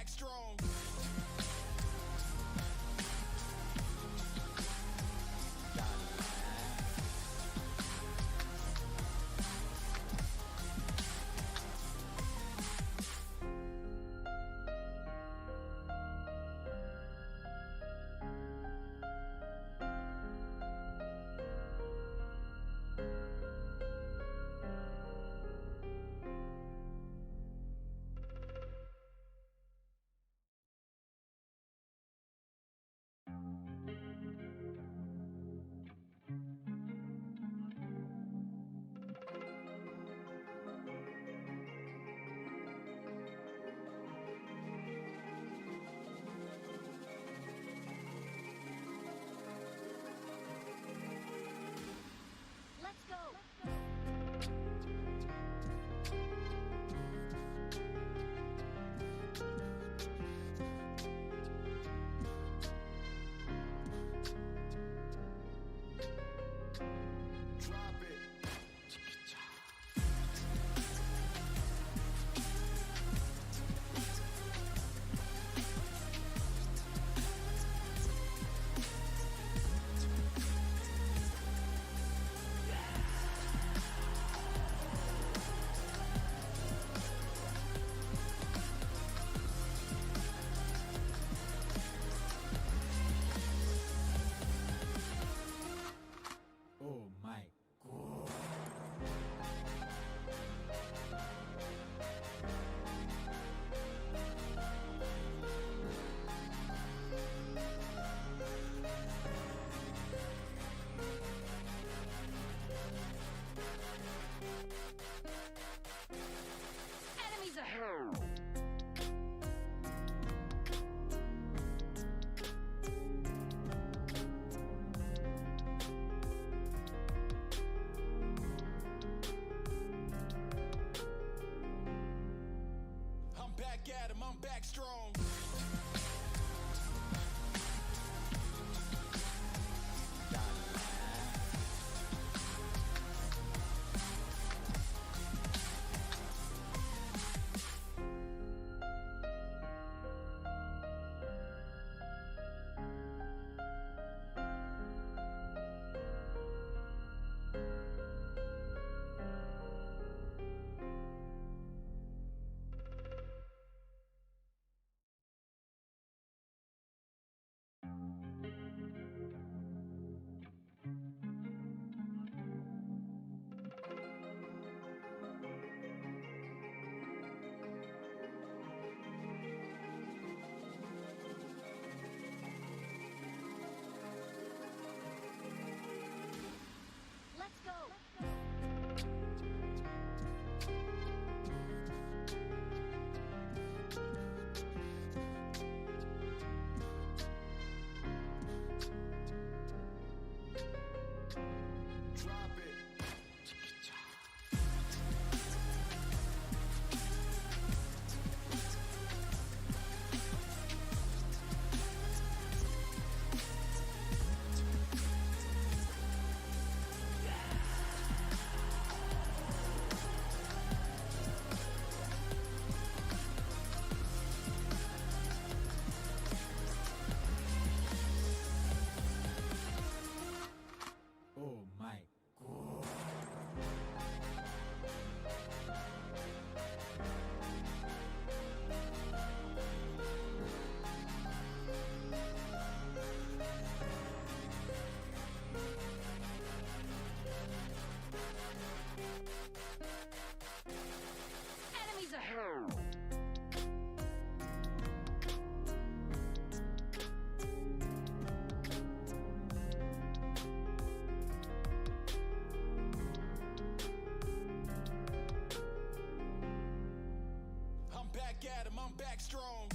back strong. I'm back strong. I'm back strong.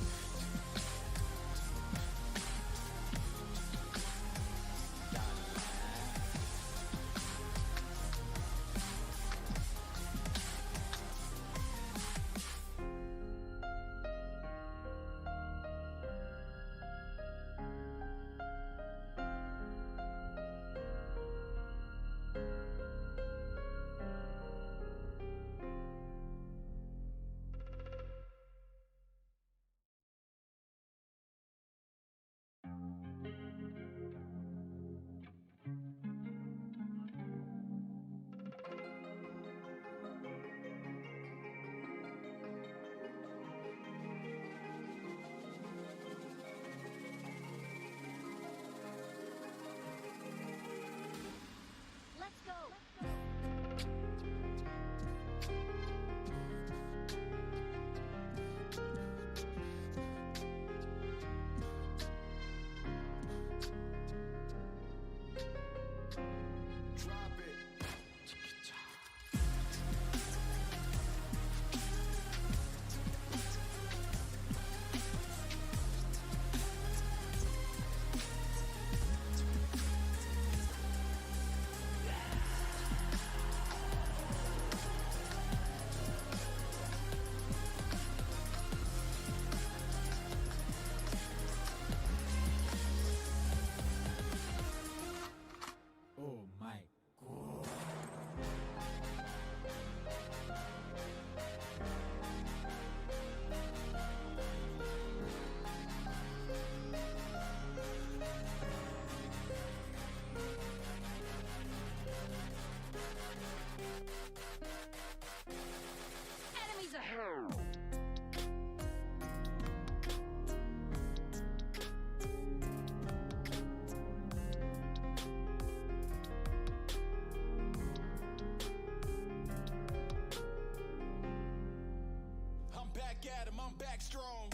back strong.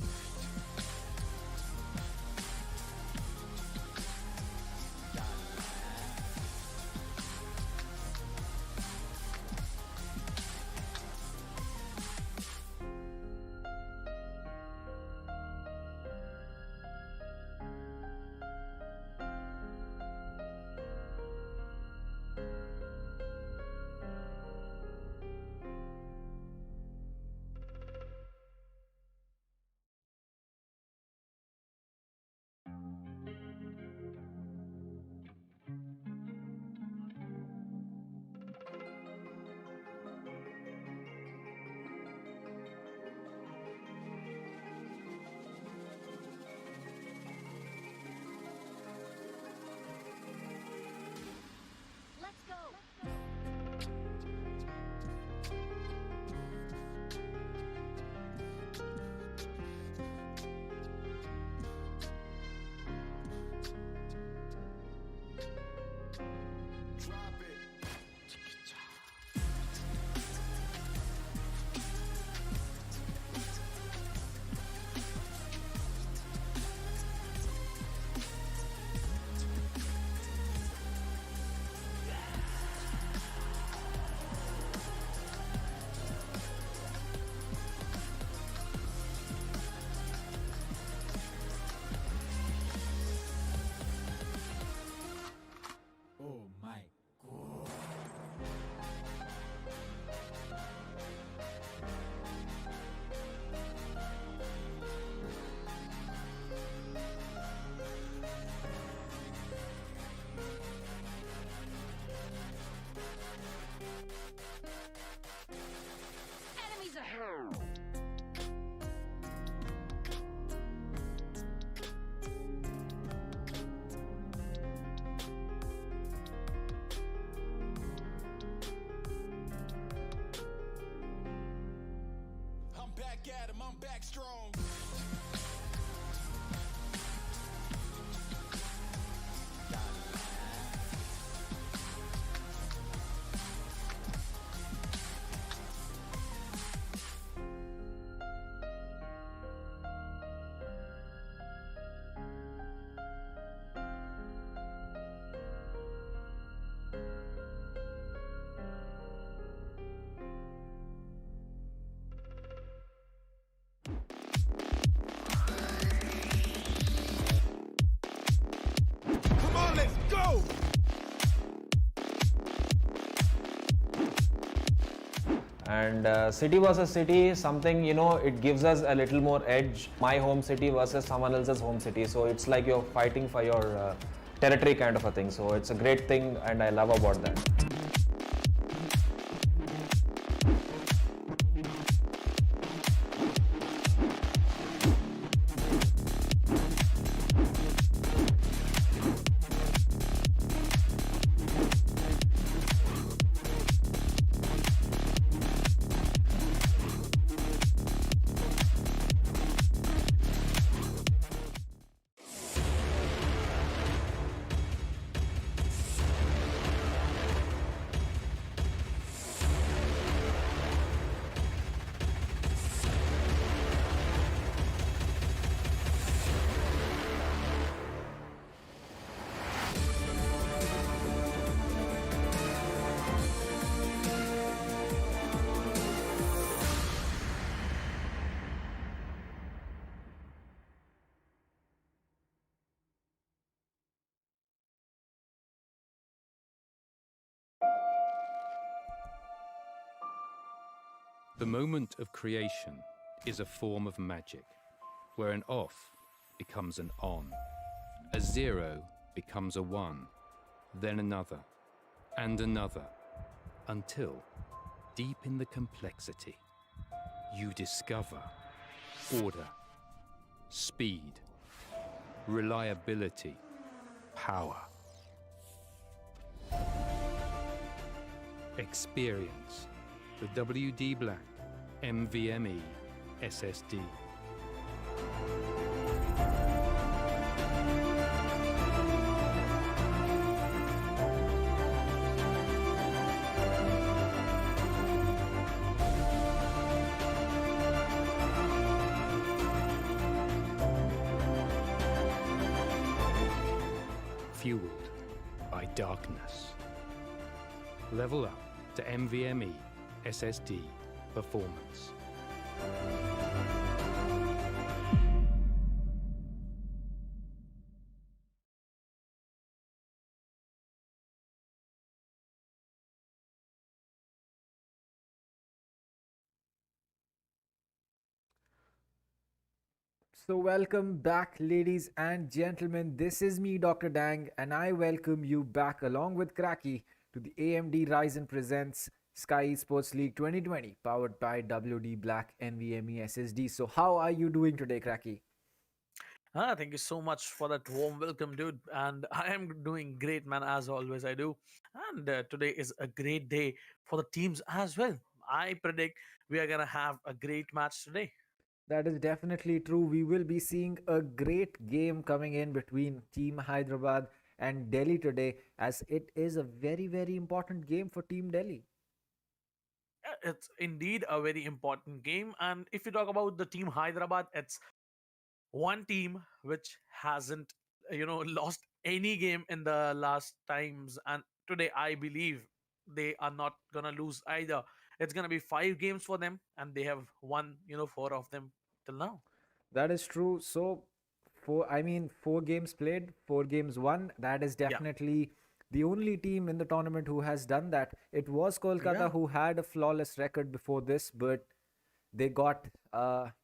I'm back strong. And city versus city, something, you know, it gives us a little more edge. My home city versus someone else's home city. So it's like you're fighting for your territory kind of a thing. So it's a great thing and I love about that. The moment of creation is a form of magic, where an off becomes an on, a zero becomes a one, then another, and another, until, deep in the complexity, you discover order, speed, reliability, power. Experience the WD Black NVMe SSD. fueled by darkness. Level up to NVMe SSD performance. So, welcome back, ladies and gentlemen. This is me, Dr. Dang, and I welcome you back along with Cracky to the AMD Ryzen Presents Skyesports League 2020, powered by WD Black NVMe SSD. So, how are you doing today, Cracky? Thank you so much for that warm welcome, dude. And I am doing great, man, as always I do. And today is a great day for the teams as well. I predict we are gonna have a great match today. That is definitely true. We will be seeing a great game coming in between Team Hyderabad and Delhi today, as it is a very, very important game for Team Delhi. It's indeed a very important game. And if you talk about the team Hyderabad, it's one team which hasn't, lost any game in the last times. And today, I believe they are not gonna lose either. It's gonna be 5 games for them, and they have won, 4 of them till now. That is true. So, four games played, 4 games won. That is Yeah, definitely the only team in the tournament who has done that. It was yeah. Kolkata who had a flawless record before this, but they got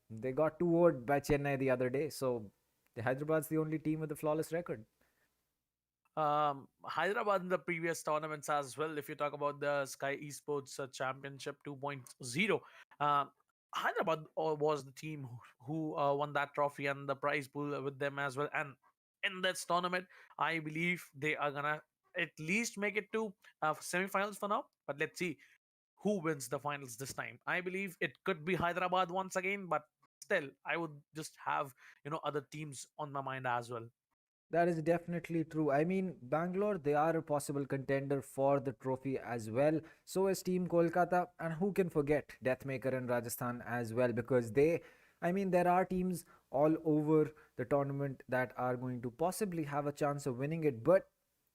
they got 2-0 by Chennai the other day. So, the Hyderabad's the only team with a flawless record. Hyderabad in the previous tournaments as well. If you talk about the Sky Esports Championship 2.0, uh, Hyderabad was the team who won that trophy and the prize pool with them as well. And in this tournament, I believe they are gonna at least make it to semifinals for now. But let's see who wins the finals this time. I believe it could be Hyderabad once again, but still, I would just have other teams on my mind as well. That is definitely true. I mean, Bangalore, they are a possible contender for the trophy as well. So is Team Kolkata. And who can forget Deathmaker and Rajasthan as well? Because there are teams all over the tournament that are going to possibly have a chance of winning it. But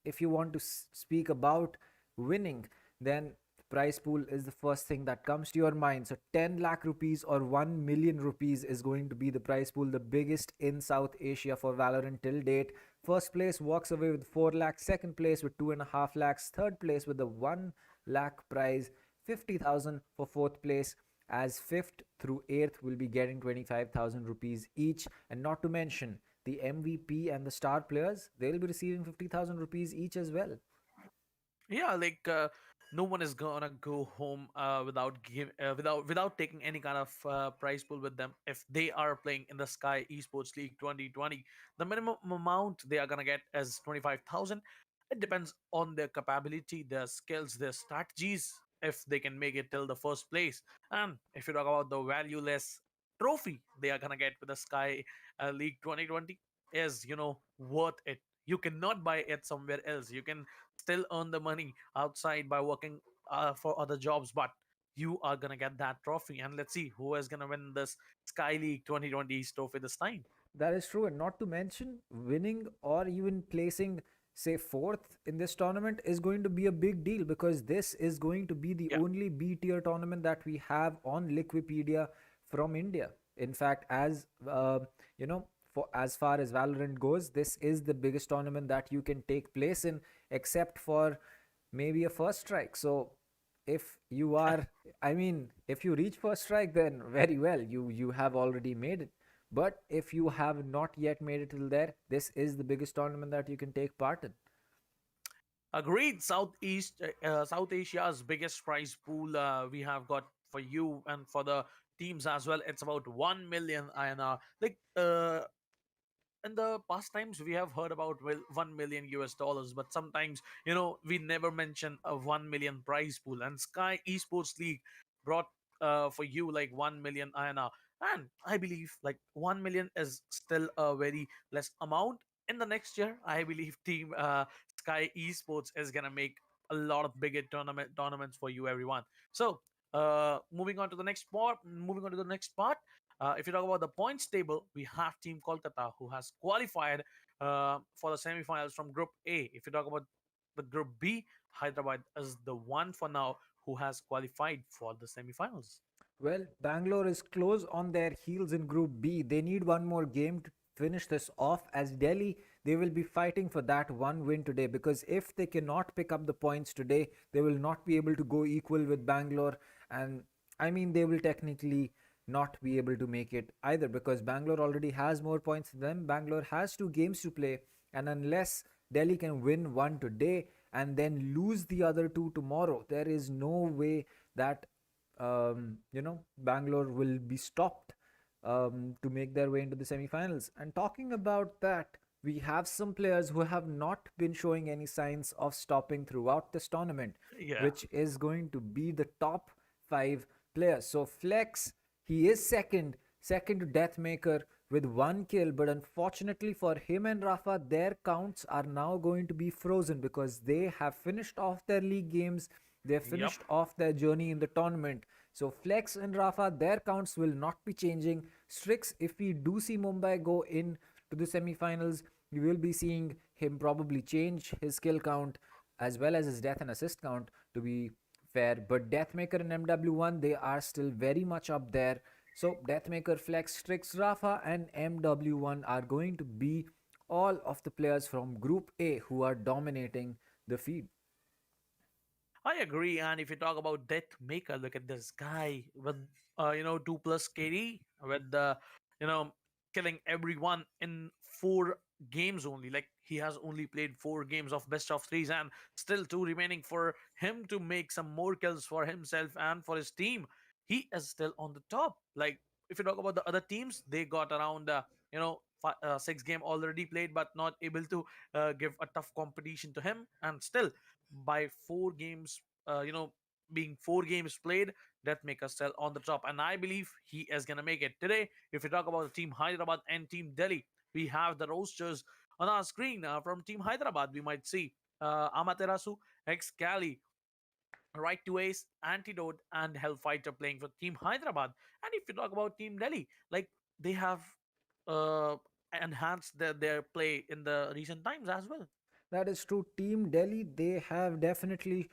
if you want to speak about winning, then prize pool is the first thing that comes to your mind. So 10 lakh rupees or 1 million rupees is going to be the prize pool, the biggest in South Asia for Valorant till date. First place walks away with 4 lakhs, second place with 2.5 lakhs, third place with the 1 lakh prize, 50,000 for fourth place, as fifth through eighth will be getting 25,000 rupees each. And not to mention the MVP and the star players, they'll be receiving 50,000 rupees each as well. Yeah, like no one is gonna go home without taking any kind of prize pool with them if they are playing in the Sky Esports League 2020. The minimum amount they are gonna get is 25,000. It depends on their capability, their skills, their strategies, if they can make it till the first place. And if you talk about the valueless trophy they are gonna get with the Sky League 2020, is worth it. You cannot buy it somewhere else. You can still earn the money outside by working for other jobs, but you are gonna get that trophy. And let's see who is gonna win this Sky League 2020 trophy this time. That is true, and not to mention winning or even placing, say, fourth in this tournament is going to be a big deal, because this is going to be the Yeah, only B tier tournament that we have on Liquipedia from India. In fact, you know, for as far as Valorant goes, this is the biggest tournament that you can take place in, except for maybe a first strike. So if you are, if you reach first strike, then very well, you have already made it. But if you have not yet made it till there, this is the biggest tournament that you can take part in. agreed. South Asia's biggest prize pool we have got for you and for the teams as well. It's about 1 million INR. Like in the past times we have heard about 1 million US dollars, but sometimes we never mention a 1 million prize pool. And Sky Esports League brought for you like 1 million INR. And I believe like 1 million is still a very less amount. In the next year, I believe team Sky Esports is gonna make a lot of bigger tournaments for you everyone. So moving on to the next part. If you talk about the points table, we have Team Kolkata, who has qualified for the semifinals from Group A. If you talk about the Group B, Hyderabad is the one for now who has qualified for the semifinals. Well, Bangalore is close on their heels in Group B. They need one more game to finish this off. As Delhi, they will be fighting for that one win today, because if they cannot pick up the points today, they will not be able to go equal with Bangalore. And I mean, they will technically not be able to make it either, because Bangalore already has more points than them. Bangalore has two games to play, and unless Delhi can win one today and then lose the other two tomorrow, there is no way that Bangalore will be stopped to make their way into the semifinals. And talking about that, we have some players who have not been showing any signs of stopping throughout this tournament, Yeah. which is going to be the top five players. So Flex, he is second to Deathmaker with one kill, but unfortunately for him and Rafaa, their counts are now going to be frozen because they have finished off their league games. They have Yep. finished off their journey in the tournament. So Flex and Rafaa, their counts will not be changing. Strixx, if we do see Mumbai go in to the semifinals, we will be seeing him probably change his kill count as well as his death and assist count, to be fair. But Deathmaker and MW1, they are still very much up there. So Deathmaker, Flex, Strixx, Rafaa, and MW1 are going to be all of the players from Group A who are dominating the feed. I agree. And if you talk about Death Maker, look at this guy with 2+ KD with the you know killing everyone in 4 games only. Like he has only played 4 games of best of threes, and still two remaining for him to make some more kills for himself and for his team. He is still on the top. Like if you talk about the other teams, they got around 6 game already played, but not able to give a tough competition to him, and still by 4 games, being 4 games played, that make us still on the top. And I believe he is gonna make it today. If we talk about the team Hyderabad and team Delhi, we have the rosters on our screen. From team Hyderabad, we might see Amaterasu, Excali, Right to Ace, Antidote, and Hellfighter playing for Team Hyderabad. And if you talk about Team Delhi, like they have uh, enhanced their play in the recent times as well. That is true. Team Delhi, they have definitely,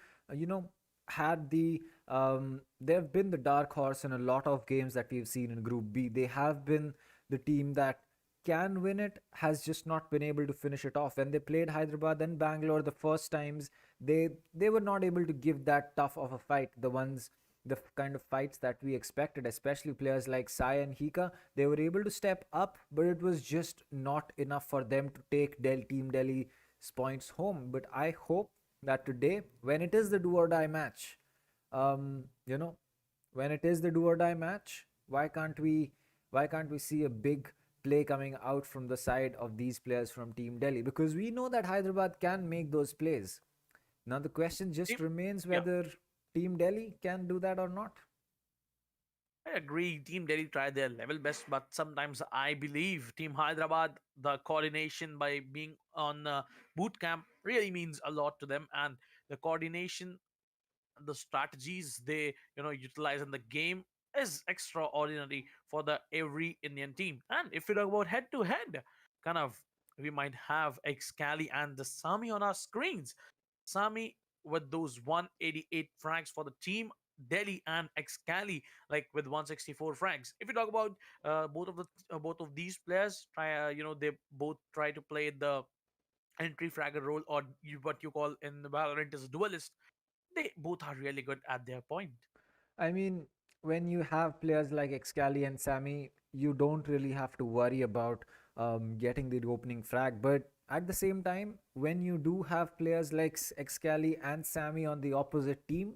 had they've been the dark horse in a lot of games that we've seen in Group B. They have been the team that can win it, has just not been able to finish it off. When they played Hyderabad and Bangalore the first times, they were not able to give that tough of a fight. Kind of fights that we expected, especially players like Sai and Hikka, they were able to step up, but it was just not enough for them to take Team Delhi points home. But I hope that today, when it is the do or die match, um, you know, when it is the do or die match, why can't we see a big play coming out from the side of these players from Team Delhi? Because we know that Hyderabad can make those plays. Now the question just Team, remains yeah. whether Team Delhi can do that or not. I agree. Team Delhi tried their level best, but sometimes I believe Team Hyderabad, the coordination by being on boot camp really means a lot to them, and the coordination, the strategies they utilize in the game is extraordinary for the every Indian team. And if we talk about head to head, kind of we might have Excali and the Ssammi on our screens. Ssammi with those 188 frags for the team Delhi, and Excali like with 164 frags. If you talk about both of these players, they both try to play the entry fragger role, or what you call in the Valorant is duelist. They both are really good at their point. I mean, when you have players like Excali and Ssammi, you don't really have to worry about getting the opening frag. But at the same time, when you do have players like Excali and Ssammi on the opposite team,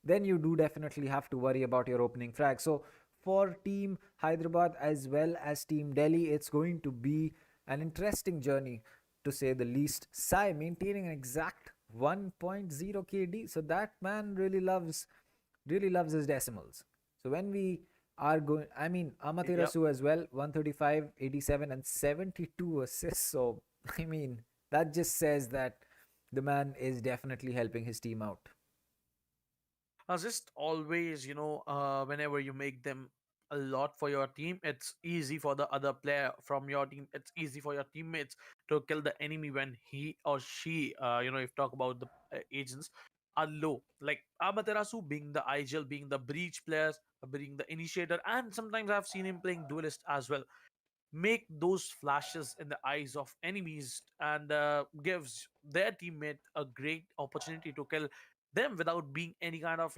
then you do definitely have to worry about your opening frag. So for Team Hyderabad as well as Team Delhi, it's going to be an interesting journey, to say the least. Sai maintaining an exact 1.0 KD. So that man really loves his decimals. So when we are going, I mean, Yep. Amaterasu as well, 135, 87, and 72 assists. So, I mean, that just says that the man is definitely helping his team out. Just always, whenever you make them a lot for your team. It's easy for the other player from your team. It's easy for your teammates to kill the enemy when he or she, if talk about the agents are low. Like Amaterasu being the IGL, being the breach players, being the initiator, and sometimes I've seen him playing duelist as well, make those flashes in the eyes of enemies and gives their teammate a great opportunity to kill them without being any kind of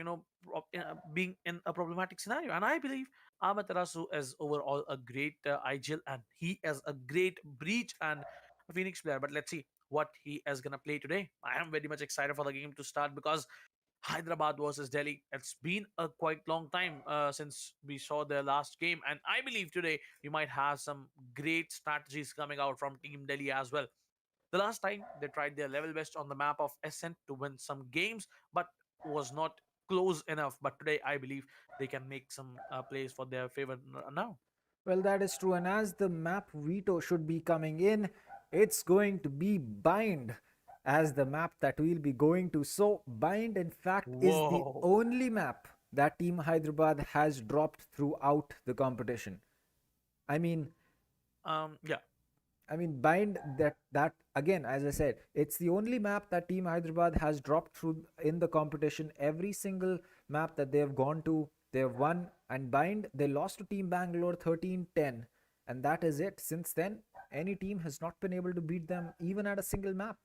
being in a problematic scenario. And I believe Amaterasu is overall a great IGL, and he is a great breach and a Phoenix player. But let's see what he is gonna play today. I am very much excited for the game to start because Hyderabad versus Delhi. It's been a quite long time since we saw their last game, and I believe today we might have some great strategies coming out from Team Delhi as well. The last time they tried their level best on the map of Ascent to win some games, but was not close enough. But today, I believe they can make some plays for their favor now. Well, that is true. And as the map veto should be coming in, it's going to be Bind as the map that we'll be going to. So, Bind, in fact, is the Whoa. only map that Team Hyderabad has dropped throughout the competition. I mean, Yeah. Bind, that again, as I said, it's the only map that Team Hyderabad has dropped through in the competition. Every single map that they have gone to, they have won. And Bind, they lost to Team Bangalore 13-10, and that is it. Since then, any team has not been able to beat them even at a single map.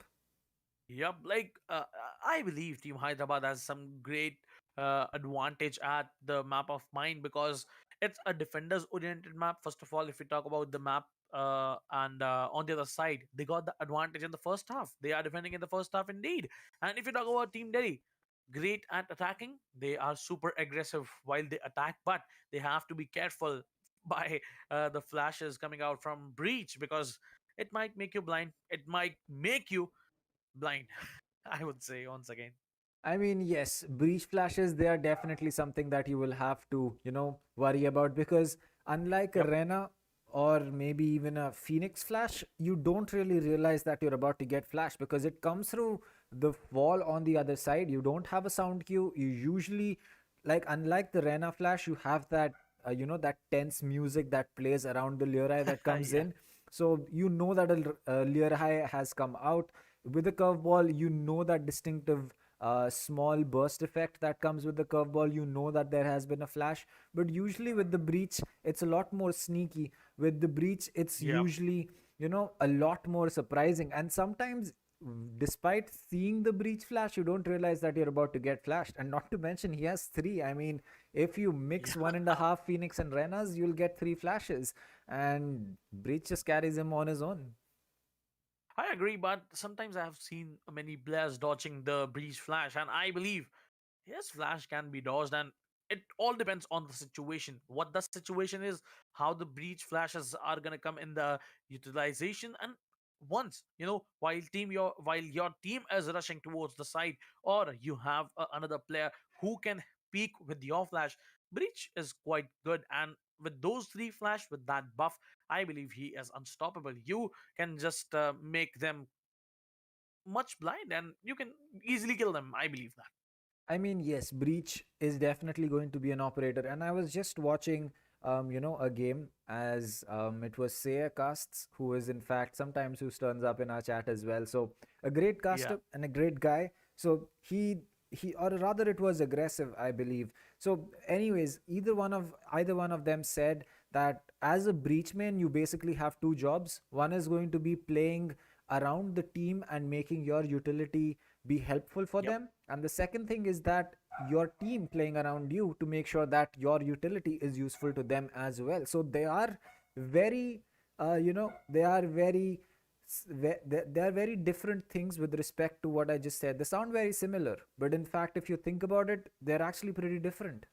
Yep, like I believe Team Hyderabad has some great advantage at the map of mine because it's a defenders oriented map. First of all, if we talk about the map and on the other side, they got the advantage in the first half. They are defending in the first half indeed. And if you talk about Team Delhi, great at attacking. They are super aggressive while they attack, but they have to be careful by the flashes coming out from breach because it might make you blind. It might make you blind. I would say once again. Yes, breach flashes, they are definitely something that you will have to, worry about because unlike a Yep. Rena or maybe even a Phoenix flash, you don't really realize that you're about to get flash because it comes through the wall on the other side. You don't have a sound cue. You usually, like, unlike the Rena flash, you have that, that tense music that plays around the Lurai that comes Yeah. in. So you know that a Lurai has come out. With a curveball, you know that distinctive small burst effect that comes with the curveball. You know that there has been a flash, but usually with the breach, it's a lot more sneaky. With the breach, it's Yep. usually, a lot more surprising. And sometimes, despite seeing the breach flash, you don't realize that you're about to get flashed. And not to mention, he has three. If you mix one and a Yeah. half Phoenix and Renas, you'll get three flashes. And breach just carries him on his own. I agree, but sometimes I have seen many players dodging the breeze flash, and I believe yes, flash can be dodged, and it all depends on the situation. What the situation is, how the breach flashes are gonna come in the utilization, and once while your team is rushing towards the side, or you have another player who can peek with your flash, breach is quite good. And with those three flash with that buff, I believe he is unstoppable. You can just make them much blind, and you can easily kill them. I believe that. Yes, Breach is definitely going to be an operator. And I was just watching, a game as it was Sayer Casts, who is in fact sometimes who turns up in our chat as well. So a great Yeah. caster and a great guy. So he or rather it was aggressive, I believe. So anyways, either one of them said that as a breachman, you basically have two jobs. One is going to be playing around the team and making your utility be helpful for Yep. them, and the second thing is that your team playing around you to make sure that your utility is useful to them as well. So they are very they are very they are very different things with respect to what I just said. They sound very similar, but in fact if you think about it, they're actually pretty different.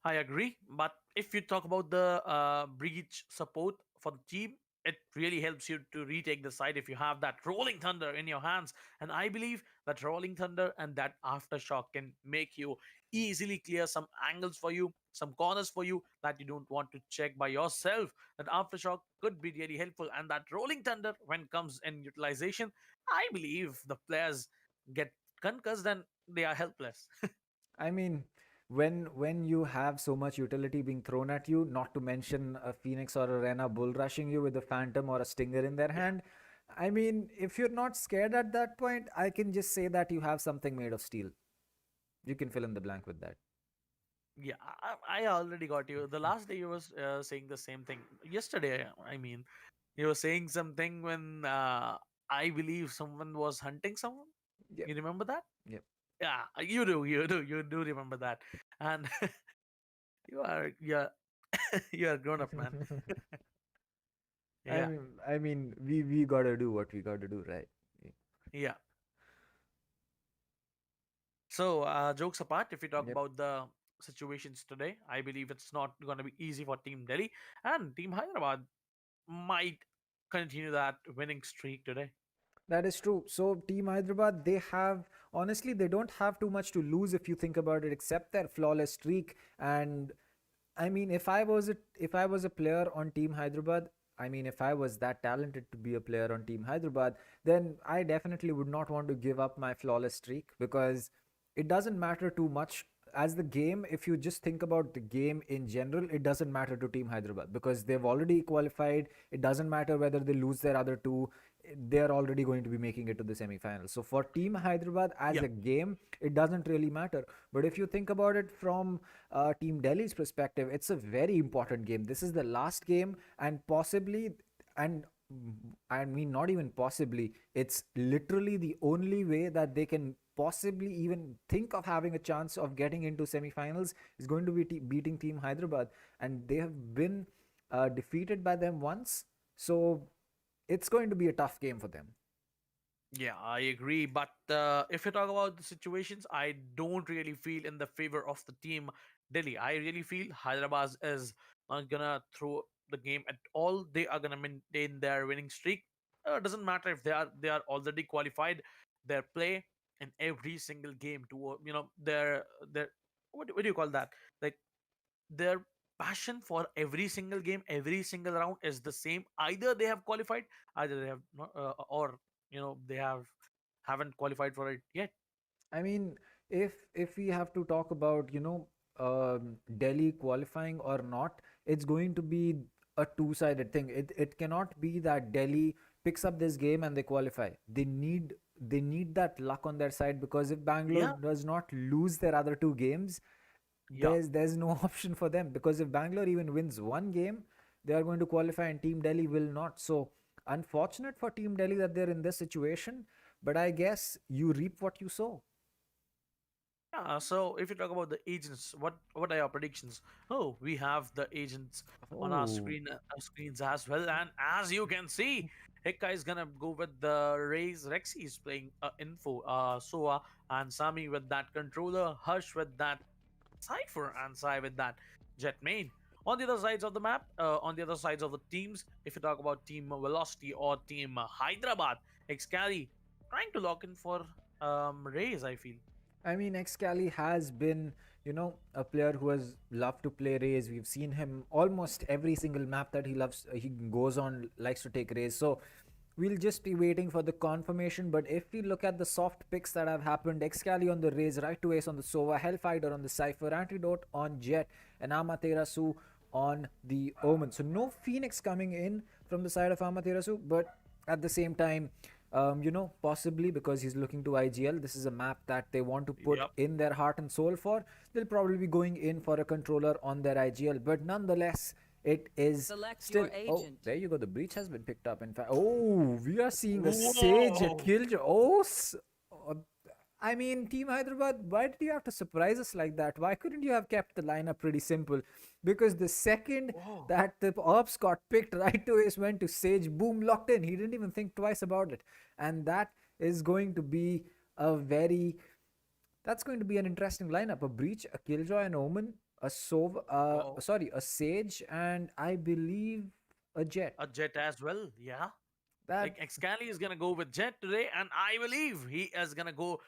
I agree. But if you talk about the breach support for the team, it really helps you to retake the side if you have that rolling thunder in your hands. And I believe that rolling thunder and that aftershock can make you easily clear some angles for you, some corners for you that you don't want to check by yourself. That aftershock could be really helpful. And that rolling thunder, when comes in utilization, I believe the players get concussed and they are helpless. I mean, when you have so much utility being thrown at you, not to mention a Phoenix or a Rena bull rushing you with a Phantom or a Stinger in their hand, I mean, if you're not scared at that point, I can just say that you have something made of steel. You can fill in the blank with that. Yeah, I already got you. The last day you was saying the same thing. Yesterday, I mean, you were saying something when I believe someone was hunting someone. Yep. You remember that? Yep. Yeah, you do remember that. And you're you are grown up, man. I Yeah, mean, we gotta do what we gotta do, right? yeah. So, jokes apart, if we talk Yep. about the situations today, I believe it's not going to be easy for Team Delhi, and Team Hyderabad might continue that winning streak today. That is true. So Team Hyderabad, they have honestly, they don't have too much to lose if you think about it, except their flawless streak. And I mean, if I was a player on Team Hyderabad, I mean, if I was that talented to be a player on Team Hyderabad, then I definitely would not want to give up my flawless streak, because it doesn't matter too much as the game. If you just think about the game in general, it doesn't matter to Team Hyderabad because they've already qualified. It doesn't matter whether they lose their other two, they're already going to be making it to the semifinals. So for Team Hyderabad as Yeah, a game, it doesn't really matter. But if you think about it from Team Delhi's perspective, it's a very important game. This is the last game, and possibly, and I mean, not even possibly, it's literally the only way that they can possibly even think of having a chance of getting into semifinals is going to be beating Team Hyderabad. And they have been defeated by them once. So it's going to be a tough game for them. yeah, I agree. But if you talk about the situations, I don't really feel in the favor of the Team Delhi. I really feel Hyderabad is not gonna throw the game at all. They are gonna maintain their winning streak. Doesn't matter if they are already qualified. Their play in every single game to their what do you call that? Like their passion for every single game, every single round is the same. Either they have qualified, either they have not, or they haven't qualified for it yet. I mean, if we have to talk about, Delhi qualifying or not, it's going to be a two-sided thing. It cannot be that Delhi picks up this game and they qualify. They need that luck on their side, because if Bangalore Yeah, does not lose their other two games, yeah. there's no option for them, because if Bangalore even wins one game, they are going to qualify and Team Delhi will not. So unfortunate for Team Delhi that they're in this situation, but I guess you reap what you sow. Yeah, so if you talk about the agents, what are your predictions? Oh, we have the agents on our Oh, screens as well, and as you can see, Hikka is gonna go with the Rays. Rexy is playing info, Soa and Ssammi with that controller, Harsh with that Cypher, and Sai with that Jet main. On the other sides of the map, on the other sides of the teams, if you talk about Team Velocity or Team Hyderabad, Excali trying to lock in for Rays, I feel. I mean, Excali has been, a player who has loved to play Rays. We've seen him almost every single map that he loves. He goes on, likes to take Rays. So we'll just be waiting for the confirmation. But if we look at the soft picks that have happened, Excali on the Rays, Right to Ace on the Sova, Hellfighter on the Cypher, Antidote on Jet, and Amaterasu on the Omen. So no Phoenix coming in from the side of Amaterasu, but at the same time, possibly because he's looking to IGL, this is a map that they want to put Yep. in their heart and soul for. They'll probably be going in for a controller on their IGL, but nonetheless, it is Select still. your Oh, agent. there you go. The breach has been picked up. In fact, oh, we are seeing a Sage, a Whoa! Killjoy. Oh, I mean, Team Hyderabad, why did you have to surprise us like that? Why couldn't you have kept the lineup pretty simple? Because the second Whoa! that the ops got picked, Right to Ace went to Sage, boom, locked in. He didn't even think twice about it. And that is going to be a very, that's going to be an interesting lineup. A Breach, a Killjoy, an Omen, a Whoa! a Sage, and I believe a Jet. A Jet as well, yeah. That Like Excali is gonna go with Jet today, and I believe he is gonna go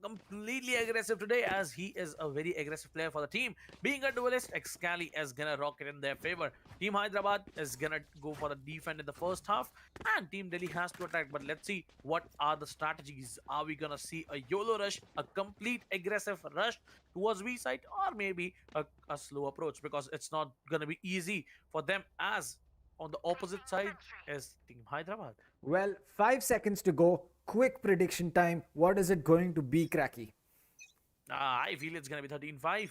completely aggressive today, as he is a very aggressive player for the team. Being a duelist, Excali is gonna rock it in their favor. Team Hyderabad is gonna go for the defense in the first half, and Team Delhi has to attack. But let's see what are the strategies. Are we gonna see a YOLO rush, a complete aggressive rush towards B side, or maybe a slow approach? Because it's not gonna be easy for them, as on the opposite side is Team Hyderabad. Well, 5 seconds to go. Quick prediction time. What is it going to be, Cracky? I feel it's gonna be 13-5.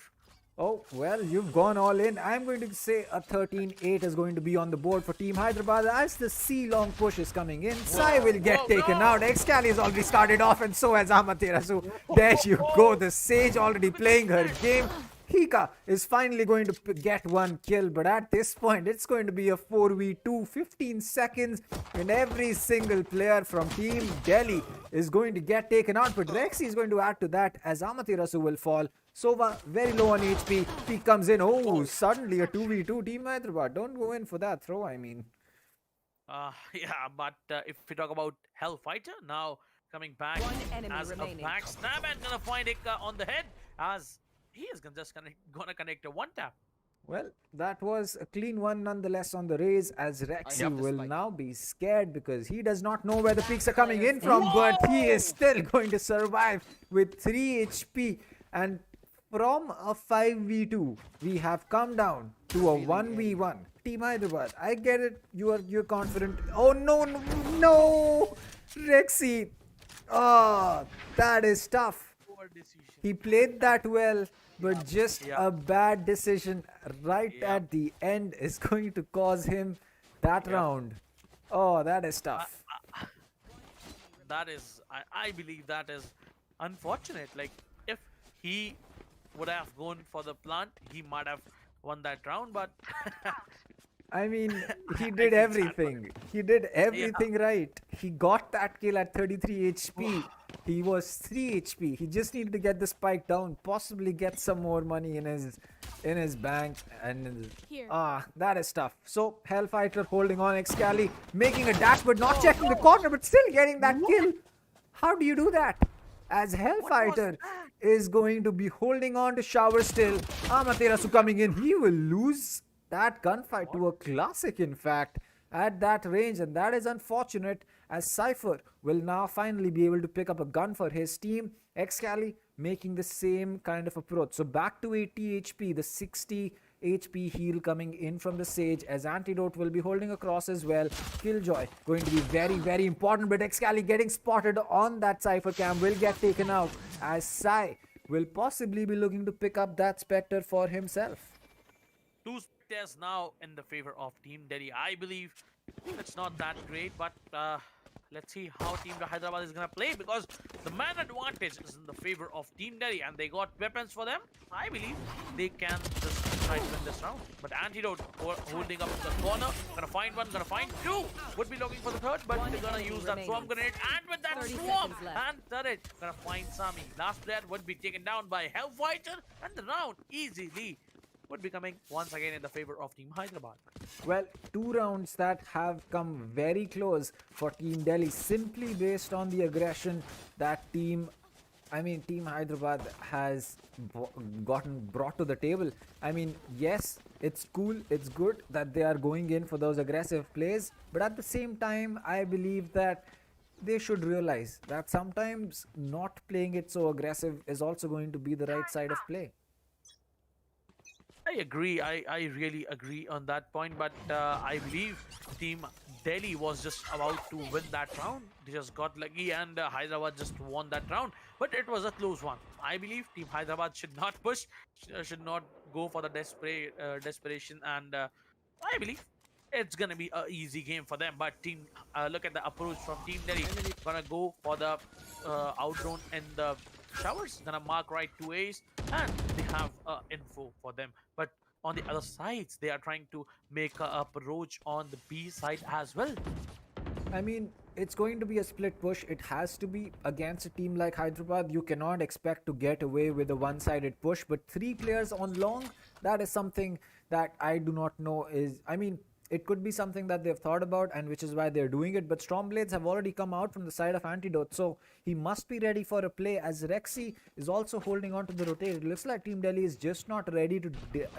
Oh, well, you've gone all in. I'm going to say a 13-8 is going to be on the board for Team Hyderabad as the C-long push is coming in. Sai will get taken out. Excali has already started off, and so has Amaterasu. There you go. The Sage already playing her game. Hikka is finally going to get one kill, but at this point, it's going to be a 4v2, 15 seconds, and every single player from Team Delhi is going to get taken out. But Rexy is going to add to that as Amaterasu will fall. Sova very low on HP. He comes in. Oh, suddenly a 2v2 Team Hyderabad. Don't go in for that throw, I mean. Yeah, but if we talk about Hellfighter now coming back One enemy as remaining. a backstab and gonna find Hikka on the head, as he is gonna connect a one tap. Well, that was a clean one nonetheless on the raise, as Rexy will now be scared because he does not know where the peaks are coming in from, but he is still going to survive with 3 HP. And from a 5v2, we have come down to a 1v1. Team Hyderabad, I get it. You're confident. Oh no, no, no! Rexy. Oh, that is tough. Poor decision. He played that well, but just Yeah. a bad decision right Yeah. at the end is going to cause him that round. Oh, that is tough. That is, I believe that is unfortunate. Like, if he would have gone for the plant, he might have won that round, but I mean, he I did feel sad for everything. He did everything right. He got that kill at 33 HP. He was 3 HP. He just needed to get the spike down, possibly get some more money in his bank, and Here. that is tough. So Hellfighter holding on, Excali making a dash but not checking the corner, but still getting that kill. How do you do that? As Hellfighter is going to be holding on to Shower still. Amaterasu coming in. He will lose that gunfight to a classic, in fact, at that range, and that is unfortunate, as Cypher will now finally be able to pick up a gun for his team. Excali making the same kind of approach. So back to 80 HP, the 60 HP heal coming in from the Sage, as Antidote will be holding across as well. Killjoy going to be very, very important, but Excali getting spotted on that Cypher cam will get taken out, as Sai will possibly be looking to pick up that Spectre for himself. two specters now in the favor of Team Delhi. I believe it's not that great, but let's see how Team Hyderabad is gonna play, because the man advantage is in the favor of Team Delhi, and they got weapons for them. I believe they can just try to win this round. But Antidote holding up the corner, gonna find one, gonna find two. Would be looking for the third, but they're gonna use that remaining. swarm grenade, and with that 30 swarm seconds left. and turret, gonna find Ssammi. Last player would be taken down by Hellfighter, and the round easily would be coming once again in the favor of Team Hyderabad. Well, 2 rounds that have come very close for Team Delhi, simply based on the aggression that Team Hyderabad has gotten brought to the table. I mean, yes, it's cool, it's good that they are going in for those aggressive plays, but at the same time, I believe that they should realize that sometimes not playing it so aggressive is also going to be the right side of play. I agree. I really agree on that point, but I believe Team Delhi was just about to win that round. They just got lucky, and Hyderabad just won that round. But it was a close one. I believe Team Hyderabad should not push, should not go for the desperation, and I believe it's gonna be an easy game for them. But look at the approach from Team Delhi. Gonna go for the outdrawn in the showers. Gonna mark right 2 A's, and they have info for them. But on the other sides, they are trying to make a approach on the B side as well. I mean, it's going to be a split push. It has to be against a team like Hyderabad. You cannot expect to get away with a one-sided push, but 3 players on long, that is something that I do not know is, I mean, it could be something that they've thought about, and which is why they're doing it. But Stormblades have already come out from the side of Antidote, so He must be ready for a play as Rexy is also holding on to the rotate. It looks like Team Delhi is just not ready to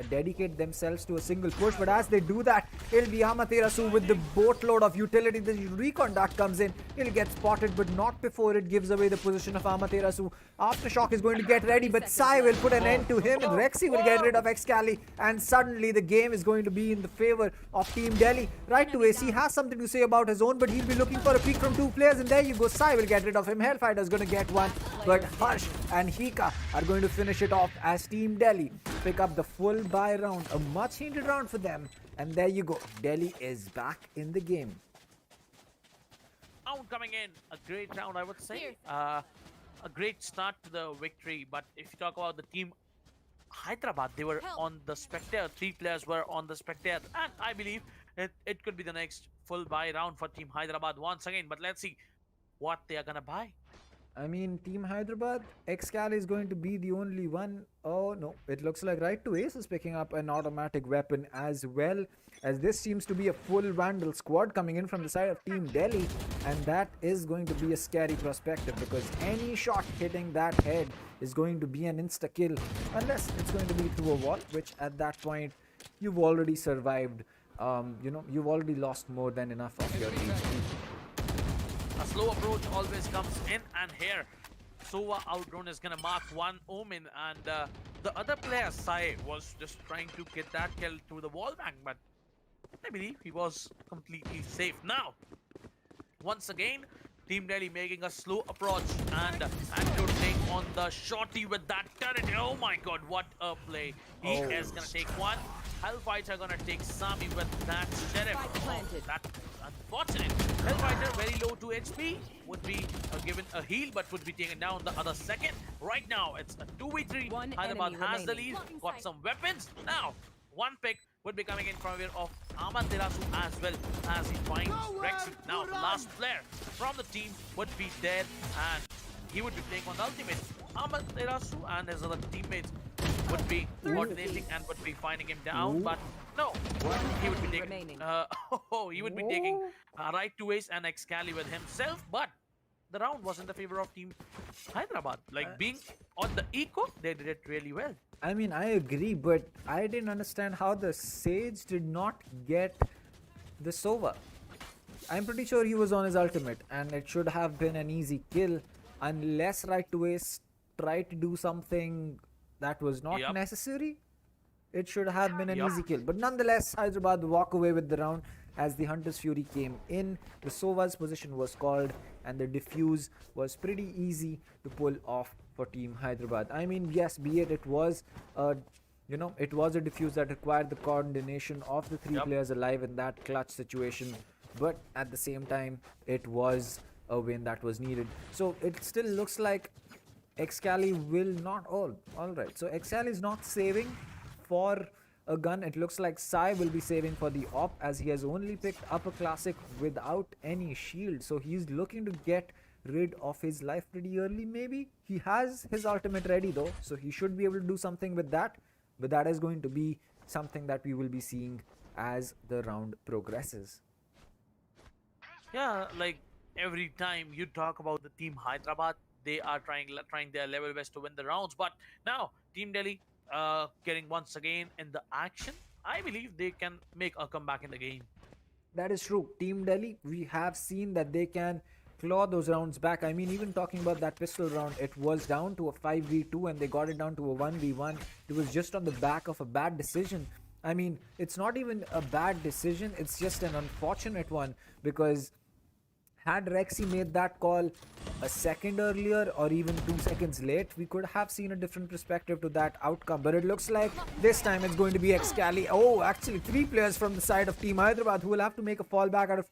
dedicate themselves to a single push. But as they do that, it'll be Amaterasu with the boatload of utility. The recon dart comes in. It'll get spotted, but not before it gives away the position of Amaterasu. Aftershock is going to get ready, but Sai will put an end to him, and Rexy will get rid of Excali. And suddenly the game is going to be in the favor of Team Delhi. Right to Ace, he has something to say about his own, but he'll be looking for a peek from two players, and there you go. Sai will get rid of him. hellfighter is going to get one, but Harsh and Hikka are going to finish it off as Team Delhi pick up the full buy round. A much needed round for them, and there you go. Delhi is back in the game. Round coming in, a great round, I would say. A great start to the victory, but if you talk about the team Hyderabad, they were on the spectator. 3 players were on the spectator, and I believe it could be the next full buy round for Team Hyderabad once again. But let's see what they are gonna buy. I mean, Team Hyderabad, Excali is going to be the only one. Oh no, it looks like Right to Ace is picking up an automatic weapon as well, as this seems to be a full Vandal squad coming in from the side of Team Delhi, and that is going to be a scary perspective, because any shot hitting that head is going to be an insta kill, unless it's going to be through a wall, which at that point you've already survived. You've already lost more than enough of your HP. A slow approach always comes in, and here Sova outgrown is gonna mark one Omen, and the other player Sai was just trying to get that kill through the wall bang, but I believe he was completely safe. Now, once again, Team Delhi making a slow approach, and Antidote take on the shorty with that turret. Oh my god, what a play. He is gonna take one. hellfighter gonna take Ssammi with that Zeref. That's unfortunate. hellfighter very low to HP, would be given a heal, but would be taken down the other second. Right now, it's a 2v3. Hyderabad has the lead, got some weapons. Now, one pick would be coming in from here of Amaterasu as well, as he finds Rexy. Now, the last player from the team would be there, and he would be playing on the ultimate. Amaterasu and his other teammates would be coordinating and would be finding him down, but no, he would be taking he would be taking Right to Ace and Excali with himself. But the round was in the favor of Team Hyderabad. Like, being on the eco, they did it really well. I mean, I agree, but I didn't understand how the Sage did not get the Sova. I'm pretty sure he was on his ultimate, and it should have been an easy kill, unless Right to Ace tried to do something that was not necessary. It should have been an easy kill. But nonetheless, Hyderabad walk away with the round as the Hunter's Fury came in. The Sova's position was called, and the defuse was pretty easy to pull off for Team Hyderabad. I mean, yes, be it was it was a defuse that required the coordination of the 3 players alive in that clutch situation, but at the same time, it was a win that was needed. So it still looks like Excali will not. Alright, so Excali is not saving for a gun. It looks like Sai will be saving for the op, as he has only picked up a classic without any shield. So he's looking to get rid of his life pretty early. Maybe he has his ultimate ready though, so he should be able to do something with that. But that is going to be something that we will be seeing as the round progresses. Yeah, like every time you talk about the Team Hyderabad, they are trying their level best to win the rounds. But now Team Delhi getting once again in the action. I believe they can make a comeback in the game. That is true. Team Delhi, we have seen that they can claw those rounds back. I mean, even talking about that pistol round, it was down to a 5v2 and they got it down to a 1v1. It was just on the back of a bad decision. I mean, it's not even a bad decision, it's just an unfortunate one, because had Rexy made that call a second earlier or even 2 seconds late, we could have seen a different perspective to that outcome. But it looks like this time it's going to be Excali. Oh, actually 3 players from the side of Team Hyderabad who will have to make a fallback out of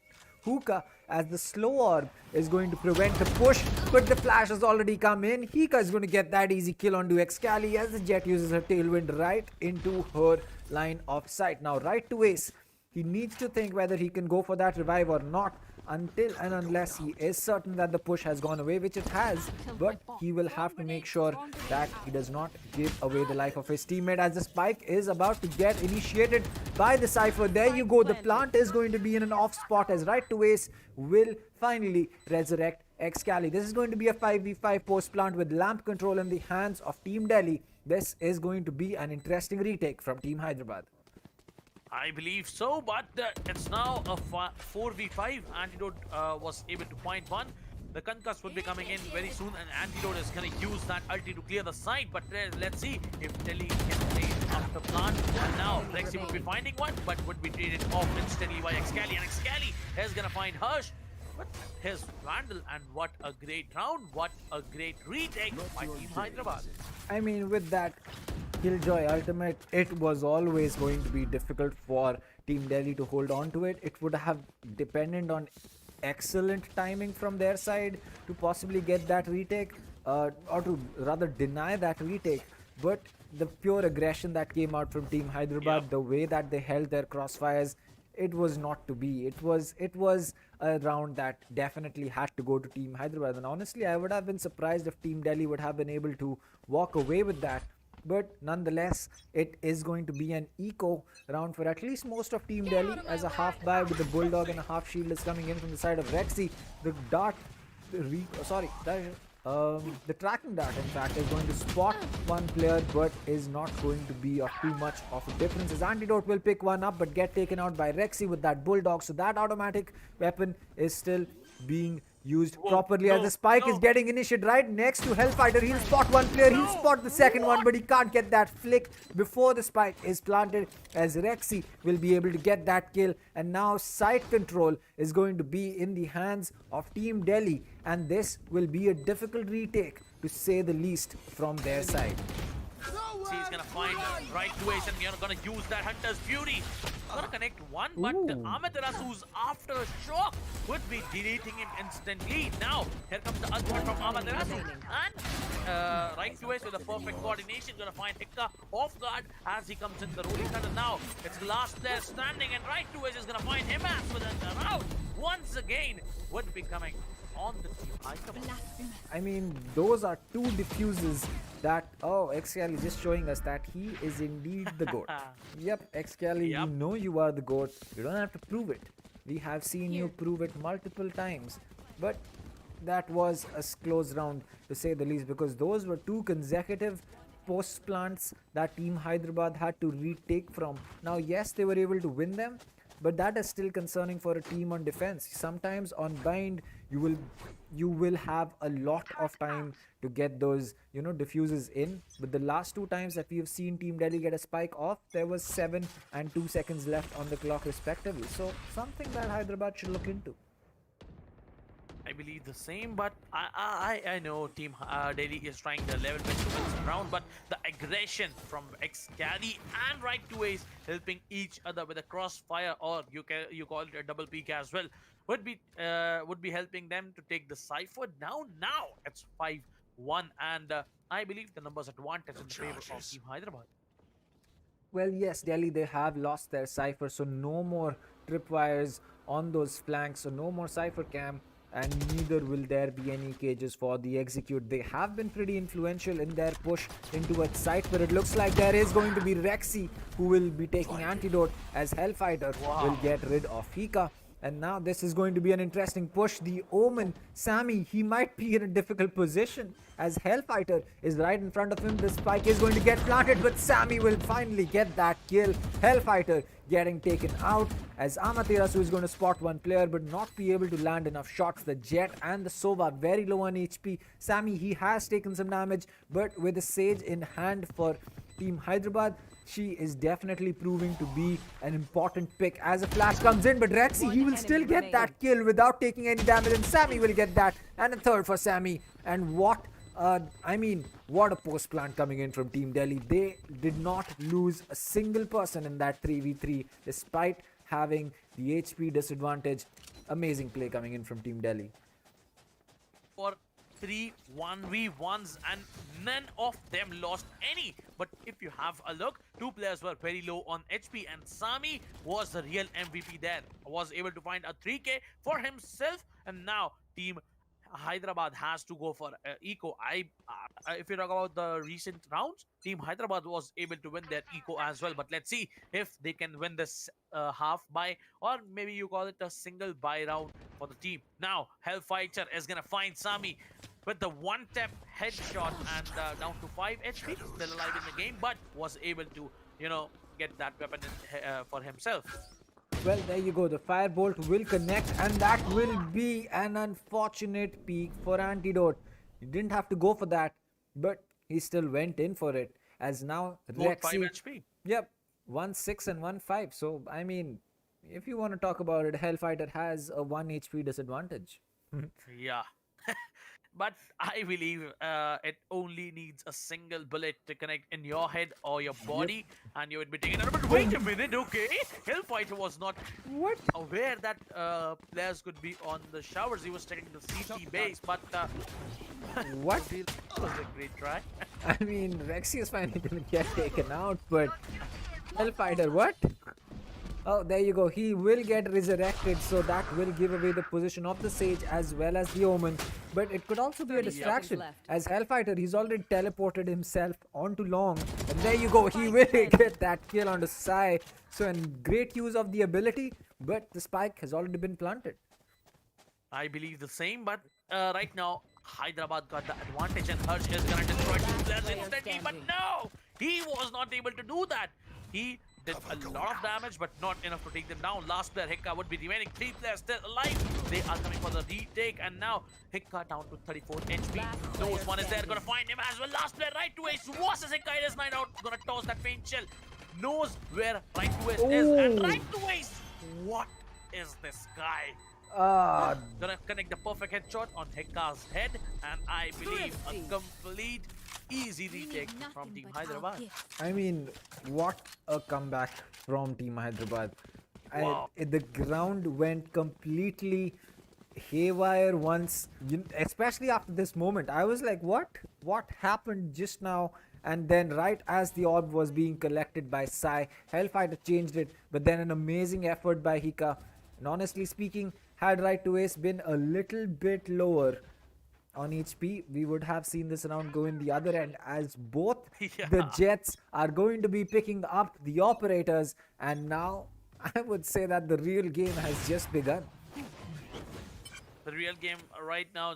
Hikka, as the slow orb is going to prevent the push, but the flash has already come in. Hikka is going to get that easy kill onto Excali as the Jet uses her tailwind right into her line of sight. Now, Right to Ace, he needs to think whether he can go for that revive or not, until and unless he is certain that the push has gone away, which it has. But he will have to make sure that he does not give away the life of his teammate, as the spike is about to get initiated by the Cypher. There you go, the plant is going to be in an off spot, as Right to Ace will finally resurrect Excali. This is going to be a 5v5 post plant with lamp control in the hands of Team Delhi. This is going to be an interesting retake from Team Hyderabad. I believe so, but it's now a 4v5. Antidote was able to find one. The concuss will be coming in very soon, and Antidote is going to use that ulti to clear the side. But let's see if Delhi can play after plant. And now Rexy would be finding one, but would be traded off instantly by Excali. And Excali is going to find Harshh. But his Vandal, and what a great round, what a great retake by Team Hyderabad. I mean, with that Killjoy ultimate, it was always going to be difficult for Team Delhi to hold on to it. It would have depended on excellent timing from their side to possibly get that retake, or to rather deny that retake. But the pure aggression that came out from Team Hyderabad, the way that they held their crossfires, it was not to be. It was a round that definitely had to go to Team Hyderabad. And honestly, I would have been surprised if Team Delhi would have been able to walk away with that. But nonetheless, it is going to be an eco round for at least most of Team Delhi, as a half buy with the Bulldog and a half shield is coming in from the side of Rexy. The dart, the tracking dart, in fact, is going to spot one player, but is not going to be of too much of a difference, as Antidote will pick one up but get taken out by Rexy with that Bulldog. So that automatic weapon is still being used properly, as the spike is getting initiated right next to Hellfighter. He'll spot one player, he'll spot the second one, but he can't get that flick before the spike is planted, as Rexy will be able to get that kill. And now side control is going to be in the hands of Team Delhi, and this will be a difficult retake, to say the least, from their side. He's gonna find right ways, and you're gonna use that Hunter's Fury. Gonna connect one, but Amaterasu's after a shock would be deleting him instantly. Now, here comes the ultimate from Amaterasu, and right ways with a perfect coordination, gonna find Hikka off guard as he comes in the rolling thunder. Now, it's the last player standing, and right ways is gonna find him as with a round. Once again, would be coming on the team. I mean, those are two diffuses that, Excali just showing us that he is indeed the GOAT. Yep, Excali, you know you are the GOAT. You don't have to prove it. We have seen you prove it multiple times. But that was a close round, to say the least, because those were two consecutive post plants that Team Hyderabad had to retake from. Now, yes, they were able to win them, but that is still concerning for a team on defense. Sometimes on bind, you will have a lot of time to get those, diffuses in. But the last two times that we have seen Team Delhi get a spike off, there was 7 and 2 seconds left on the clock respectively. So something that Hyderabad should look into. I believe the same, but I know Team Delhi is trying their level best to win this round, but the aggression from Excali and right two A's helping each other with a crossfire, or you call it a double peek as well, would be helping them to take the cipher. Now it's 5-1, and I believe the numbers advantage in favor of Team Hyderabad. Well, yes, Delhi, they have lost their cipher, so no more tripwires on those flanks, so no more cipher cam. And neither will there be any cages for the execute. They have been pretty influential in their push into a site, but it looks like there is going to be Rexy who will be taking Antidote, as Hellfighter will get rid of Hikka. And now this is going to be an interesting push. The Omen, Ssammi, he might be in a difficult position, as Hellfighter is right in front of him. The spike is going to get planted, but Ssammi will finally get that kill. Hellfighter getting taken out, as Amaterasu is going to spot one player but not be able to land enough shots. The Jet and the Sova very low on HP. Ssammi, he has taken some damage, but with the Sage in hand for Team Hyderabad, she is definitely proving to be an important pick, as a flash comes in, but Rexy, he will still get that kill without taking any damage, and Ssammi will get that, and a third for Ssammi. And what a post plant coming in from Team Delhi. They did not lose a single person in that 3v3 despite having the HP disadvantage. Amazing play coming in from Team Delhi. For 3 1v1s, and none of them lost any. But if you have a look, two players were very low on HP, and Ssammi was the real MVP there. Was able to find a 3k for himself, and now Team Hyderabad has to go for eco. If you talk about the recent rounds, Team Hyderabad was able to win their eco as well. But let's see if they can win this half buy, or maybe you call it a single buy round for the team. Now, Hellfighter is gonna find Ssammi with the one-tap headshot and down to 5 HP, still alive in the game, but was able to, get that weapon for himself. Well, there you go. The firebolt will connect, and that will be an unfortunate peak for Antidote. He didn't have to go for that, but he still went in for it. As now, 5 Rexy. HP. Yep, 1-6 and 1-5. So, I mean, if you want to talk about it, Hellfighter has a 1 HP disadvantage. Yeah. But I believe it only needs a single bullet to connect in your head or your body, and you would be taken out. But wait a minute, okay? Hellfighter was not aware that players could be on the showers. He was checking the CT base, but What? that was a great try. I mean, Rexy is finally going to get taken out, but Hellfighter, what? Oh, there you go. He will get resurrected, so that will give away the position of the Sage as well as the Omen. But it could also be a 30 seconds distraction. left. As Hellfighter, he's already teleported himself onto Long. And there you go. He will get that kill onto Sai. So, in great use of the ability, but the spike has already been planted. I believe the same, but right now, Hyderabad got the advantage, and Harsh is gonna destroy 2 players instantly, but no! He was not able to do that. He did a lot of damage, but not enough to take them down. Last player, Hikka, would be remaining. 3 players still alive. They are coming for the retake, and now Hikka down to 34 HP. Knows one is there, gonna find him as well. Last player, right to ace. Versus Hikka, it is 9 out. Gonna toss that faint shell. Knows where right to ace is, and right to ace. What is this guy? Gonna connect the perfect headshot on Hikka's head, and I believe a complete easy retake from Team Hyderabad. I mean, what a comeback from Team Hyderabad. Wow. The ground went completely haywire once, especially after this moment. I was like, what? What happened just now? And then right as the orb was being collected by Sai, Hellfighter changed it, but then an amazing effort by Hikka. And honestly speaking, had right to ace been a little bit lower on HP, we would have seen this round go in the other end, as both the Jets are going to be picking up the operators, and now I would say that the real game has just begun. The real game right now,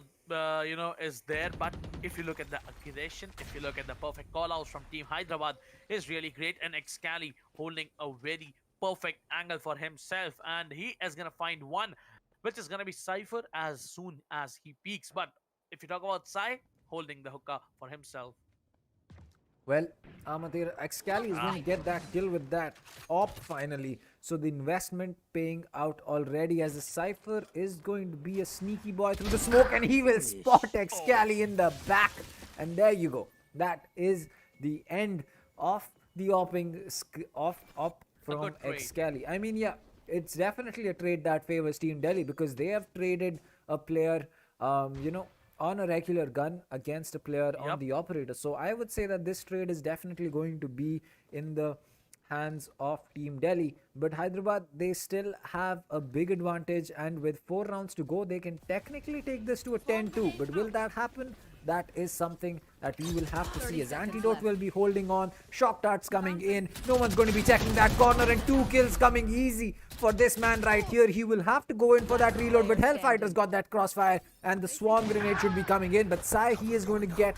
is there. But if you look at the aggression, if you look at the perfect call-outs from Team Hyderabad, is really great. And Excali holding a very perfect angle for himself, and he is gonna find one, which is gonna be Cypher as soon as he peaks. But if you talk about Sai, holding the hookah for himself. Well, Excali is going to get that kill with that op finally. So the investment paying out already, as the Cypher is going to be a sneaky boy through the smoke, and he will spot Excali in the back. And there you go. That is the end of the opping op from Excali. I mean, yeah, it's definitely a trade that favors Team Delhi, because they have traded a player, on a regular gun against a player on the operator. So I would say that this trade is definitely going to be in the hands of Team Delhi. But Hyderabad, they still have a big advantage, and with 4 rounds to go, they can technically take this to a 10-2. But will that happen? That is something that we will have to see, as Antidote will be holding on. Shock darts coming in. No one's going to be checking that corner, and 2 kills coming easy for this man right here. He will have to go in for that reload, but Hellfighter's got that crossfire, and the swarm grenade should be coming in. But Sai, he is going to get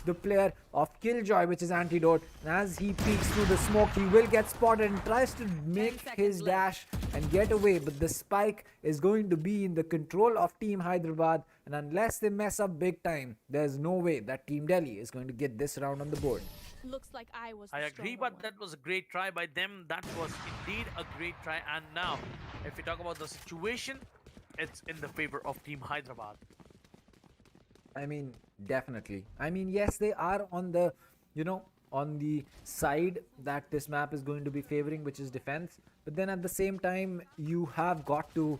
the player of Killjoy, which is Antidote. And as he peeks through the smoke, he will get spotted and tries to make his dash and get away. But the spike is going to be in the control of Team Hyderabad. And unless they mess up big time, there's no way that Team Delhi is going to get this round on the board. Looks like I was. I agree, but that was a great try by them. That was indeed a great try. And now, if you talk about the situation, it's in the favor of Team Hyderabad. I mean, definitely. I mean, yes, they are on the, on the side that this map is going to be favoring, which is defense. But then at the same time, you have got to,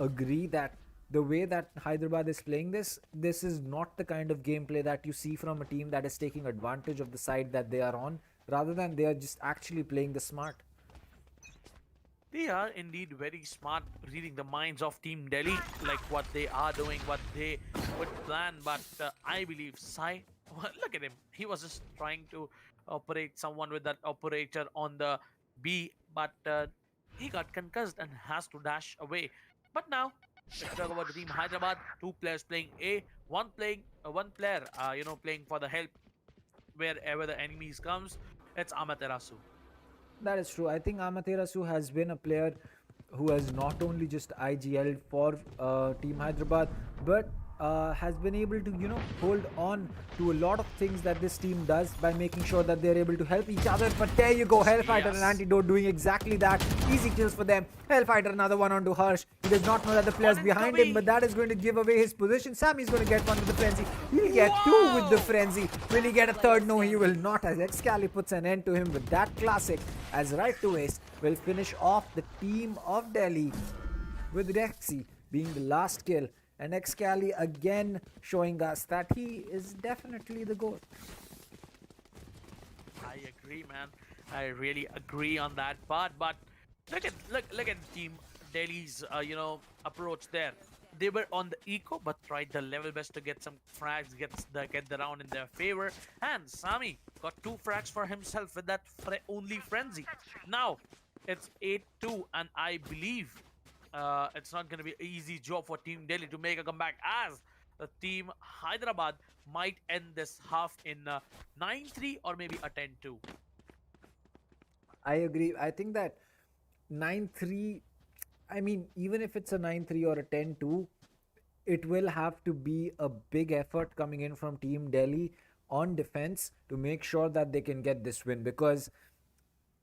agree that the way that Hyderabad is playing this is not the kind of gameplay that you see from a team that is taking advantage of the side that they are on, rather than they are just actually playing the smart. They are indeed very smart, reading the minds of Team Delhi, like what they are doing, what they would plan. But I believe Sai, look at him. He was just trying to operate someone with that operator on the B, but he got concussed and has to dash away. But now, if you talk about the team Hyderabad, two players playing A, one player, playing for the help wherever the enemies comes. It's Amaterasu. That is true. I think Amaterasu has been a player who has not only just IGL for Team Hyderabad, but has been able to, hold on to a lot of things that this team does by making sure that they're able to help each other. But there you go, Hellfighter and Yes. Antidote doing exactly that. Easy kills for them. Hellfighter, another one onto Harsh. He does not know that the player's One behind him, incoming. but that is going to give away his position. Sammy's going to get one with the frenzy. He'll get two with the Wow! frenzy. Will he get a third? No, he will not, as Excali puts an end to him with that classic, as right to ace will finish off the team of Delhi with Rexy being the last kill, and Excali again showing us that he is definitely the GOAT. I agree, man. I really agree on that part. But look at Team Delhi's approach there. They were on the eco, but tried the level best to get some frags, get the round in their favor. And Ssammi got two frags for himself with that only frenzy. Now it's 8-2, and I believe it's not going to be an easy job for Team Delhi to make a comeback, as the team Hyderabad might end this half in 9-3 or maybe a 10-2. I agree. I think that 9-3, I mean, even if it's a 9-3 or a 10-2, it will have to be a big effort coming in from Team Delhi on defense to make sure that they can get this win. Because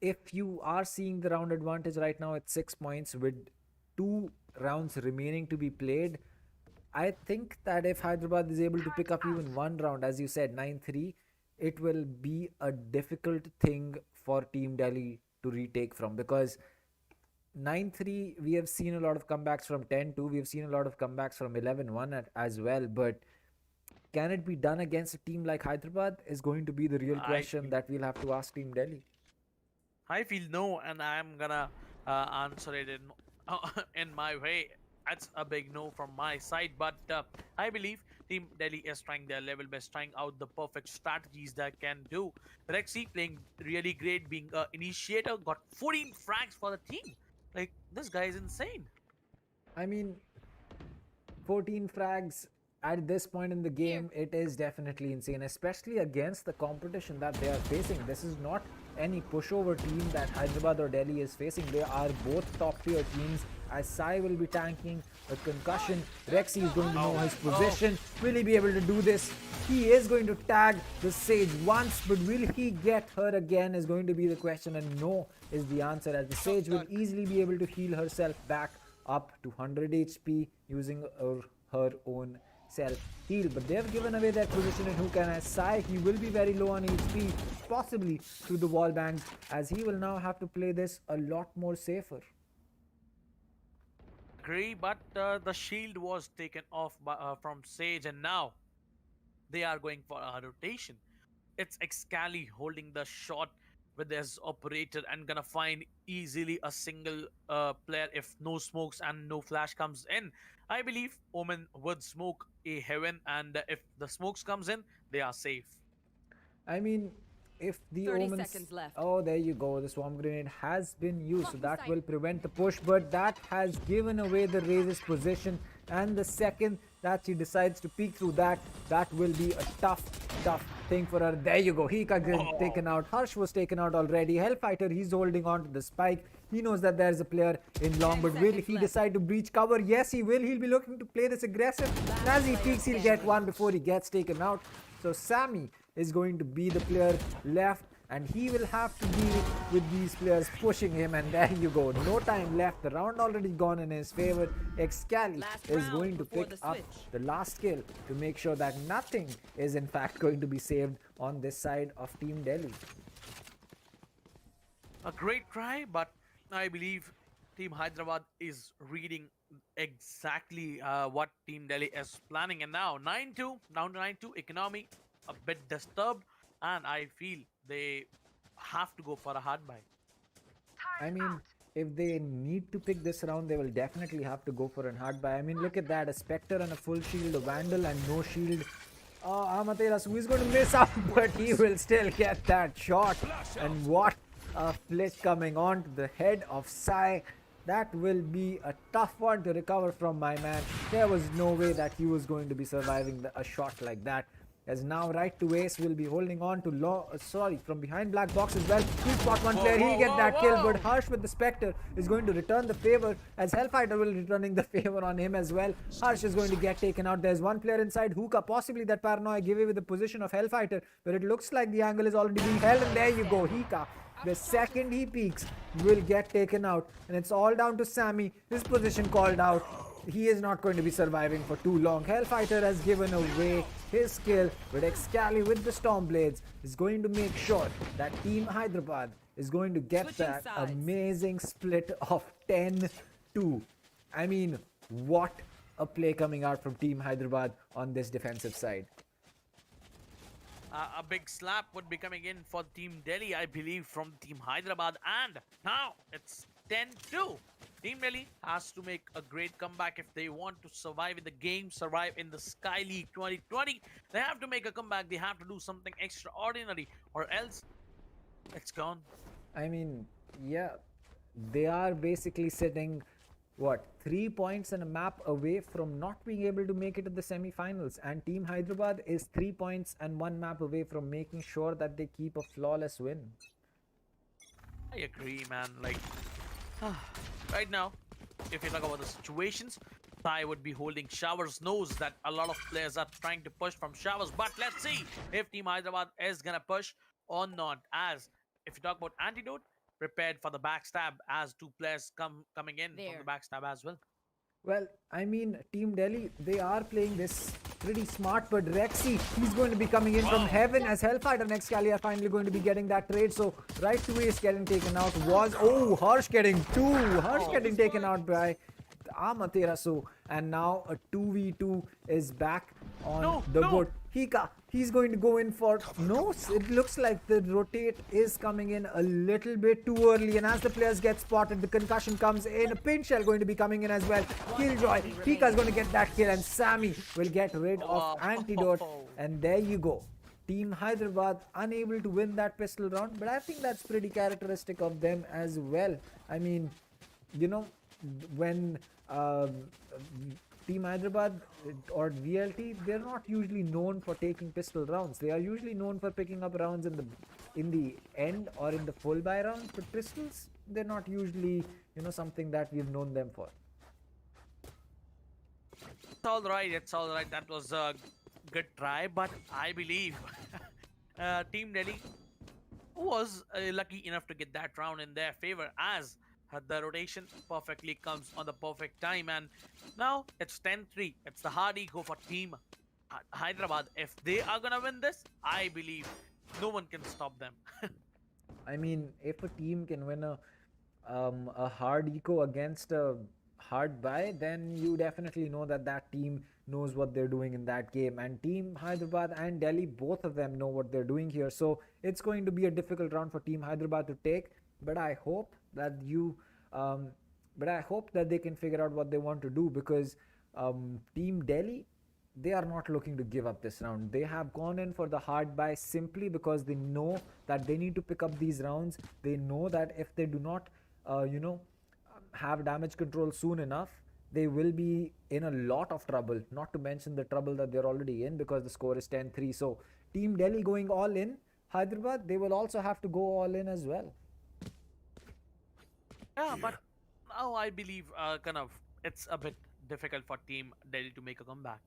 if you are seeing the round advantage right now at 6 points with 2 rounds remaining to be played, I think that if Hyderabad is able to pick up even one round, as you said, 9-3, it will be a difficult thing for Team Delhi to retake from, because 9-3, we have seen a lot of comebacks from 10-2, we have seen a lot of comebacks from 11-1 as well, but can it be done against a team like Hyderabad is going to be the real I question feel, that we'll have to ask Team Delhi. I feel no, and I'm gonna answer it in in my way. That's a big no from my side, but I believe Team Delhi is trying their level best, trying out the perfect strategies that can do. Rexy playing really great, being an initiator, got 14 frags for the team. Like, this guy is insane. I mean, 14 frags at this point in the game, it is definitely insane, especially against the competition that they are facing. This is not any pushover team that Hyderabad or Delhi is facing. They are both top tier teams, as Sai will be tanking a concussion. Rexy is going to know his position. Will he be able to do this? He is going to tag the Sage once, but will he get her again is going to be the question, and no is the answer, as the Sage will easily be able to heal herself back up to 100 HP using her own self heal. But they have given away their position in Hukka, and as Sai, he will be very low on HP, possibly through the wall bangs, as he will now have to play this a lot more safer. Agree, but the shield was taken off from Sage, and now they are going for a rotation. It's Excali holding the shot with his operator and gonna find easily a single player if no smokes and no flash comes in. I believe Omen would smoke a heaven, and if the smokes comes in, they are safe. I mean, if the 30 omens. seconds left. Oh, there you go. The swarm grenade has been used, so that will prevent the push, but that has given away the Raze's position. And the second that she decides to peek through that, that will be a tough thing for her. There you go. Hikka gets taken out. Harsh was taken out already. Hellfighter, he's holding on to the spike. He knows that there's a player in long, but will he decide to breach cover? Yes, he will. He'll be looking to play this aggressive. And as he peeks, he'll get one before he gets taken out. So Ssammi is going to be the player left, and he will have to deal with these players pushing him. And there you go. No time left. The round already gone in his favor. Excali is going to pick up the last kill to make sure that nothing is in fact going to be saved on this side of Team Delhi. A great try, but I believe Team Hyderabad is reading exactly what Team Delhi is planning. And now 9-2, down to 9-2, economy a bit disturbed, and I feel they have to go for a hard buy. I mean, if they need to pick this round, they will definitely have to go for an hard buy. I mean, look at that, a Spectre and a full shield, a Vandal and no shield. Amaterasu is going to miss out, but he will still get that shot. And what a flick coming on to the head of Sai. That will be a tough one to recover from, my man. There was no way that he was going to be surviving a shot like that. As now right to ace will be holding on to from behind black box as well. He'll spot one player, he'll get that kill, but Harshh with the Spectre is going to return the favor, as hellfighter will returning the favor on him as well. Harshh is going to get taken out. There's one player inside, Hikka, possibly that paranoia giveaway with the position of hellfighter, but it looks like the angle is already being held, and there you go, Hikka. The second he peeks will get taken out, and it's all down to Ssammi. His position called out. He is not going to be surviving for too long. Hellfighter has given away his kill, but Excali with the Stormblades is going to make sure that Team Hyderabad is going to get that amazing split of 10-2. I mean, what a play coming out from Team Hyderabad on this defensive side. A big slap would be coming in for Team Delhi, I believe, from Team Hyderabad. And now it's 10-2. Team Delhi has to make a great comeback if they want to survive in the game, survive in the Sky League 2020. They have to make a comeback. They have to do something extraordinary, or else it's gone. I mean, yeah, they are basically sitting, 3 points and a map away from not being able to make it to the semi-finals, and Team Hyderabad is 3 points and 1 map away from making sure that they keep a flawless win. I agree, man. Like, right now, if you talk about the situations, Sai would be holding Showers, knows that a lot of players are trying to push from Showers, but let's see if Team Hyderabad is gonna push or not. As if you talk about Antidote, prepared for the backstab, as 2 players coming in from the backstab as well. Well, I mean, Team Delhi, they are playing this pretty smart, but Rexy, he's going to be coming in from heaven, as Hellfighter and Excali are finally going to be getting that trade. So, right to ace getting taken out was, Harshh getting 2. Harshh getting taken out by Amaterasu, and now a 2v2 is back on the board. Hikka, he's going to go in for it looks like the rotate is coming in a little bit too early, and as the players get spotted, the concussion comes in. A pin shell going to be coming in as well. Killjoy, Hikka's going to get that kill, and Ssammi will get rid of Antidote, and there you go. Team Hyderabad unable to win that pistol round, but I think that's pretty characteristic of them as well. I mean, you know, when Team Hyderabad or VLT, they're not usually known for taking pistol rounds. They are usually known for picking up rounds in the end or in the full buy rounds, but pistols, they're not usually, something that we've known them for. It's all right. It's all right. That was a good try, but I believe Team Delhi was lucky enough to get that round in their favor, as the rotation perfectly comes on the perfect time, and now it's 10-3. It's the hard ego for Team Hyderabad. If they are gonna win this, I believe no one can stop them. I mean, if a team can win a hard eco against a hard buy, then you definitely know that that team knows what they're doing in that game. And Team Hyderabad and Delhi, both of them know what they're doing here. So it's going to be a difficult round for Team Hyderabad to take. But I hope that they can figure out what they want to do, because Team Delhi, they are not looking to give up this round. They have gone in for the hard buy simply because they know that they need to pick up these rounds. They know that if they do not, have damage control soon enough, they will be in a lot of trouble, not to mention the trouble that they're already in, because the score is 10-3. So Team Delhi going all in, Hyderabad, they will also have to go all in as well. Yeah, but now I believe it's a bit difficult for Team Delhi to make a comeback.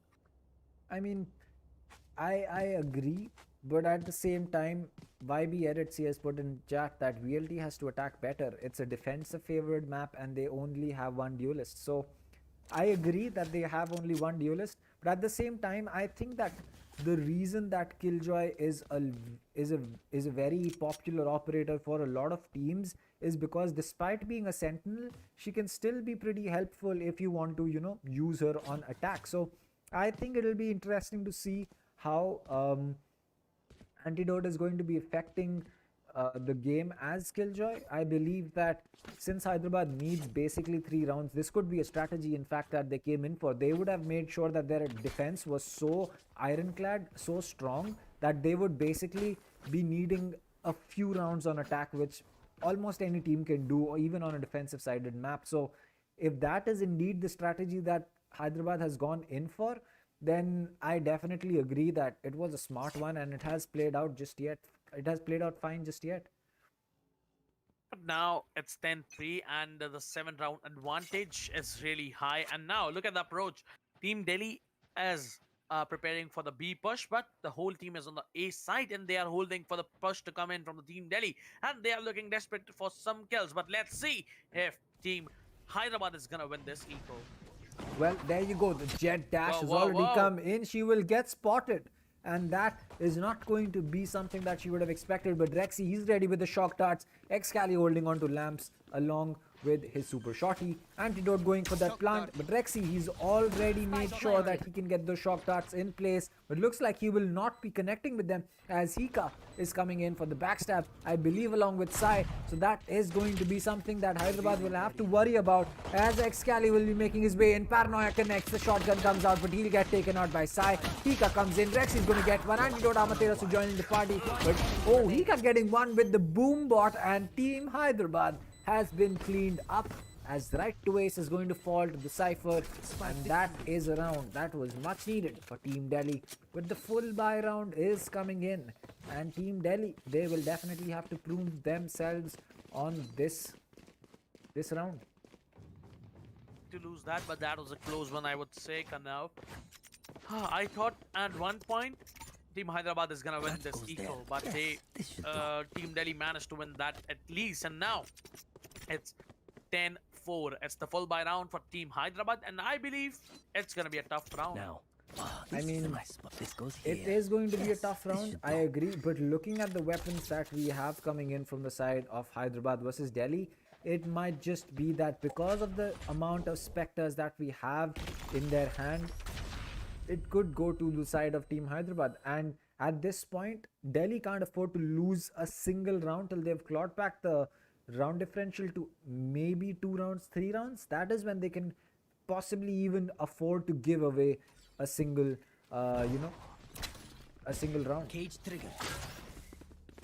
I mean, I agree, but at the same time, YB Edits has put in chat that VLT has to attack better. It's a defensive favored map and they only have one duelist. So I agree that they have only one duelist, but at the same time, I think that the reason that Killjoy is a very popular operator for a lot of teams is because despite being a sentinel, she can still be pretty helpful if you want to, use her on attack. So I think it'll be interesting to see how Antidote is going to be affecting the game as Killjoy. I believe that since Hyderabad needs basically 3 rounds, this could be a strategy, in fact, that they came in for. They would have made sure that their defense was so ironclad, so strong, that they would basically be needing a few rounds on attack, which almost any team can do, or even on a defensive sided map. So if that is indeed the strategy that Hyderabad has gone in for, then I definitely agree that it was a smart one, and it has played out just yet. It has played out fine just yet. But now it's 10-3 and the 7th round advantage is really high. And now look at the approach. Team Delhi is preparing for the B push, but the whole team is on the A side and they are holding for the push to come in from the Team Delhi. And they are looking desperate for some kills. But let's see if Team Hyderabad is gonna win this eco. Well, there you go. The jet dash Whoa, has whoa, already whoa. come in. She will get spotted. And that is not going to be something that she would have expected. But Rexy, he's ready with the shock darts. Excali holding on to lamps along with his super shotty. Antidote going for that plant. But Rexy, he's already made sure that he can get those shock darts in place. But looks like he will not be connecting with them, as Hikka is coming in for the backstab, I believe, along with Sai. So that is going to be something that Hyderabad will have to worry about, as Excali will be making his way in. Paranoia connects, the shotgun comes out, but he'll get taken out by Sai. Hikka comes in, Rexy is going to get one. Antidote, Amaterasu joining the party. But oh, Hikka getting one with the boom bot, and Team Hyderabad has been cleaned up, as right to ace is going to fall to the Cypher, and that is a round that was much needed for Team Delhi. But the full buy round is coming in, and Team Delhi, they will definitely have to prove themselves on this round. To lose that, but that was a close one, I would say, Kanav. I thought at one point Team Hyderabad is gonna win this eco, but Team Delhi managed to win that at least, and now it's 10-4. It's the full buy round for Team Hyderabad, and I believe it's gonna be a tough round. I mean, it is going to be a tough round, I agree, but looking at the weapons that we have coming in from the side of Hyderabad versus Delhi, it might just be that because of the amount of specters that we have in their hand, it could go to the side of Team Hyderabad. And at this point, Delhi can't afford to lose a single round till they've clawed back the round differential to maybe 2 rounds, 3 rounds. That is when they can possibly even afford to give away a single, a single round. Cage trigger.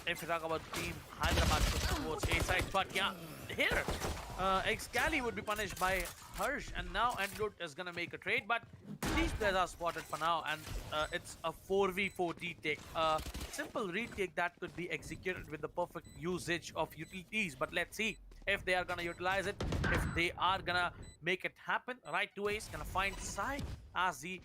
If you talk about Team Hyderabad towards A side, but yeah, here, Excali would be punished by Harshh, and now Antidote is gonna make a trade, but these players are spotted for now, and it's a 4v4 retake. Simple retake that could be executed with the perfect usage of utilities, but let's see if they are gonna utilize it, if they are gonna make it happen. Right to ace, gonna find Sai as he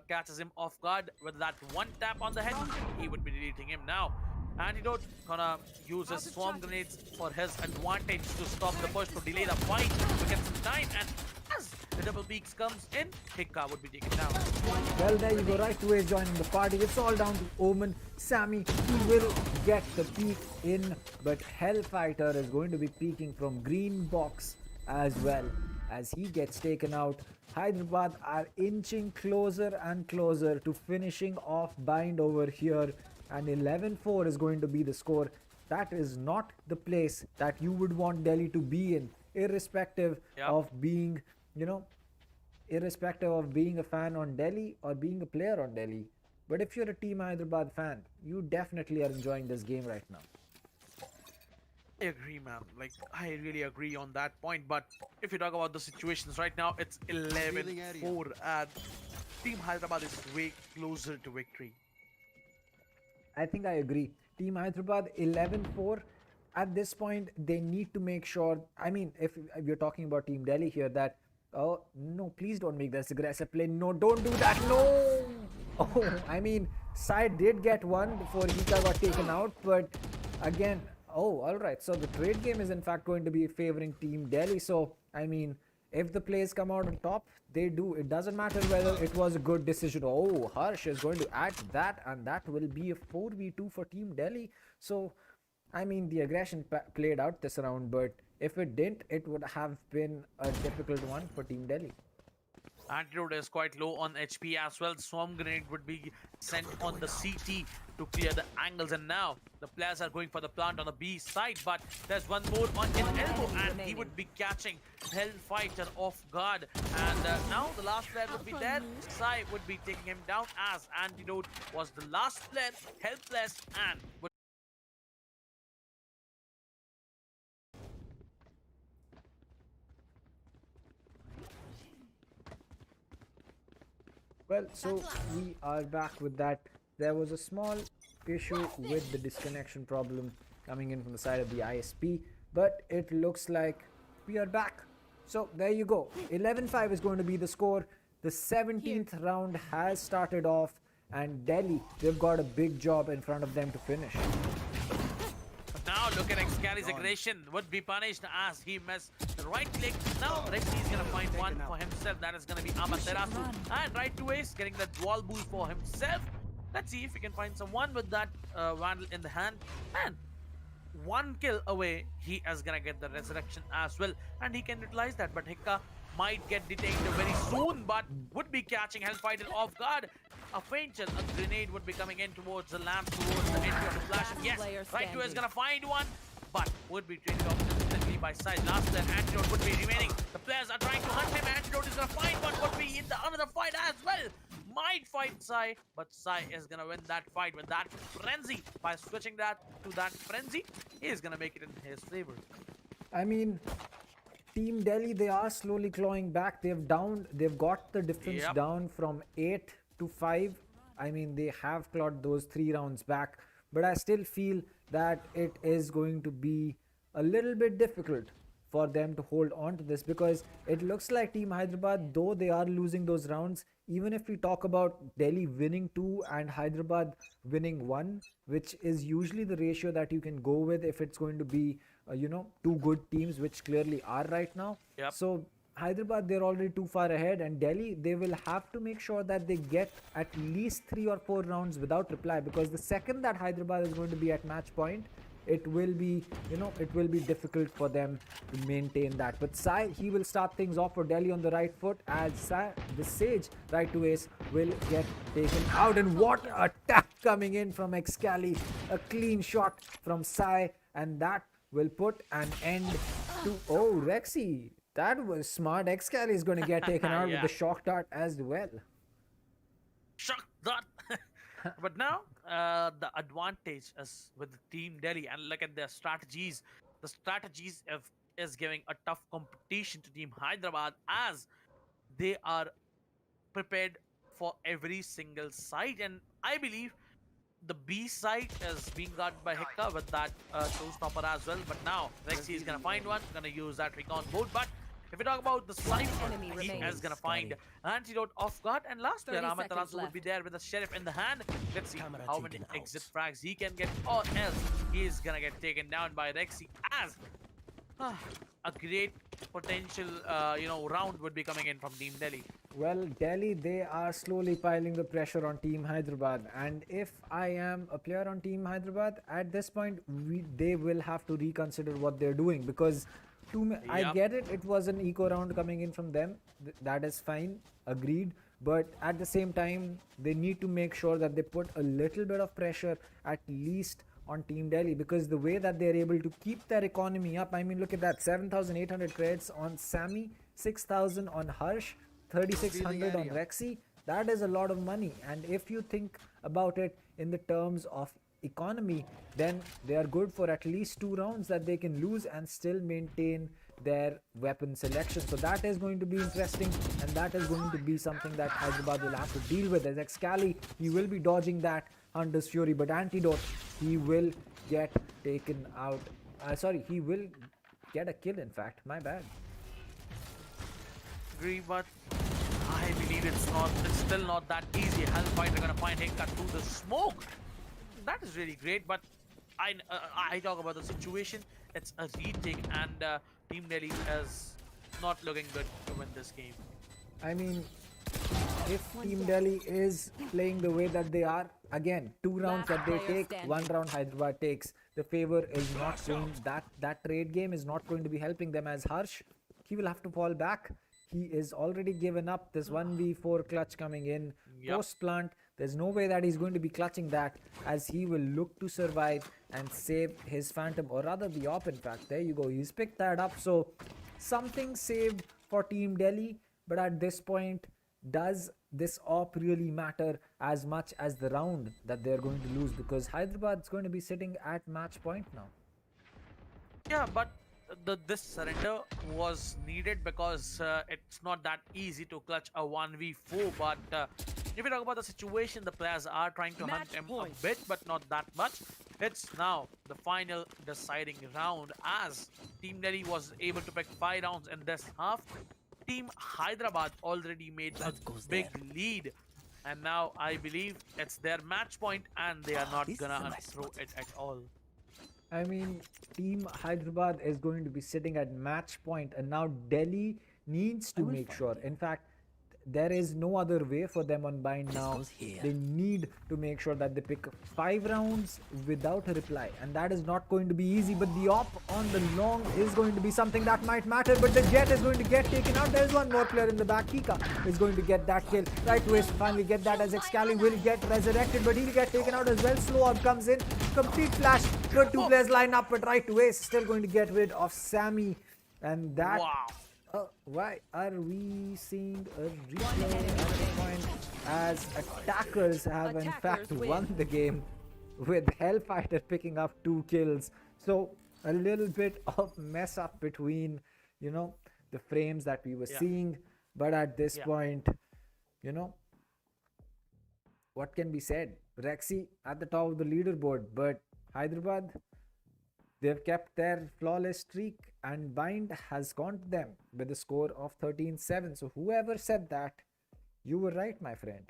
catches him off guard with that one tap on the head. He would be deleting him now. Antidote gonna use his swarm grenades for his advantage to stop the push, to delay the fight, to get some time, and as the double peaks comes in, Hikka would be taken down. Well, there you go, right away joining the party. It's all down to Omen. Ssammi, he will get the peek in, but Hellfighter is going to be peeking from green box as well, as he gets taken out. Hyderabad are inching closer and closer to finishing off Bind over here, and 11-4 is going to be the score. That is not the place that you would want Delhi to be in, irrespective of being, irrespective of being a fan on Delhi or being a player on Delhi. But if you're a Team Hyderabad fan, you definitely are enjoying this game right now. I agree, man. Like, I really agree on that point. But if you talk about the situations right now, it's 11-4, and Team Hyderabad is way closer to victory. I think I agree. Team Hyderabad 11-4. At this point, they need to make sure. I mean, if you're talking about Team Delhi here, that oh no, please don't make this aggressive play. No, don't do that. No. Oh, I mean, Sai did get one before Hikka got taken out, but again, oh, all right. So the trade game is in fact going to be favoring Team Delhi. So I mean, if the plays come out on top, they do. It doesn't matter whether it was a good decision. Oh, Harsh is going to add that, and that will be a 4v2 for Team Delhi. So, I mean, the aggression played out this round, but if it didn't, it would have been a difficult one for Team Delhi. Antidote is quite low on HP as well. Swarm grenade would be sent on the CT to clear the angles, and now the players are going for the plant on the B side, but there's one more on his elbow, and he would be catching Hellfighter off guard. And now the last player would be there. Sai would be taking him down as Antidote was the last player, helpless, and would Well, so we are back with that. There was a small issue with the disconnection problem coming in from the side of the ISP, but it looks like we are back. So there you go. 11-5 is going to be the score. The 17th round has started off, and Delhi, they've got a big job in front of them to finish. now look at Excali's aggression would be punished as he missed the right click. Now Rexy is gonna find one for himself. That is gonna be Amaterasu, and right to ace, getting that wall boost for himself. Let's see if we can find someone with that Vandal in the hand. And one kill away, he is gonna get the resurrection as well, and he can utilize that. But Hikka might get detained very soon, but would be catching Hellfighter off guard. A feint shell, a grenade would be coming in towards the lamp, towards the entry of the flash. And yes, right to is gonna find one, but would be traded off instantly by side. Last player, Antidote, would be remaining. The players are trying to hunt him. Antidote is gonna find one, would be in the another fight as well. Might fight Sai, but Sai is gonna win that fight with that frenzy. By switching that to that frenzy, he is gonna make it in his favor. I mean, Team Delhi, they are slowly clawing back. They've got the difference down from 8 to 5. I mean, they have clawed those 3 rounds back, but I still feel that it is going to be a little bit difficult for them to hold on to this, because it looks like Team Hyderabad, though they are losing those rounds, even if we talk about Delhi winning 2 and Hyderabad winning 1, which is usually the ratio that you can go with if it's going to be two good teams, which clearly are right now. So Hyderabad, they're already too far ahead, and Delhi, they will have to make sure that they get at least 3 or 4 rounds without reply, because the second that Hyderabad is going to be at match point, it will be difficult for them to maintain that. But Sai, he will start things off for Delhi on the right foot, as Sai, the Sage right to ace, will get taken out. And what attack coming in from Excali, a clean shot from Sai, and that will put an end to, oh, Rexy, that was smart. Excali is going to get taken out with the shock dart as well. Shock dart. But now the advantage is with the Team Delhi, and look at their strategies. The strategies is giving a tough competition to Team Hyderabad, as they are prepared for every single side. And I believe the B side is being guarded by Hikka with that showstopper as well. But now Rexy is gonna find one, gonna use that recon board. But if we talk about the Cypher, he is gonna find Antidote off guard, and last player Amaterasu would be there with the Sheriff in the hand. Let's see how many exit frags he can get, or else he is gonna get taken down by Rexy, as a great potential round would be coming in from Team Delhi. Well, Delhi, they are slowly piling the pressure on Team Hyderabad, and if I am a player on Team Hyderabad at this point, they will have to reconsider what they're doing, because I get it, it was an eco round coming in from them, that is fine, agreed, but at the same time they need to make sure that they put a little bit of pressure at least on Team Delhi, because the way that they're able to keep their economy up, I mean, look at that, 7,800 credits on Ssammi, 6,000 on Harshh, 3,600 on Rexy. That is a lot of money, and if you think about it in the terms of economy, then they are good for at least 2 rounds that they can lose and still maintain their weapon selection. So that is going to be interesting, and that is going to be something that Hyderabad will have to deal with. As Excali, he will be dodging that Hunter's Fury, but Antidote, he will get taken out. He will get a kill, in fact. My bad. Agree, but I believe it's still not that easy. Hellfighter gonna find Hikka through the smoke. That is really great, but I talk about the situation. It's a retake, and Team Delhi is not looking good to win this game. I mean, if Team Delhi is playing the way that they are, again, 2 rounds that they take, 1 round Hyderabad takes, the favor is not going, that trade game is not going to be helping them, as Harsh, he will have to fall back. He is already given up this 1v4 clutch coming in. Yep. Post plant, there's no way that he's going to be clutching that, as he will look to survive and save his phantom, or rather the op. In fact, there you go, he's picked that up. So something saved for Team Delhi, but at this point, does this op really matter as much as the round that they're going to lose? Because Hyderabad's going to be sitting at match point now. Yeah, but this surrender was needed because it's not that easy to clutch a 1v4. But if you talk about the situation, the players are trying to hunt him a bit, but not that much. It's now the final deciding round, as Team Delhi was able to pick 5 rounds in this half. Team Hyderabad already made a big lead. And now I believe it's their match point, and they are not gonna throw it at all. I mean, Team Hyderabad is going to be sitting at match point, and now Delhi needs to make sure. In fact, there is no other way for them on bind now. They need to make sure that they pick 5 rounds without a reply, and that is not going to be easy. But the op on the long is going to be something that might matter. But the jet is going to get taken out. There's one more player in the back. Hikka is going to get that kill. Right to waist, finally get that, as Excali will get resurrected, but he'll get taken out as well. Slow up comes in, complete flash. Good 2 players line up, but right to waist still going to get rid of Ssammi, and that. Wow. Why are we seeing a replay at this point, as attackers have in fact won the game, with Hellfighter picking up 2 kills? So a little bit of mess up between, you know, the frames that we were seeing. But at this point, you know, what can be said? Rexy at the top of the leaderboard, but Hyderabad, they've kept their flawless streak, and bind has gone to them with a score of 13-7. So whoever said that, you were right, my friend.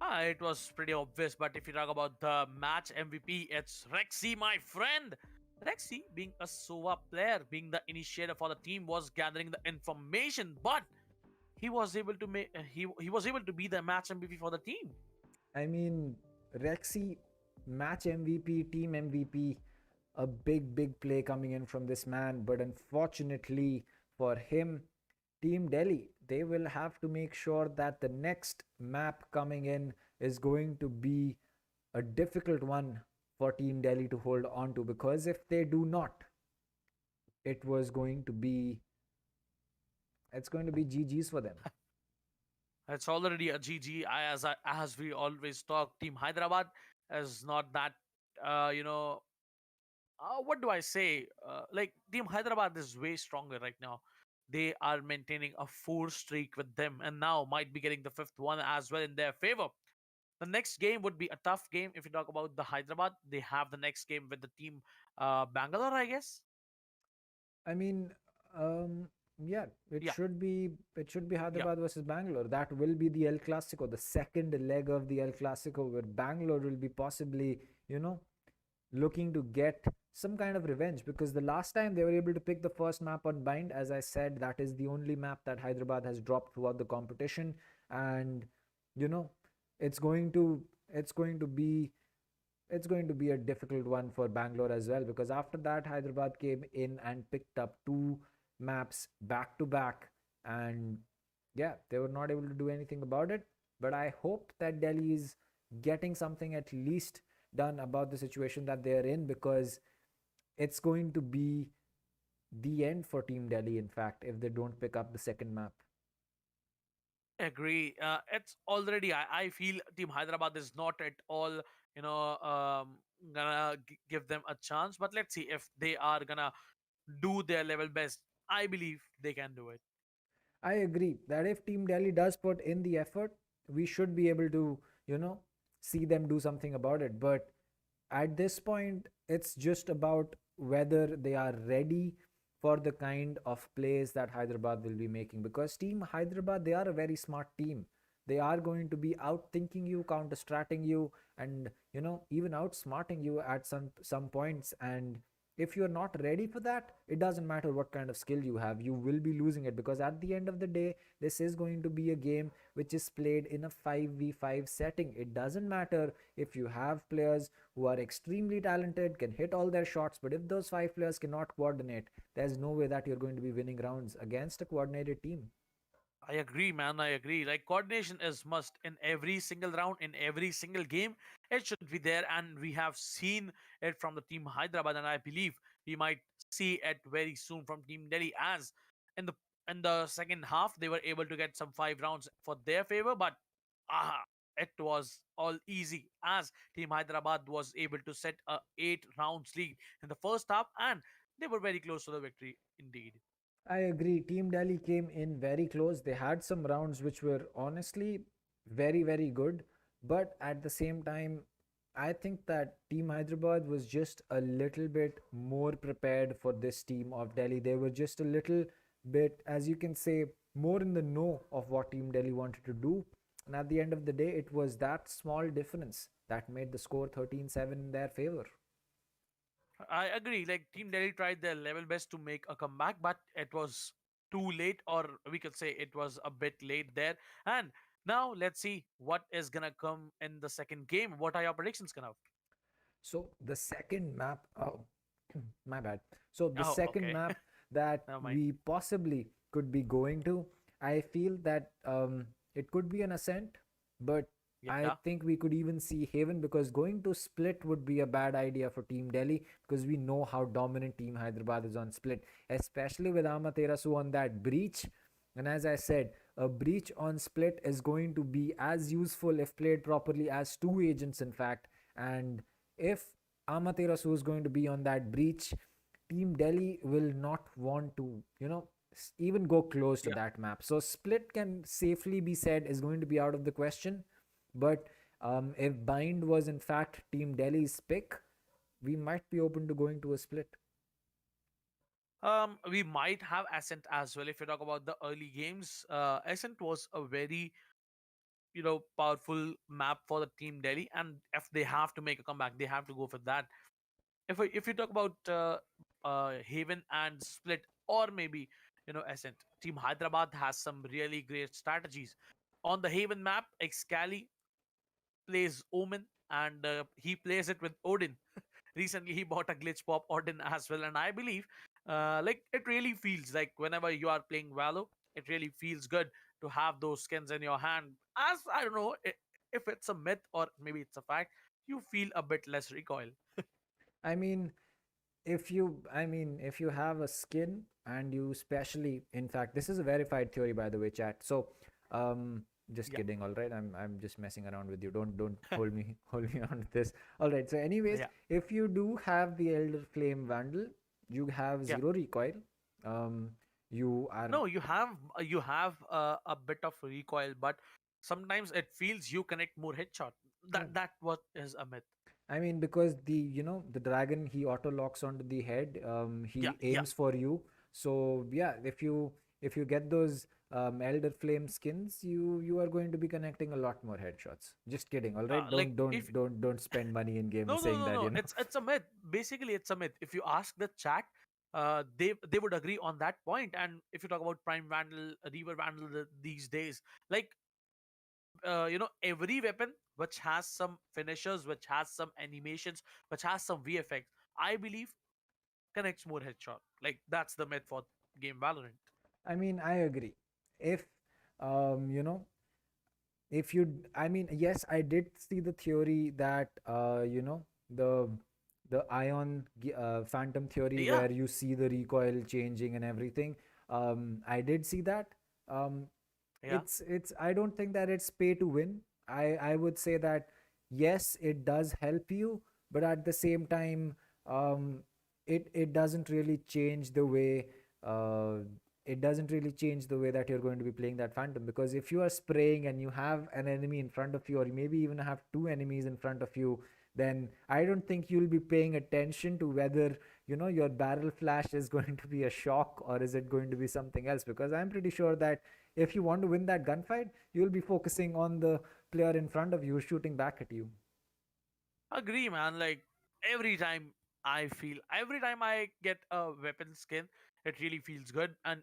It was pretty obvious, but if you talk about the match MVP, it's Rexy, my friend. Rexy, being a Sova player, being the initiator for the team, was gathering the information, but he was able to make he was able to be the match MVP for the team. I mean, Rexy, match MVP, team MVP, a big play coming in from this man. But unfortunately for him, Team Delhi, they will have to make sure that the next map coming in is going to be a difficult one for Team Delhi to hold on to, because if they do not, it's going to be GG's for them. It's already a GG. As we always talk, Team Hyderabad is not that what do I say? Like, Team Hyderabad is way stronger right now. They are maintaining a 4 streak with them, and now might be getting the 5th one as well in their favor. The next game would be a tough game if you talk about the Hyderabad. They have the next game with the team Bangalore, I guess. I mean, yeah, it should be Hyderabad versus Bangalore. That will be the El Clasico, the second leg of the El Clasico, where Bangalore will be possibly, you know, looking to get some kind of revenge, because the last time they were able to pick the first map on bind, as I said, that is the only map that Hyderabad has dropped throughout the competition. And you know, it's going to be a difficult one for Bangalore as well, because after that Hyderabad came in and picked up 2 maps back to back, and yeah, they were not able to do anything about it. But I hope that Delhi is getting something at least done about the situation that they are in, because it's going to be the end for Team Delhi, in fact, if they don't pick up the second map. Agree. It's already. I feel Team Hyderabad is not at all, gonna give them a chance. But let's see if they are gonna do their level best. I believe they can do it. I agree that if Team Delhi does put in the effort, we should be able to, see them do something about it. But at this point, it's just about whether they are ready for the kind of plays that Hyderabad will be making. Because Team Hyderabad, they are a very smart team. They are going to be outthinking you, counter-stratting you, and even outsmarting you at some points. And if you're not ready for that, it doesn't matter what kind of skill you have, you will be losing it, because at the end of the day, this is going to be a game which is played in a 5v5 setting. It doesn't matter if you have players who are extremely talented, can hit all their shots, but if those 5 players cannot coordinate, there's no way that you're going to be winning rounds against a coordinated team. I agree, man. I agree. Like coordination is must in every single round, in every single game. It should be there, and we have seen it from the team Hyderabad, and I believe we might see it very soon from Team Delhi. As in the in the second half, they were able to get some 5 rounds for their favor, but ah, it was all easy as Team Hyderabad was able to set a 8 rounds lead in the first half, and they were very close to the victory indeed. I agree. Team Delhi came in very close. They had some rounds which were honestly very, very good. But at the same time, I think that Team Hyderabad was just a little bit more prepared for this team of Delhi. They were just a little bit, as you can say, more in the know of what Team Delhi wanted to do. And at the end of the day, it was that small difference that made the score 13-7 in their favor. I agree. Like Team Delhi tried their level best to make a comeback, but it was too late, or we could say it was a bit late there. And now let's see what is gonna come in the second game. What are your predictions, Kanav? So the second map, oh, my bad. So the Oh, second okay. map that Never mind. we possibly could be going to, I feel that it could be an Ascent, but I Yeah. think we could even see Haven, because going to Split would be a bad idea for Team Delhi, because we know how dominant Team Hyderabad is on Split, especially with Amaterasu on that breach. And as I said, a breach on Split is going to be as useful if played properly as two agents, in fact. And if Amaterasu is going to be on that breach, Team Delhi will not want to, even go close to Yeah. that map. So Split can safely be said is going to be out of the question. But if Bind was in fact Team Delhi's pick, we might be open to going to a Split. We might have Ascent as well. If you talk about the early games, Ascent was a very powerful map for the Team Delhi, and if they have to make a comeback, they have to go for that. If you talk about Haven and Split, or maybe Ascent, Team Hyderabad has some really great strategies. On the Haven map, Excali plays Omen, and he plays it with Odin. Recently, he bought a glitch pop Odin as well, and I believe, like it really feels like whenever you are playing Valo, it really feels good to have those skins in your hand. As I don't know if it's a myth or maybe it's a fact, you feel a bit less recoil. I mean, if you have a skin, and you especially, in fact, this is a verified theory, by the way, chat. So just Yeah, kidding, all right, I'm just messing around with you, don't hold me hold me on to this. All right, so anyways, yeah, if you do have the Elder Flame Vandal, you have yeah. zero recoil. um you are No, you have a bit of recoil, but sometimes it feels you connect more headshot. yeah, That what is a myth. I mean, because the dragon, he auto locks onto the head. Yeah, He yeah. aims for you. So yeah, if you get those Elder Flame skins, you are going to be connecting a lot more headshots. Just kidding. All right, Like don't don't if don't don't spend money in game no, no, saying no, that. no. It's a myth. Basically, it's a myth. If you ask the chat, they would agree on that point. And if you talk about Prime Vandal, Reaver Vandal these days, like every weapon which has some finishers, which has some animations, which has some VFX, I believe connects more headshot. Like that's the myth for game Valorant. I mean, I agree. If um you know if you I mean, yes, I did see the theory that the phantom theory, Yeah, where you see the recoil changing and everything. I did see that. um yeah. it's I don't think that it's pay to win. I would say that yes, it does help you, but at the same time, um it doesn't really change the way uh that you're going to be playing that phantom, because if you are spraying and you have an enemy in front of you, or maybe even have two enemies in front of you, then I don't think you'll be paying attention to whether your barrel flash is going to be a shock, or is it going to be something else, because I'm pretty sure that if you want to win that gunfight, you'll be focusing on the player in front of you shooting back at you. Agree, man. Like every time. I feel every time I get a weapon skin, it really feels good. And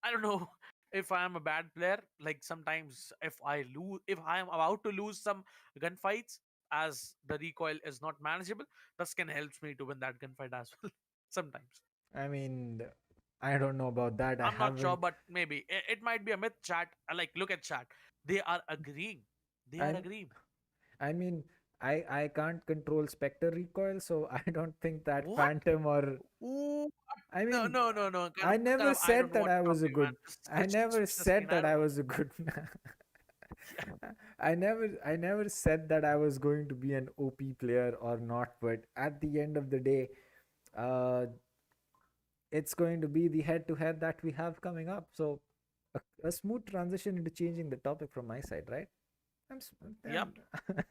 I don't know if I am a bad player. Like sometimes, if I am about to lose some gunfights, as the recoil is not manageable, the skin helps me to win that gunfight as well. Sometimes I mean, I don't know about that. I I'm not sure, haven't. but maybe it might be a myth. Chat, like look at chat. They are agreeing. They are I agreeing. I mean, I can't control Spectre recoil, so I don't think that What? Phantom or Ooh, I no, mean, no, no, no. I Kind never of. I don't said know that what's I wrong was a with you, man. good. Just I never switch the screen. said I that don't I know. was a good. Yeah. I never said that I was going to be an OP player or not. But at the end of the day, uh, it's going to be the head-to-head that we have coming up. So, a smooth transition into changing the topic from my side, right? I'm, s- Yep. I'm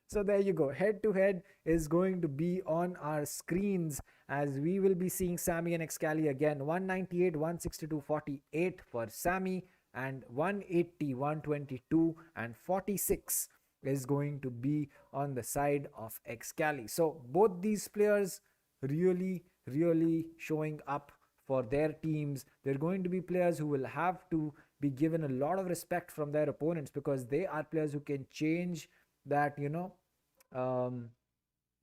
So there you go. Head to head is going to be on our screens as we will be seeing Ssammi and Excali again. 198, 162, 48 for Ssammi, and 180, 122, and 46 is going to be on the side of Excali. So both these players really showing up for their teams. They're going to be players who will have to be given a lot of respect from their opponents because they are players who can change that, um,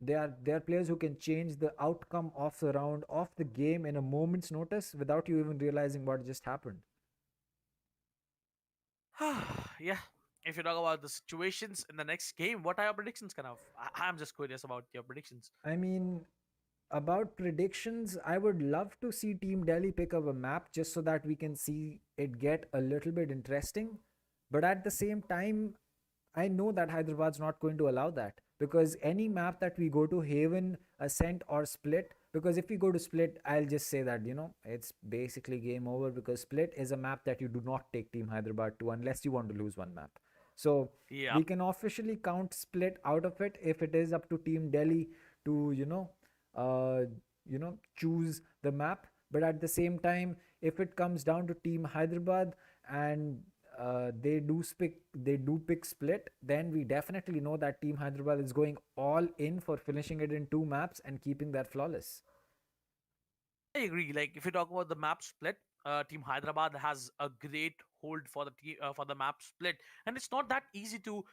they are players who can change the outcome of the round, of the game in a moment's notice without you even realizing what just happened. Yeah. If you talk about the situations in the next game, what are your predictions? Kind of. I'm just curious about your predictions. I mean, about predictions, I would love to see Team Delhi pick up a map just so that we can see it get a little bit interesting. But at the same time, I know that Hyderabad's not going to allow that because any map that we go to, Haven, Ascent, or Split, because if we go to Split, I'll just say that, it's basically game over because Split is a map that you do not take Team Hyderabad to unless you want to lose one map. So Yep. we can officially count Split out of it if it is up to Team Delhi to, uh, choose the map. But at the same time, if it comes down to Team Hyderabad and they do pick Split, then we definitely know that Team Hyderabad is going all in for finishing it in two maps and keeping that flawless. I agree. Like if you talk about the map split, Team Hyderabad has a great hold for for the map split, and it's not that easy to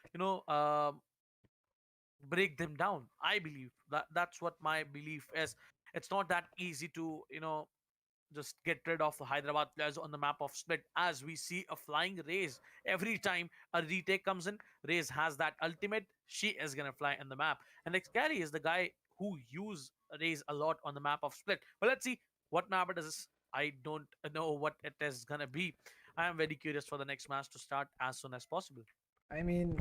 break them down. I believe that's what my belief is. It's not that easy to just get rid of the Hyderabad players on the map of split, as we see a flying Raze every time a retake comes in. Raze has that ultimate, she is gonna fly in the map, and Excali is the guy who use Raze a lot on the map of split. But let's see what map it is. I don't know what it is gonna be. I am very curious for the next match to start as soon as possible. I mean,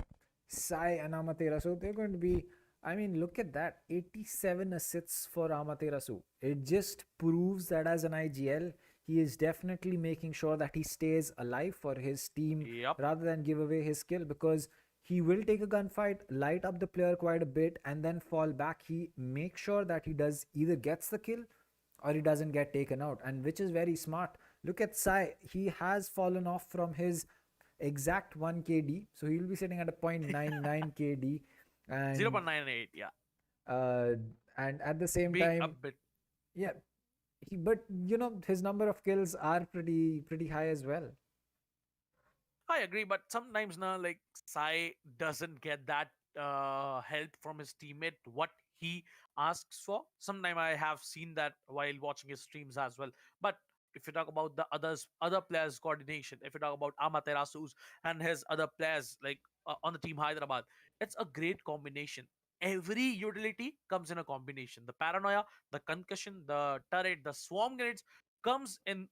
Sai and Amaterasu, they're going to be. I mean, look at that 87 assists for Amaterasu. It just proves that as an IGL, he is definitely making sure that he stays alive for his team Yep. rather than give away his skill because he will take a gunfight, light up the player quite a bit, and then fall back. He makes sure that he does either gets the kill or he doesn't get taken out, and which is very smart. Look at Sai, he has fallen off from his exact 1 KD, so he'll be sitting at a 0.99 KD, and 0.98, yeah. uh, and at the same Being a time, bit. yeah, but his number of kills are pretty high as well. I agree, but sometimes now, like Sai doesn't get that help from his teammate what he asks for. Sometimes I have seen that while watching his streams as well. But if you talk about the other players' coordination, if you talk about Amaterasu's and his other players like on the team Hyderabad, it's a great combination. Every utility comes in a combination. The paranoia, the concussion, the turret, the swarm grenades comes in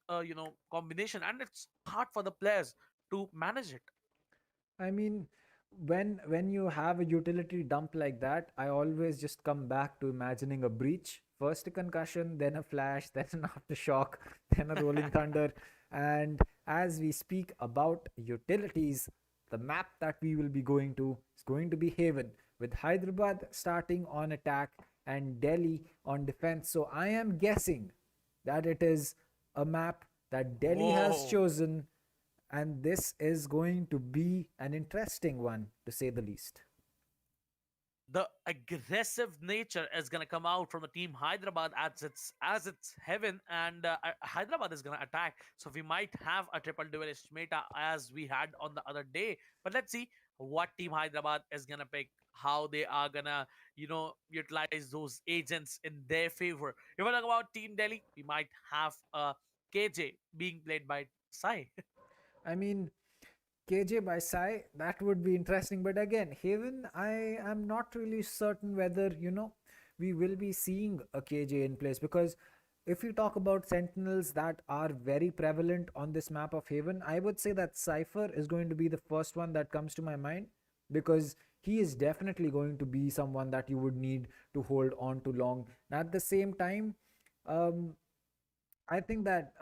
combination, and it's hard for the players to manage it. I mean, when you have a utility dump like that, I always just come back to imagining a breach. First a concussion, then a flash, then an aftershock, then a rolling thunder. And as we speak about utilities, the map that we will be going to is going to be Haven, with Hyderabad starting on attack and Delhi on defense. So I am guessing that it is a map that Delhi has Whoa. chosen, and this is going to be an interesting one to say the least. the aggressive nature is gonna come out from the team Hyderabad as its heaven, and Hyderabad is gonna attack. So we might have a triple duelist meta as we had on the other day. But let's see what team Hyderabad is gonna pick. How they are gonna, utilize those agents in their favor. If we talk about Team Delhi, we might have KJ being played by Sai. I mean, KJ by Sai, that would be interesting. But again, Haven, I am not really certain whether, we will be seeing a KJ in place, because if you talk about sentinels that are very prevalent on this map of Haven, I would say that Cypher is going to be the first one that comes to my mind, because he is definitely going to be someone that you would need to hold on to long. At the same time, um, I think that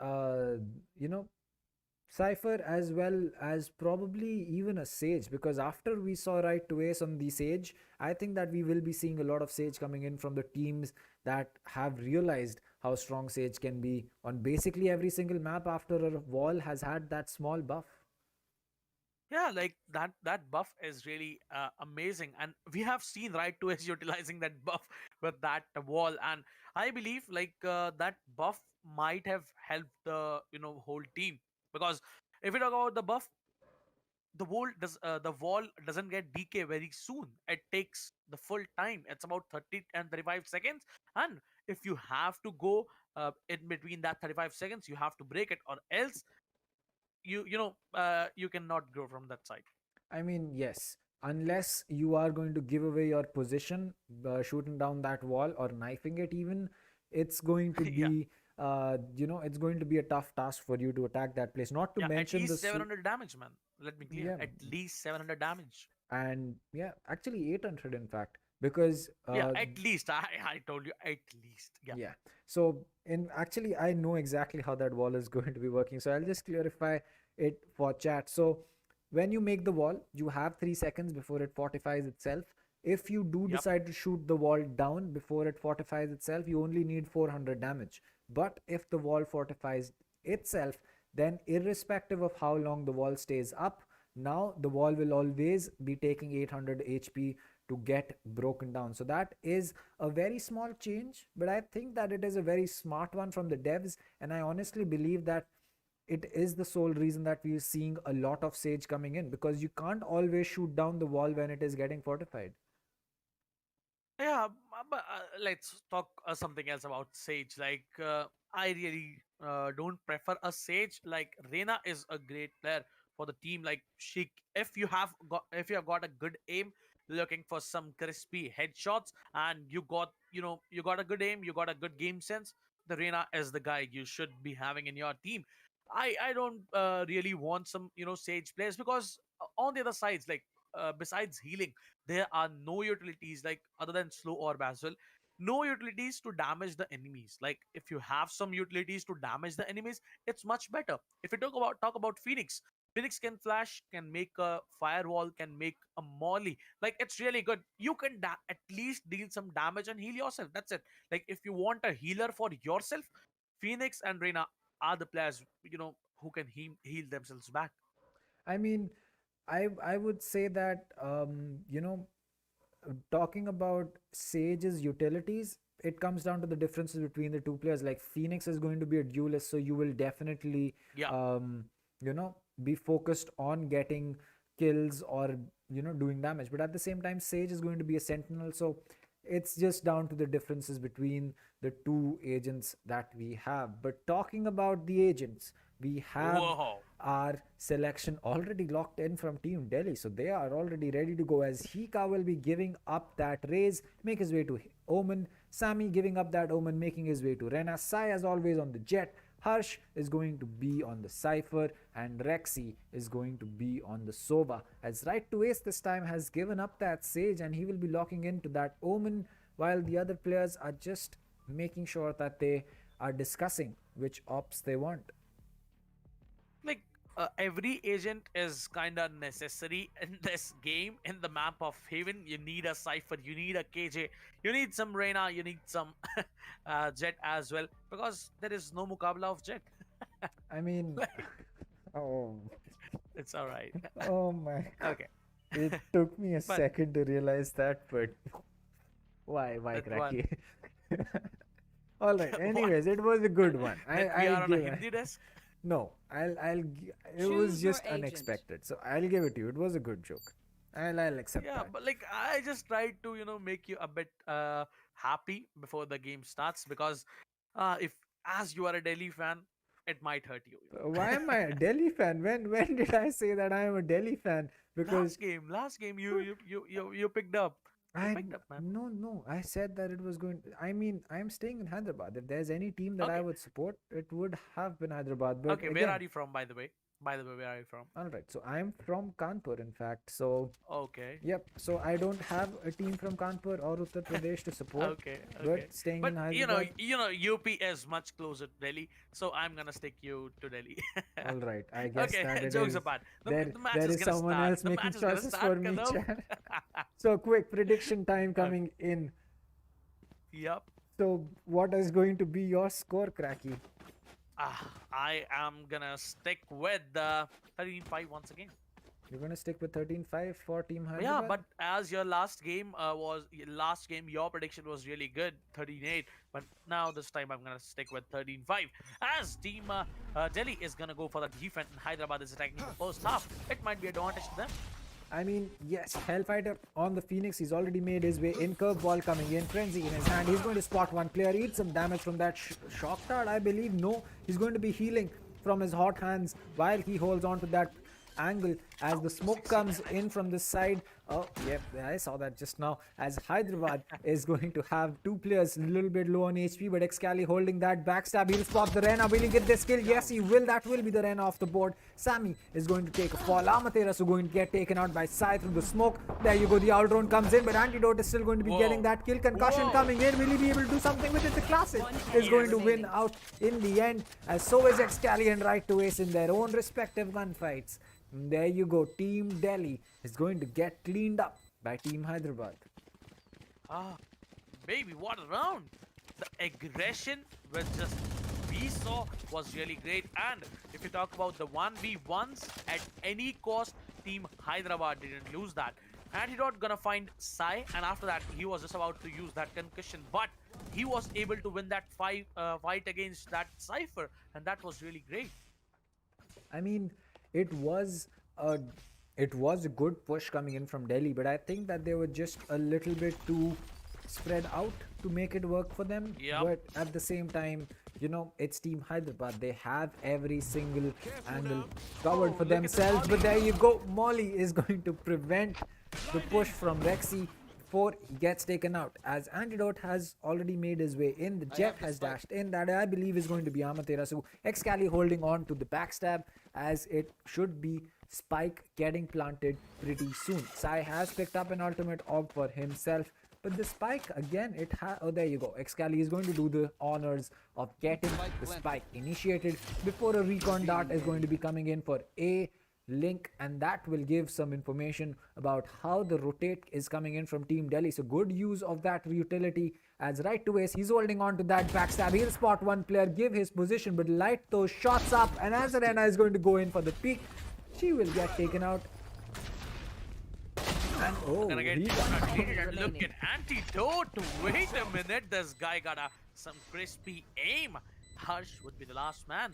Cypher, as well as probably even a Sage, because after we saw right to ace on the Sage, I think that we will be seeing a lot of Sage coming in from the teams that have realized how strong Sage can be on basically every single map after a wall has had that small buff. Yeah, like that buff is really amazing, and we have seen right to is utilizing that buff with that wall, and I believe that buff might have helped the whole team, because if we talk about the buff, the wall doesn't get DK very soon. It takes the full time. It's about 30 and 35 seconds, and if you have to go in between that 35 seconds, you have to break it, or else you cannot grow from that side. I mean, yes, unless you are going to give away your position, shooting down that wall or knifing it, even, it's going to Yeah. be, it's going to be a tough task for you to attack that place. Not to Yeah, at mention the least 700 damage, man. Let me clear. yeah, At least 700 damage. and yeah, actually 800 in fact, because Yeah, at least. I told you, at least. Yeah. yeah. So in actually, I know exactly how that wall is going to be working. So I'll just clarify it for chat. So when you make the wall, you have 3 seconds before it fortifies itself. If you do Yep. decide to shoot the wall down before it fortifies itself, you only need 400 damage. But if the wall fortifies itself, then irrespective of how long the wall stays up, now the wall will always be taking 800 HP to get broken down. So that is a very small change, but I think that it is a very smart one from the devs, and I honestly believe that it is the sole reason that we are seeing a lot of Sage coming in, because you can't always shoot down the wall when it is getting fortified. Yeah, but let's talk something else about Sage. I really don't prefer a Sage. Like, Reina is a great player for the team. Like, if you have got a good aim, looking for some crispy headshots, and you got a good aim, you got a good game sense. The Reina is the guy you should be having in your team. I don't really want some Sage players, because on the other sides, besides healing, there are no utilities, like, other than slow orb as well, no utilities to damage the enemies. Like, if you have some utilities to damage the enemies, it's much better. If you talk about Phoenix can flash, can make a firewall, can make a molly. Like, it's really good. You can at least deal some damage and heal yourself. That's it. Like, if you want a healer for yourself, Phoenix and Reina are the players who can heal themselves back. I mean, I would say that talking about Sage's utilities, it comes down to the differences between the two players. Like, Phoenix is going to be a duelist, so you will definitely, Yeah. be focused on getting kills or doing damage. But at the same time, Sage is going to be a sentinel, so it's just down to the differences between the two agents that we have. But talking about the agents, we have Whoa. our selection already locked in from Team Delhi. So they are already ready to go, as Hikka will be giving up that raise, make his way to Omen. Ssammi giving up that Omen, making his way to Rena. Sai, as always, on the Jet. Harsh is going to be on the Cypher, and Rexy is going to be on the Sova. As Right to Ace this time has given up that Sage, and he will be locking into that Omen, while the other players are just making sure that they are discussing which ops they want. Like, every agent is kind of necessary in this game. In the map of Haven, you need a Cypher, you need a KJ, you need some Reina, you need some Jet as well, because there is no mukabla of Jet. I mean, Like, oh, it's all right. oh my god. Okay. It took me a But second to realize that, but why, that one, Cracky? All right. what? Anyways, it was a good one. That we I'll are on a give. Hindi desk? No, it was Choose your just agent. unexpected. So I'll give it to you. It was a good joke. I'll accept Yeah, that. but like I just tried to, make you a bit happy before the game starts because if as you are a Delhi fan, it might hurt you. Why am I a Delhi fan? When did I say that I am a Delhi fan? Because Last game, you picked up. You I picked up, man. no, I said that it was going. I mean, I'm staying in Hyderabad. If there's any team that I Okay. would support, it would have been Hyderabad. But Okay, where are again, you from, by the way? By the way, where are you from? all right. So I'm from Kanpur, in fact. So Okay. yep. So I don't have a team from Kanpur or Uttar Pradesh to support. Okay, okay. But staying But in Hyderabad. UP is much closer to Delhi, so I'm gonna stick you to Delhi. All right. I guess Okay, that it jokes is. apart. The match There is is gonna someone start. else The making match is gonna choices start, for me, Kadam. Chan. So quick prediction time coming in. Yep. So what is going to be your score, Cracky? I am gonna stick with the 13-5 once again. You're gonna stick with 13-5 for Team Hyderabad? Yeah, but as your last game, your prediction was really good, 13-8. But now this time I'm gonna stick with 13-5. As Team Delhi is gonna go for the defense and Hyderabad is attacking in the first half, it might be advantage to them. I mean, yes, Hellfighter on the Phoenix. He's already made his way in. Curveball coming in. Frenzy in his hand. He's going to spot one player. Eat some damage from that shock dart, I believe. No, he's going to be healing from his hot hands while he holds on to that angle as the smoke comes in from this side. Oh, yep, I saw that just now. As Hyderabad is going to have two players a little bit low on HP, but Excali holding that backstab. He'll spot the Rena. Will he get this kill? Yes, he will. That will be the Rena off the board. Ssammi is going to take a fall. Amaterasu going to get taken out by Sai through the smoke. There you go. The outround comes in, but Antidote is still going to be getting that kill. Concussion coming in. Will he be able to do something with it? The Classic is going to win out in the end, as so is Excali and Right to Ace in their own respective gunfights. There you go. Team Delhi is going to get cleaned up by Team Hyderabad. Baby, what a round! The aggression which just we saw was really great. And if you talk about the 1v1s at any cost, Team Hyderabad didn't lose that. Antidote gonna find Sai, and after that he was just about to use that concussion, but he was able to win that fight against that Cypher, and that was really great. I mean, it was a good push coming in from Delhi, but I think that they were just a little bit too spread out to make it work for them. Yep. But at the same time, it's Team Hyderabad. They have every single angle covered for look at the themselves. But there you go. Molly is going to prevent the push from Rexy before he gets taken out, as Antidote has already made his way in. The Jet has dashed in. That I believe is going to be Amaterasu. Excali holding on to the backstab, as it should be Spike getting planted pretty soon. Sai has picked up an ultimate orb for himself, but the Spike again, oh, there you go. Excali is going to do the honors of getting the Spike initiated before a recon dart is going to be coming in for a Link, and that will give some information about how the rotate is coming in from Team Delhi. So good use of that utility, as Right to Ace, he's holding on to that backstab. He'll spot one player, give his position, but light those shots up, and as Arena is going to go in for the peak, she will get taken out. And Gonna get he and look at Antidote. Wait a minute, this guy got some crispy aim. Harsh would be the last man.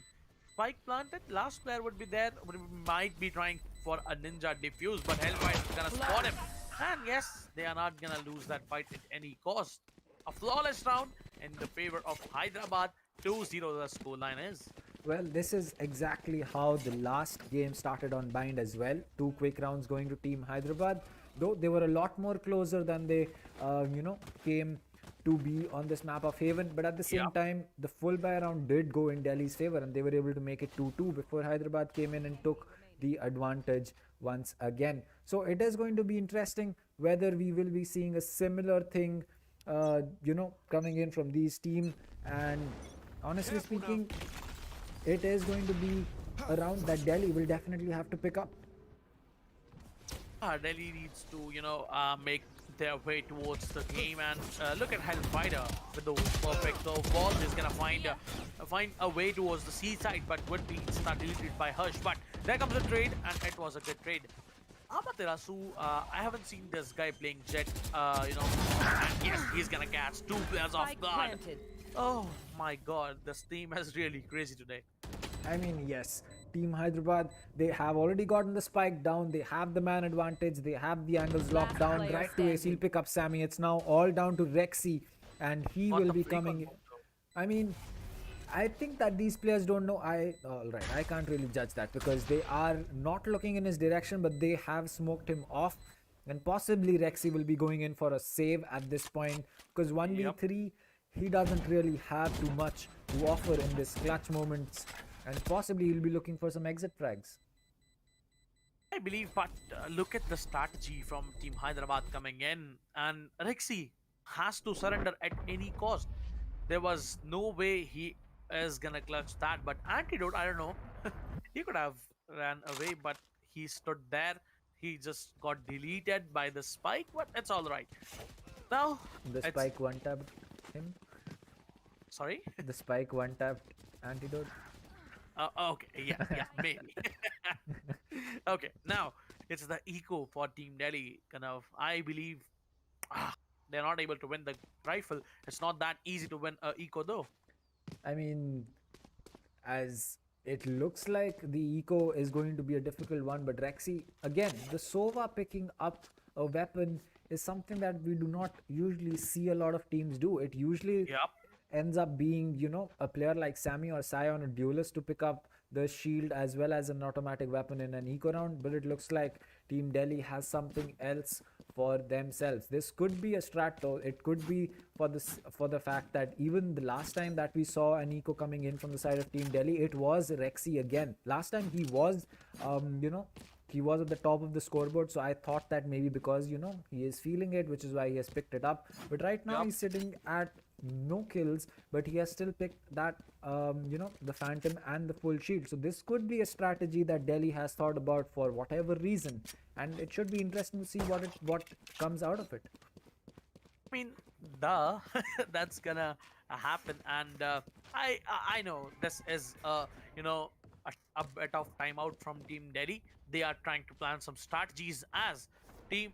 Spike planted, last player would be there, might be trying for a ninja defuse, but hellfight is gonna spot him. And yes, they are not gonna lose that fight at any cost. A flawless round in the favor of Hyderabad. 2-0 the scoreline is. Well, this is exactly how the last game started on Bind as well. 2 quick rounds going to Team Hyderabad, though they were a lot more closer than they came to be on this map of Haven, but at the same time the full buy round did go in Delhi's favor, and they were able to make it 2-2 before Hyderabad came in and took the advantage once again. So it is going to be interesting whether we will be seeing a similar thing coming in from these teams. And honestly speaking, it is going to be a round that Delhi will definitely have to pick up. Delhi needs to, make their way towards the game, and look at Hellfighter with those perfect balls. He's gonna find a way towards the seaside, but would be deleted by Harsh. But there comes a trade, and it was a good trade. Amaterasu, I haven't seen this guy playing Jet, and yes, he's gonna catch two players off Spike guard. planted. Oh my god, this team is really crazy today. I mean, yes, Team Hyderabad, they have already gotten the spike down, they have the man advantage, they have the angles locked Last down. player Right to Ace, he'll standing. pick up Ssammi. It's now all down to Rexy, and he What will the be freak on coming. move though? I mean, I think that these players don't know. Alright, I can't really judge that because they are not looking in his direction, but they have smoked him off. And possibly Rexy will be going in for a save at this point because Yep. 1v3 he doesn't really have too much to offer in this clutch moments, and possibly he'll be looking for some exit frags. I believe, but look at the strategy from Team Hyderabad coming in, and Rexy has to surrender at any cost. There was no way he is gonna clutch that, but Antidote, I don't know, he could have ran away, but he stood there. He just got deleted by the spike, but it's all right. Now, The it's spike one tapped him. sorry. The spike one tapped Antidote. Okay, yeah, yeah, maybe. Okay, now it's the eco for Team Delhi. Kind of, I believe ah, they're not able to win the rifle. It's not that easy to win a eco though. I mean, as it looks like the eco is going to be a difficult one, but Rexy, again, the Sova picking up a weapon is something that we do not usually see a lot of teams do. It usually Yep. ends up being, a player like Ssammi or Sion, a duelist, to pick up the shield as well as an automatic weapon in an eco round. But it looks like Team Delhi has something else for themselves. This could be a strat though. It could be for the fact that even the last time that we saw an eco coming in from the side of Team Delhi, it was Rexy again. Last time he was, he was at the top of the scoreboard, so I thought that maybe because he is feeling it, which is why he has picked it up. But right now Yep. he's sitting at no kills, but he has still picked that the phantom and the full shield. So this could be a strategy that Delhi has thought about for whatever reason, and it should be interesting to see what comes out of it. I mean, duh, that's gonna happen, and I know this is a bit of timeout from Team Delhi. They are trying to plan some strategies as Team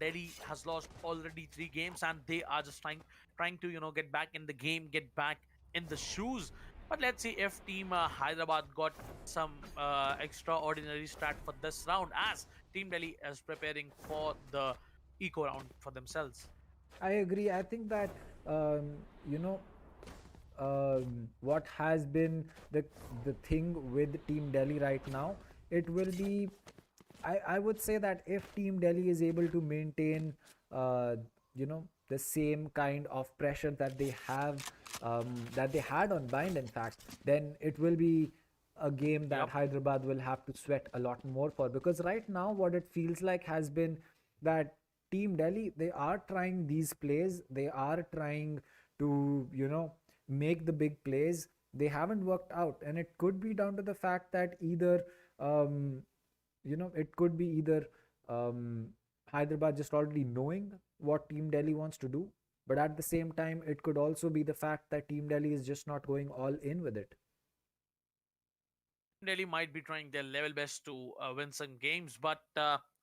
Delhi has lost already 3 games, and they are just trying to get back in the game, get back in the shoes. But let's see if Team Hyderabad got some extraordinary strat for this round, as Team Delhi is preparing for the eco round for themselves. I agree. I think that um, you know what has been the thing with Team Delhi right now, it will be. I would say that if Team Delhi is able to maintain, the same kind of pressure that they have, that they had on Bind, in fact, then it will be a game that Yep. Hyderabad will have to sweat a lot more for. Because right now, what it feels like has been that Team Delhi, they are trying these plays, they are trying to, make the big plays. They haven't worked out, and it could be down to the fact that either, um, it could be either um, Hyderabad just already knowing what Team Delhi wants to do, but at the same time, it could also be the fact that Team Delhi is just not going all in with it. Delhi might be trying their level best to win some games, but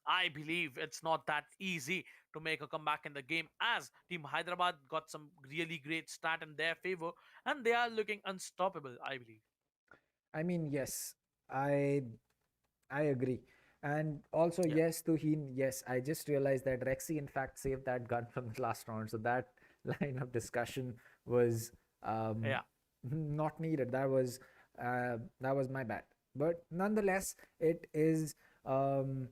I believe it's not that easy to make a comeback in the game, as Team Hyderabad got some really great stat in their favor and they are looking unstoppable, I believe. I mean, yes, I I agree. And also, Yeah. yes, to Heen, yes, I just realized that Rexy, in fact, saved that gun from the last round. So that line of discussion was um, Yeah. not needed. That was my bad. But nonetheless, um,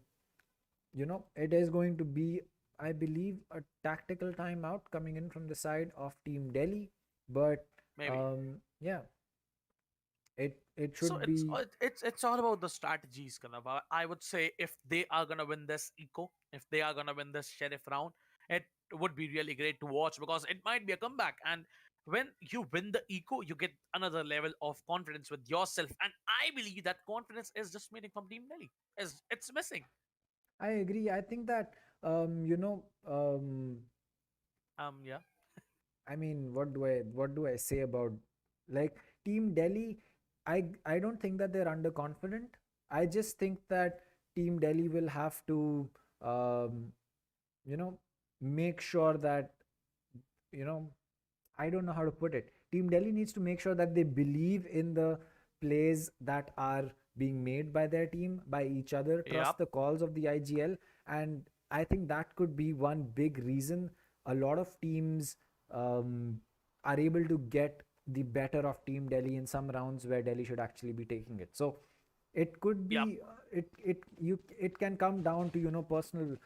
it is going to be, I believe, a tactical timeout coming in from the side of Team Delhi. But Maybe. yeah, it So should be. it's all about the strategies, kind of. I would say if they are gonna win this eco, if they are gonna win this sheriff round, it would be really great to watch because it might be a comeback. And when you win the eco, you get another level of confidence with yourself. And I believe that confidence is just missing from Team Delhi. Is it's missing. I agree. I think that Yeah. I mean, what do I say about, like, Team Delhi? I don't think that they're underconfident. I just think that Team Delhi will have to, you know, make sure that, you know, I don't know how to put it. Team Delhi needs to make sure that they believe in the plays that are being made by their team, by each other, trust Yep. the calls of the IGL. And I think that could be one big reason a lot of teams are able to get the better of Team Delhi in some rounds where Delhi should actually be taking it. So it could Yep. be it can come down to, you know, personal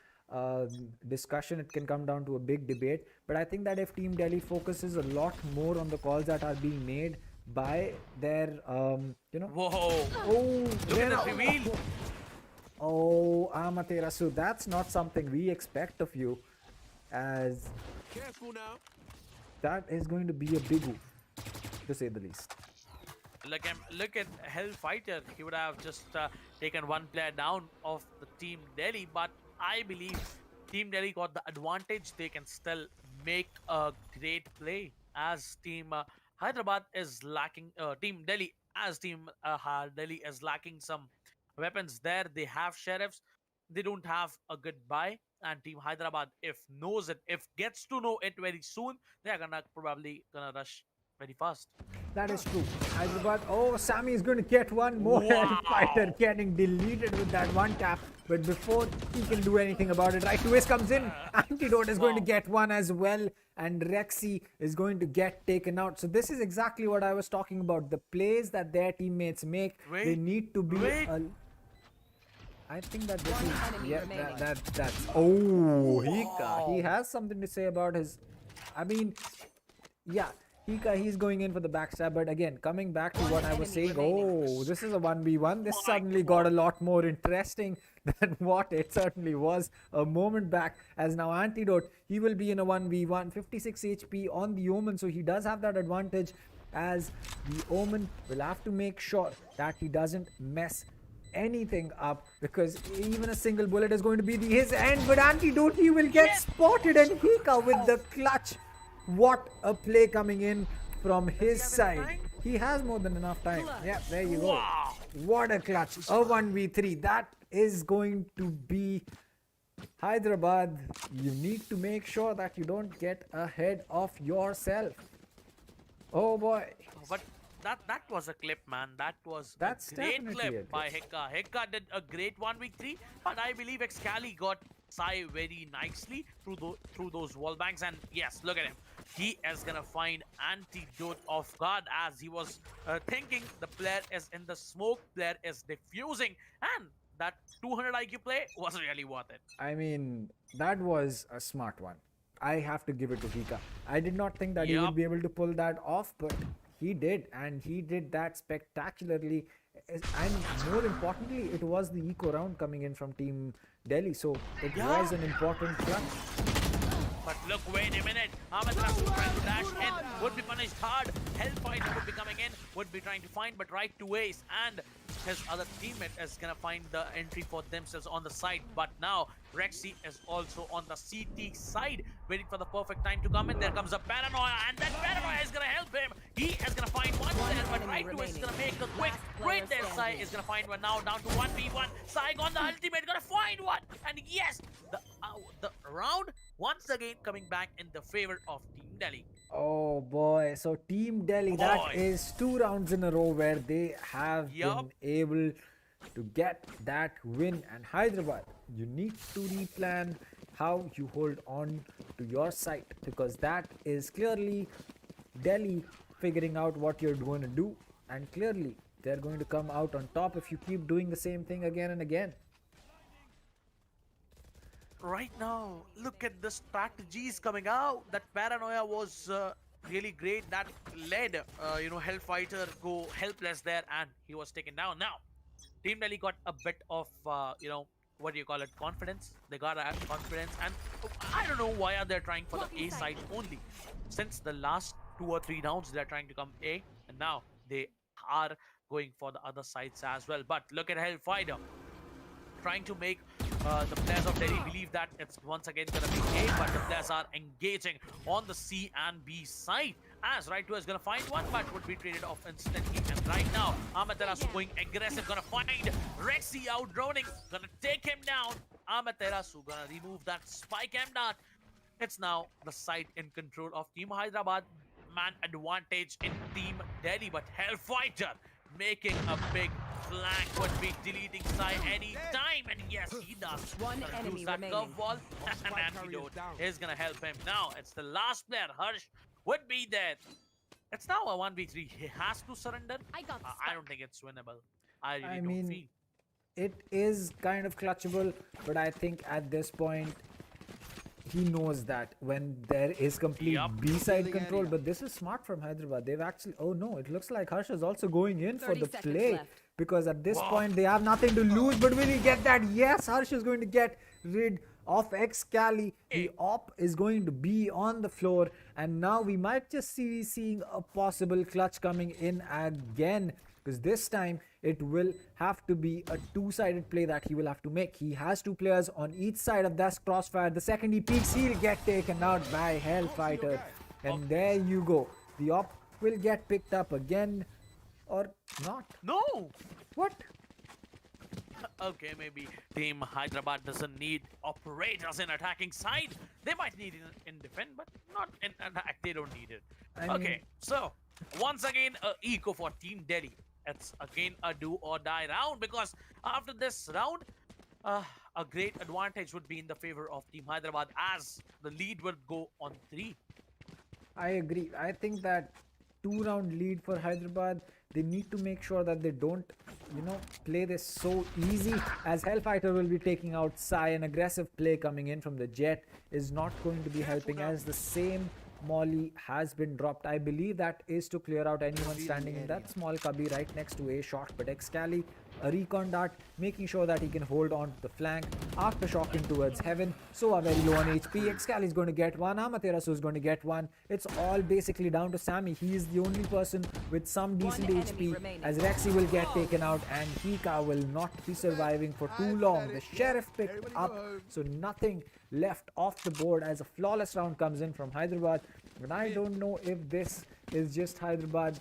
discussion. It can come down to a big debate, but I think that if Team Delhi focuses a lot more on the calls that are being made by their you know, Whoa. oh, Look where at the reveal. oh, Amaterasu, that's not something we expect of you, as Careful now. that is going to be a big oof, to say the least. Look at Hellfighter. He would have just taken one player down of the Team Delhi, but I believe Team Delhi got the advantage. They can still make a great play as Team Hyderabad is lacking. Team Delhi as Team Delhi is lacking some weapons there. They have sheriffs. They don't have a good buy. And Team Hyderabad, if knows it, if gets to know it very soon, they are probably gonna rush very fast. That is true. Hyderabad. Oh, Ssammi is going to get one more. Wow. Fighter getting deleted with that one tap. But before he can do anything about it, right to Wiz comes in. Antidote is going to get one as well. And Rexy is going to get taken out. So this is exactly what I was talking about. The plays that their teammates make, they Wait, need to be... wait. I think that this One is... enemy Yeah, remaining. that's... Oh, Hikka. He has something to say about his... I mean... Yeah, Hikka, he's going in for the backstab, but again, coming back to what I was saying, oh, this is a 1v1. This suddenly got a lot more interesting than what it certainly was a moment back, as now Antidote, he will be in a 1v1, 56 HP on the Omen, so he does have that advantage, as the Omen will have to make sure that he doesn't mess anything up, because even a single bullet is going to be his end, but Antidote, he will get spotted, and Hikka with the clutch. What a play coming in from his side. He has more than enough time. Yeah, there you go. Wow. What a clutch. A 1v3. That is going to be Hyderabad. You need to make sure that you don't get ahead of yourself. Oh boy. But that was a clip, man. That was That's a great definitely a clip by Hikka. Hikka did a great 1v3, but I believe Excali got Sai very nicely through those wall banks. And yes, look at him. He is gonna find Antidote off guard, as he was thinking the player is in the smoke, player is defusing, and that 200 IQ play was really worth it. I mean, that was a smart one. I have to give it to Hikka. I did not think that he would Yup. be able to pull that off, but he did, and he did that spectacularly. And more importantly, it was the eco round coming in from Team Delhi, so it was an important clutch. But look, wait a minute. Amaterasu trying to dash in, would be punished hard. Hellfighter would be coming in, would be trying to find, but right to Ace. And his other teammate is gonna find the entry for themselves on the side. But now, Rexy is also on the CT side, waiting for the perfect time to come in. There comes a Paranoia, and that Paranoia is gonna help him. He is gonna find one there, but right to Ace is gonna make the quick. Right there, Sai is gonna find one now, down to 1v1. Sai on the ultimate, gonna find one. And yes, the round once again coming back in the favor of Team Delhi. Oh boy, so Team Delhi, that Boy. is 2 rounds in a row where they have Yup. been able to get that win. And Hyderabad, you need to replan how you hold on to your site, because that is clearly Delhi figuring out what you're going to do, and clearly they're going to come out on top if you keep doing the same thing again and again. Right now, look at the strategies coming out. That Paranoia was really great. That led, Hellfighter go helpless there, and he was taken down. Now, Team Delhi got a bit of, what do you call it, confidence. They got confidence, and I don't know why are they trying for the A side only. Since the last 2 or 3 rounds, they're trying to come A, and now they are going for the other sides as well. But look at Hellfighter trying to make the players of Delhi believe that it's once again gonna be A, but the players are engaging on the C and B side, as Right2 is gonna find one, but would be traded off instantly. And right now, Amaterasu going aggressive, gonna find Rexy out droning, gonna take him down. Amaterasu gonna remove that spike M dart. It's now the side in control of Team Hyderabad. Man advantage in Team Delhi, but Hellfighter making a big flank, would be deleting Sai any time, and yes, he does. One Gonna enemy use that remaining. curveball, and Antidote is gonna help him. Now it's the last player, Harsh, would be there. It's now a 1v3. He has to surrender. I got the I don't think it's winnable. I really I don't mean, feel. it is kind of clutchable, but I think at this point he knows that when there is complete Yup. B-side control. But this is smart from Hyderabad. They've actually, oh no, it looks like Harsha is also going in for 30 the seconds play, left. because at this point they have nothing to lose. But will he get that? Yes, Harsha is going to get rid of Excali. The op is going to be on the floor, and now we might just see seeing a possible clutch coming in again, because this time it will have to be a two-sided play that he will have to make. He has two players on each side of that crossfire. The second he peeks, he'll get taken out by Hellfighter. And there you go. The op will get picked up again, or not. No! What? Okay, maybe Team Hyderabad doesn't need operators in attacking side. They might need it in defense, but not in attack. They don't need it. I Okay, mean- so once again, a eco for Team Delhi. It's again a do or die round, because after this round, a great advantage would be in the favor of Team Hyderabad, as the lead will go on 3. I agree. I think that 2-round lead for Hyderabad, they need to make sure that they don't, play this so easy, as Hellfighter will be taking out Sai. An aggressive play coming in from the Jet is not going to be helping, as the same Molly has been dropped. I believe that is to clear out anyone standing in that small cubby right next to a shot. But Excali, a recon dart, making sure that he can hold on to the flank after shocking towards heaven. So are very low on HP. Excali is going to get one. Amaterasu is going to get one. It's all basically down to Ssammi. He is the only person with some decent enemy HP, remaining. as Rexy will get taken out and Hikka will not be surviving for too long. The Sheriff picked up, so nothing left off the board as a flawless round comes in from Hyderabad. But I don't know if this is just Hyderabad,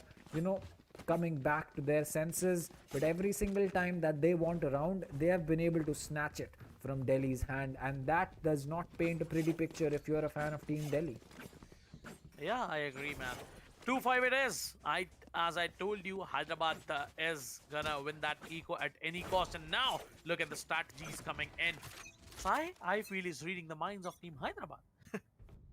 coming back to their senses. But every single time that they want a round, they have been able to snatch it from Delhi's hand, and that does not paint a pretty picture if you're a fan of Team Delhi. Yeah, I agree, man. 2-5 it is. As I told you, Hyderabad is gonna win that eco at any cost. And now, look at the strategies coming in. Sai, I feel, is reading the minds of Team Hyderabad.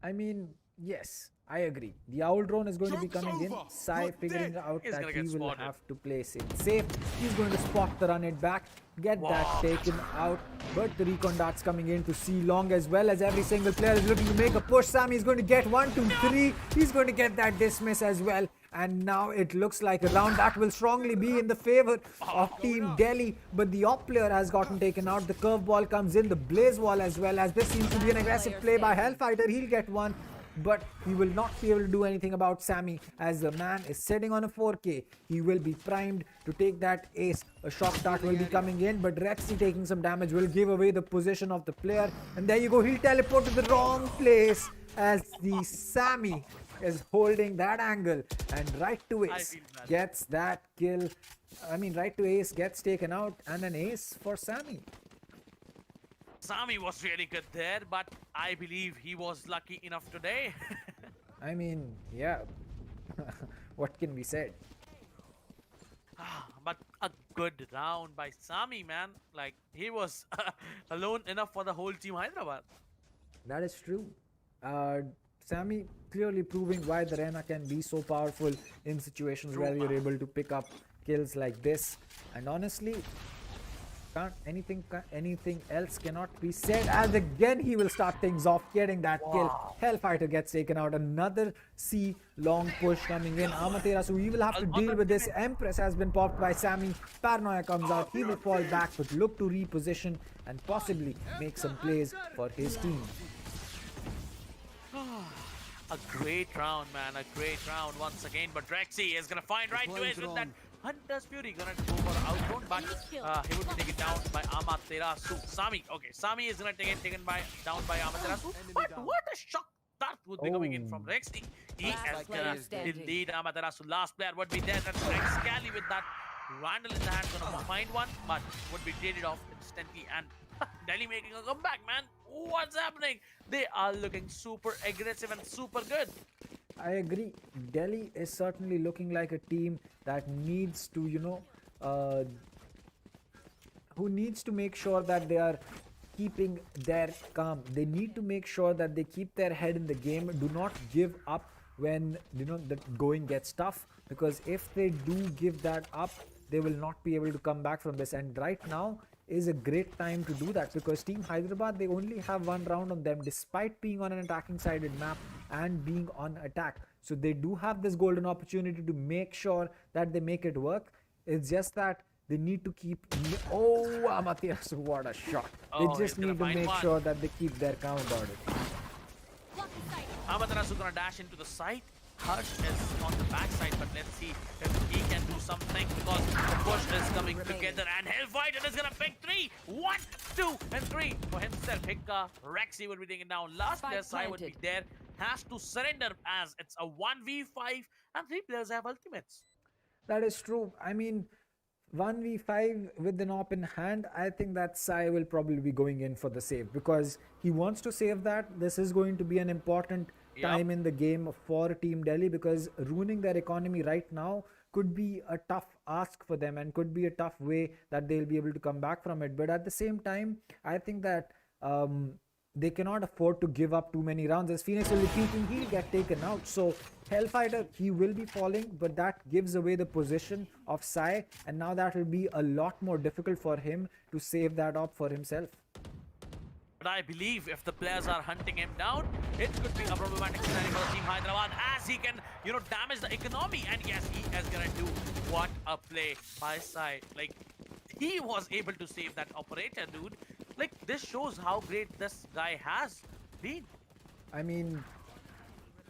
I mean, yes, I agree. The Owl Drone is going to be Joke's coming in. over. Sai You're figuring dead. out He's that gonna he get will spotted. have to place it safe. He's going to spot the run it back, get that taken out. But the recon darts coming in to see long, as well as every single player is looking to make a push. Ssammi is going to get 1, 2, 3. He's going to get that dismiss as well. And now it looks like a round that will strongly be in the favor of Team Delhi. But the op player has gotten taken out. The curveball comes in, the blaze wall as well, as this seems to be an aggressive play by Hellfighter. He'll get one, but he will not be able to do anything about Ssammi, as the man is sitting on a 4K. He will be primed to take that ace. A shock dart will be coming in, but Rexy taking some damage will give away the position of the player. And there you go, he'll teleport to the wrong place, as the Ssammi is holding that angle, and right to ace feel bad. gets that kill. I mean, right to ace gets taken out, and an ace for Ssammi. Ssammi was really good there, but I believe he was lucky enough today. I mean, yeah. What can be said? But a good round by Ssammi, man. Like, he was alone enough for the whole Team Hyderabad. That is true. Ssammi clearly proving why the Rena can be so powerful in situations where you're able to pick up kills like this. And honestly, anything else cannot be said, as again he will start things off, getting that kill. Hellfighter gets taken out. Another C long push coming in. Amaterasu, he will have to deal with this. Empress has been popped by Ssammi. Paranoia comes out. He will fall back, but look to reposition and possibly make some plays for his team. A great round, man. A great round once again. But Rexy is going to find right to it with that Hunter's Fury. Going to go for the outrun, but he would be taken down by Amaterasu. Ssammi. Okay, Ssammi is going to take it taken down by Amaterasu. But what a shock that would be coming in from Oh. Rexy. He Last is player gonna standing. indeed Amaterasu. Last player would be there. That's Excali with that Vandal in the hand, gonna find one, but would be traded off instantly. And Delhi making a comeback, man. What's happening? They are looking super aggressive and super good. I agree. Delhi is certainly looking like a team that needs to, who needs to make sure that they are keeping their calm. They need to make sure that they keep their head in the game. Do not give up when the going gets tough, because if they do give that up, they will not be able to come back from this. And right now is a great time to do that, because Team Hyderabad, they only have one round on them despite being on an attacking sided map and being on attack. So they do have this golden opportunity to make sure that they make it work. It's just that they need to keep. Oh, Amaterasu, what a shot! Oh, They he's just gonna need to find make one. sure that they keep their calm about it. Amaterasu gonna dash into the site. Harsh is on the backside, but let's see if he can do something, because the push is coming together and Hellfighter is gonna pick 3. 1, 2, and 3 for himself. Hikka, Rexy will be taking down. Last player Sai would be there. Has to surrender as it's a 1v5 and 3 players have ultimates. That is true. I mean, 1v5 with an op in hand, I think that Sai will probably be going in for the save, because he wants to save that. This is going to be an important time in the game for Team Delhi, because ruining their economy right now could be a tough ask for them and could be a tough way that they'll be able to come back from it. But at the same time, I think that they cannot afford to give up too many rounds. As Phoenix will be peeking, he'll get taken out. So Hellfighter, he will be falling, but that gives away the position of Sai, and now that will be a lot more difficult for him to save that op for himself. But I believe if the players are hunting him down, it could be a problematic scenario for Team Hyderabad, as he can, damage the economy. And yes, he is gonna do what a play by Sai. Like, he was able to save that operator, dude. Like, this shows how great this guy has been. I mean,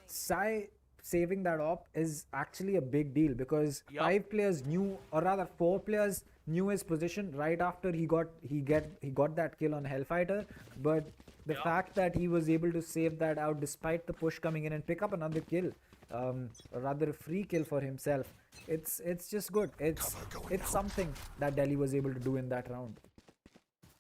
Sai saving that op is actually a big deal, because 5 players knew, or rather 4 players knew his position right after he got that kill on Hellfighter. But the fact that he was able to save that out despite the push coming in and pick up another kill, or rather a free kill for himself, it's just good. It's something that Delhi was able to do in that round.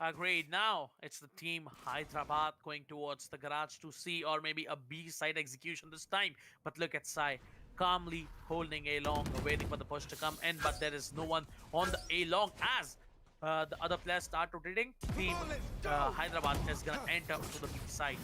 Agreed. Now it's the Team Hyderabad going towards the garage to C, or maybe a B side execution this time. But look at Sai calmly holding A long, waiting for the push to come in. But there is no one on the A long as the other players start rotating. Team Hyderabad is gonna enter to the B side.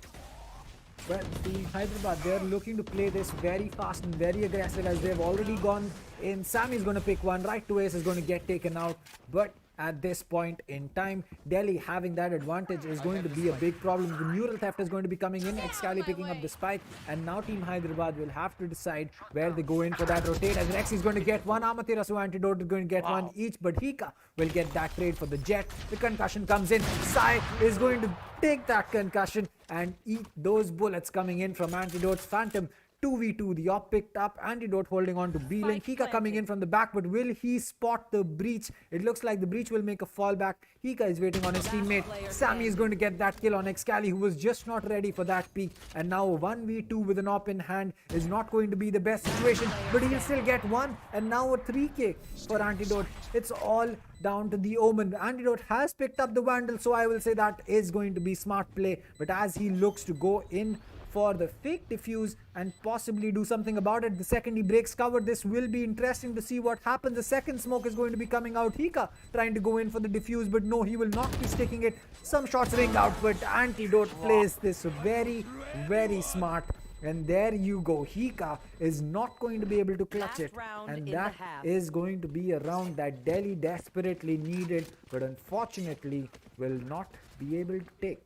But Team Hyderabad, they're looking to play this very fast and very aggressive, as they've already gone in. Ssammi is going to pick one, right to ace is going to get taken out. But at this point in time, Delhi having that advantage is going to be a big problem. The neural theft is going to be coming in, Excali picking up the spike, and now Team Hyderabad will have to decide where they go in for that rotate. As Rexy is going to get one, Amaterasu Antidote is going to get one each, but Hikka will get that trade for the jet. The concussion comes in, Sai is going to take that concussion and eat those bullets coming in from Antidote's Phantom. 2v2, the op picked up, Antidote holding on to B-Link. Hikka coming in from the back, but will he spot the breach? It looks like the breach will make a fallback. Hikka is waiting on his teammate. Ssammi is going to get that kill on Excali, who was just not ready for that peak. And now 1v2 with an op in hand is not going to be the best situation, but he'll still get one. And now a 3k for Antidote. It's all down to the Omen. Antidote has picked up the Vandal, so I will say that is going to be smart play. But as he looks to go in for the fake defuse and possibly do something about it, the second he breaks cover, this will be interesting to see what happens. The second smoke is going to be coming out. Hikka trying to go in for the defuse, but no, he will not be sticking it. Some shots ring out, but Antidote plays this very, very smart. And there you go. Hikka is not going to be able to clutch it. And that is going to be a round that Delhi desperately needed, but unfortunately will not be able to take.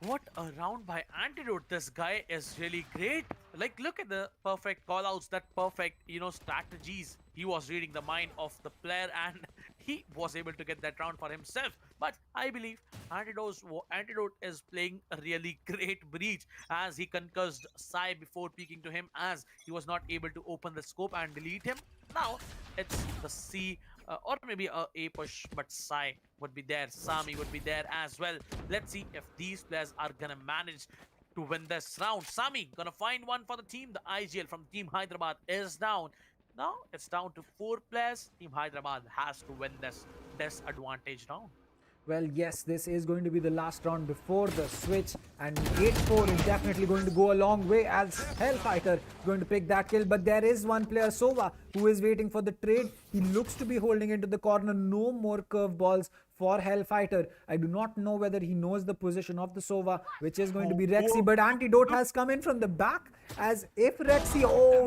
What a round by Antidote. This guy is really great. Like, look at the perfect callouts, that perfect, strategies. He was reading the mind of the player and he was able to get that round for himself. But I believe Antidote is playing a really great breach, as he concussed Sai before peeking to him, as he was not able to open the scope and delete him. Now it's the C or maybe a push, but Sai would be there. Ssammi would be there as well. Let's see if these players are gonna manage to win this round. Ssammi gonna find one for the team. The IGL from Team Hyderabad is down. Now it's down to 4 players. Team Hyderabad has to win this disadvantage round. Well, yes, this is going to be the last round before the switch, and 8-4 is definitely going to go a long way as Hellfighter going to pick that kill. But there is one player, Sova, who is waiting for the trade. He looks to be holding into the corner. No more curveballs for Hellfighter. I do not know whether he knows the position of the Sova, which is going to be Rexy, but Antidote has come in from the back as if Rexy,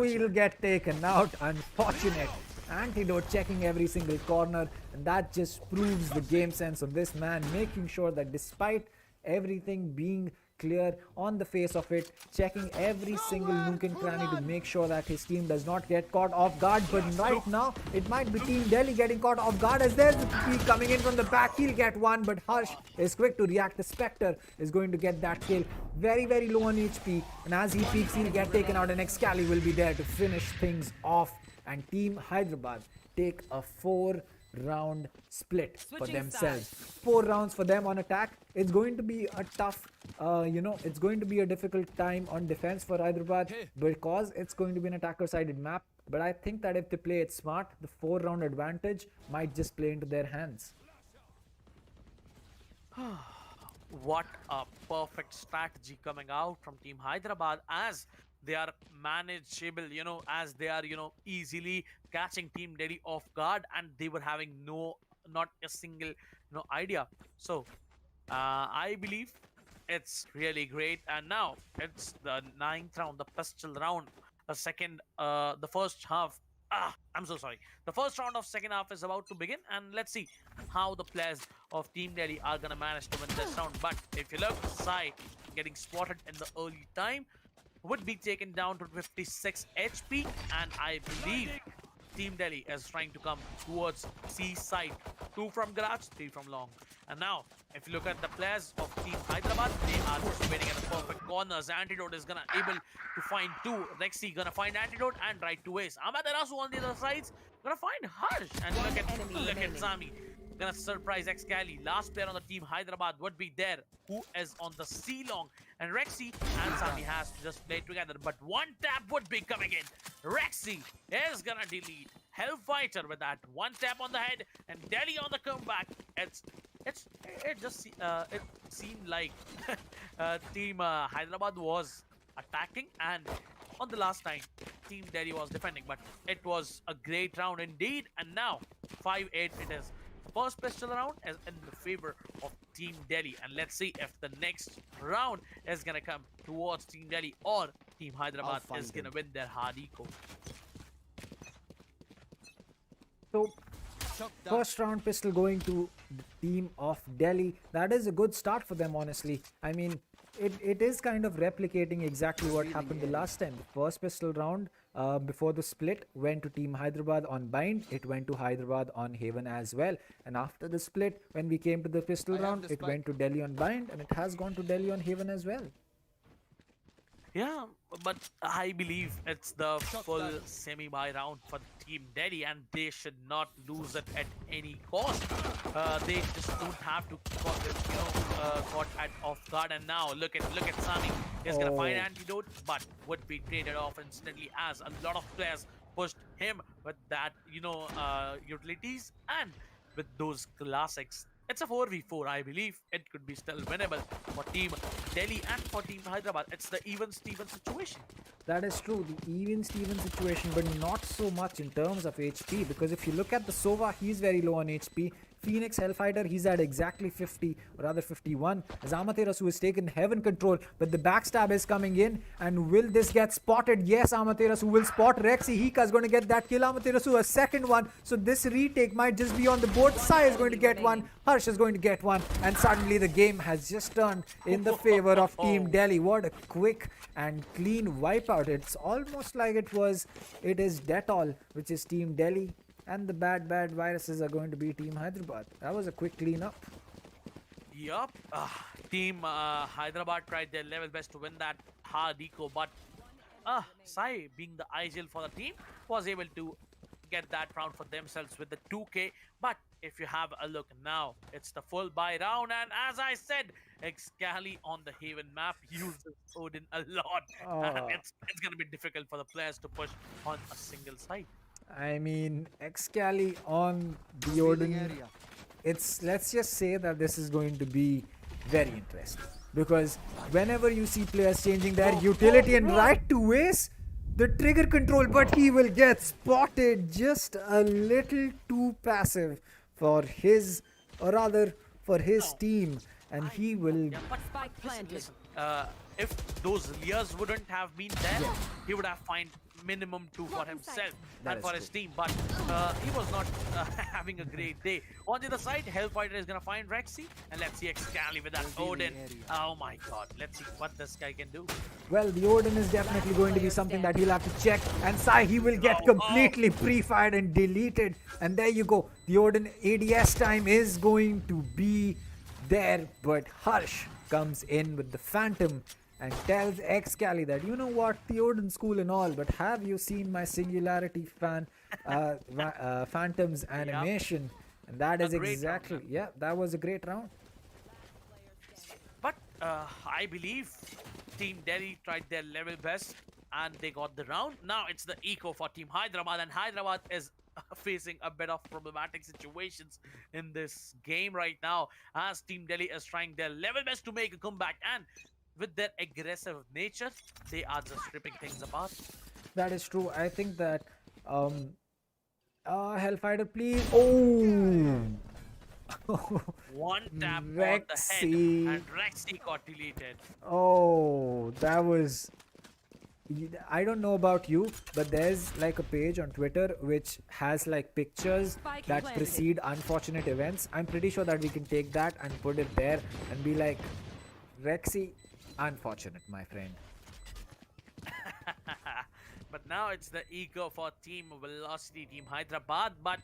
he'll get taken out. Unfortunate. Antidote checking every single corner, and that just proves the game sense of this man, making sure that despite everything being clear on the face of it, checking every single nook and cranny to make sure that his team does not get caught off guard. But right now it might be Team Delhi getting caught off guard as there's the peak coming in from the back. He'll get one, but Harsh is quick to react. The Spectre is going to get that kill, very low on HP, and as he peeks he'll get taken out, and Excali will be there to finish things off. And Team Hyderabad take a 4-round split for themselves. 4 rounds for them on attack. It's going to be a tough, it's going to be a difficult time on defense for Hyderabad because it's going to be an attacker-sided map. But I think that if they play it smart, the 4-round advantage might just play into their hands. What a perfect strategy coming out from Team Hyderabad as they are manageable, as they are, easily catching Team Delhi off guard, and they were having not a single, idea. So, I believe it's really great. And now it's the 9th round, the pistol round. The first half. I'm so sorry. The first round of second half is about to begin, and let's see how the players of Team Delhi are gonna manage to win this round. But if you look, Sai getting spotted in the early time would be taken down to 56 HP, and I believe Team Delhi is trying to come towards C side. 2 from garage, 3 from long. And now, if you look at the players of Team Hyderabad, they are just waiting at the perfect corners. Antidote is gonna able to find 2. Rexy gonna find Antidote and right 2 ways. Amaterasu on the other sides gonna find Harsh. And look at Ssammi. Gonna surprise Excali. Last player on the Team Hyderabad would be there, who is on the C long. And Rexy and Ssammi has to just play together. But one tap would be coming in. Rexy is gonna delete Hellfighter with that one tap on the head, and Delhi on the comeback. It seemed like Team Hyderabad was attacking, and on the last time Team Delhi was defending. But it was a great round indeed, and now 5-8 it is. First pistol round is in the favor of Team Delhi, and let's see if the next round is gonna come towards Team Delhi or Team Hyderabad is gonna win their hard eco. So, first round pistol going to the team of Delhi. That is a good start for them, honestly. I mean, it is kind of replicating exactly what happened the last time. The first pistol round before the split went to Team Hyderabad on bind. It went to Hyderabad on Haven as well. And after the split, when we came to the pistol round, it went to Delhi on bind, and it has gone to Delhi on Haven as well. Yeah, but I believe it's the full semi-buy round for Team Delhi, and they should not lose it at any cost. They just don't have to caught at off guard. And now look at Ssammi. He's gonna find Antidote, but would be traded off instantly as a lot of players pushed him with that utilities and with those classics. It's a 4v4, I believe. It could be still winnable for Team Delhi and for Team Hyderabad. It's the even-Steven situation. That is true, the even-Steven situation, but not so much in terms of HP, because if you look at the Sova, he's very low on HP. Phoenix Hellfighter, he's at exactly 50, or rather 51, as Amaterasu has taken Heaven control, but the backstab is coming in, and will this get spotted? Yes, Amaterasu will spot Rexy. Hikka is going to get that kill. Amaterasu a second one, so this retake might just be on the board. Sai is going to get one, Harsh is going to get one, and suddenly the game has just turned in the favor of Team Delhi. What a quick and clean wipeout. It's almost like it is Detol, which is Team Delhi, and the bad viruses are going to be Team Hyderabad. That was a quick cleanup. Yup. Team Hyderabad tried their level best to win that hard eco, but Sai, being the IGL for the team, was able to get that round for themselves with the 2k. But if you have a look now, it's the full buy round, and as I said, Excali on the Haven map uses Odin a lot. And Uh, it's going to be difficult for the players to push on a single side. I mean, Excali on the Odin. Let's just say that this is going to be very interesting because whenever you see players changing their utility and right to waste the trigger control, but he will get spotted just a little too passive for his, or rather for his team, and he will. Yeah, but listen, if those years wouldn't have been there, he would have found minimum 2 for himself That and is for his true. team. But he was not having a great day. On the other side, Hellfighter is gonna find Rexy, and let's see Excali with that Odin. Oh my God! Let's see what this guy can do. Well, the Odin is definitely going to be something that he'll have to check. And Sai, he will get completely pre-fired and deleted. And there you go. The Odin ADS time is going to be there. But Harsh comes in with the Phantom and tells Excali that, you know what, the Odin school and all, but have you seen my Singularity Phantom's animation? And that is A great round, exactly, yeah, that was a great round. But I believe Team Delhi tried their level best and they got the round. Now it's the eco for Team Hyderabad, and Hyderabad is facing a bit of problematic situations in this game right now as Team Delhi is trying their level best to make a comeback, and with their aggressive nature, they are just ripping things apart. That is true. I think that Hellfighter, please. Oh, One tap on the Rexy. head and Rexy got deleted. Oh, that was. I don't know about you, but there's like a page on Twitter which has like pictures that precede unfortunate events. I'm pretty sure that we can take that and put it there and be like, Rexy, unfortunate, my friend. But now it's the ego for Team Velocity, Team Hyderabad, but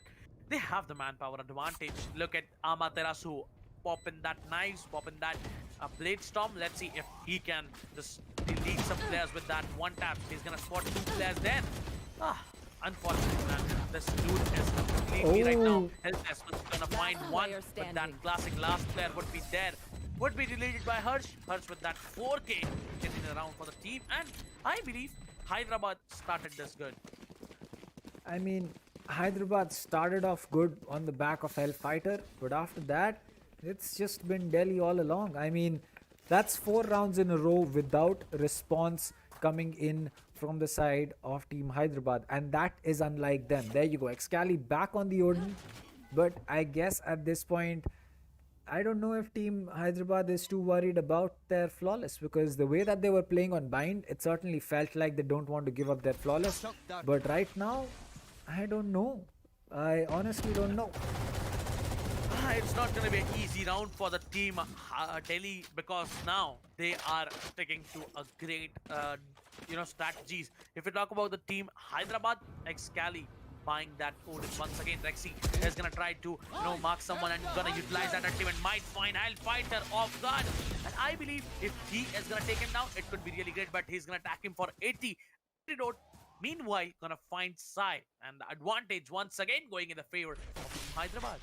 they have the manpower advantage. Look at Amaterasu popping that knives, popping that blade storm. Let's see if he can just delete some players with that one tap. He's gonna spot 2 players then. Unfortunate, man. This dude is completely right now. Hell's gonna find one, but that classic last player would be there. Would be deleted by Harsh. Harsh with that 4K getting around for the team, and I believe Hyderabad started this good. I mean, Hyderabad started off good on the back of Hellfighter, but after that, it's just been Delhi all along. I mean, that's 4 rounds in a row without response coming in from the side of Team Hyderabad, and that is unlike them. There you go, Excali back on the Odin, but I guess at this point, I don't know if Team Hyderabad is too worried about their flawless, because the way that they were playing on bind, it certainly felt like they don't want to give up their flawless. But right now, I don't know. I honestly don't know. It's not going to be an easy round for the team Delhi, because now they are sticking to a great strategies. If we talk about the team Hyderabad, Excali buying that Odin once again. Rexy is gonna try to mark someone and gonna utilize that ultimate, might find Hellfighter off guard, and I believe if he is gonna take him down, it could be really great, but he's gonna attack him for 80. Antidote meanwhile gonna find Sai, and the advantage once again going in the favor of Hyderabad.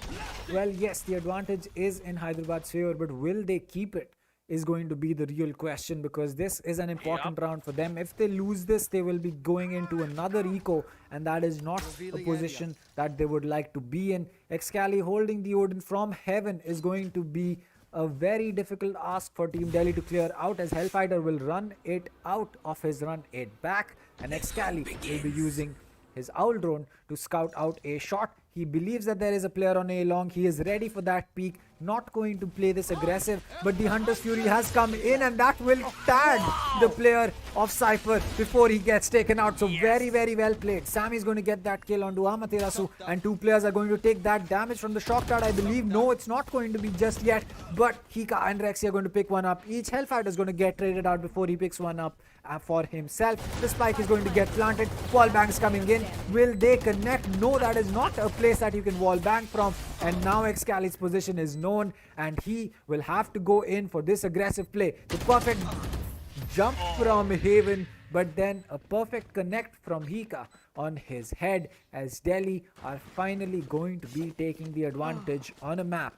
Well, yes, the advantage is in Hyderabad's favor, but will they keep it is going to be the real question, because this is an important round for them. If they lose this, they will be going into another eco, and that is not a position that they would like to be in. Excali holding the Odin from heaven is going to be a very difficult ask for Team Delhi to clear out, as Hellfighter will run it out of his run it back, and Excali will be using his owl drone to scout out a shot. He believes that there is a player on A long. He is ready for that peak. Not going to play this aggressive, but the Hunter's Fury has come in, and that will tag the player of Cypher before he gets taken out. So very, very well played. Ssammi is going to get that kill onto Amaterasu, and 2 players are going to take that damage from the shock dart, I believe. No, it's not going to be just yet, but Hikka and Rexy are going to pick one up. Each Hellfighter is going to get traded out before he picks one up for himself. The spike is going to get planted. Wall bangs coming in. Will they connect? No, that is not a place that you can wall bang from. And now Excali's position is known, and he will have to go in for this aggressive play. The perfect jump from Haven, but then a perfect connect from Hikka on his head, as Delhi are finally going to be taking the advantage on a map.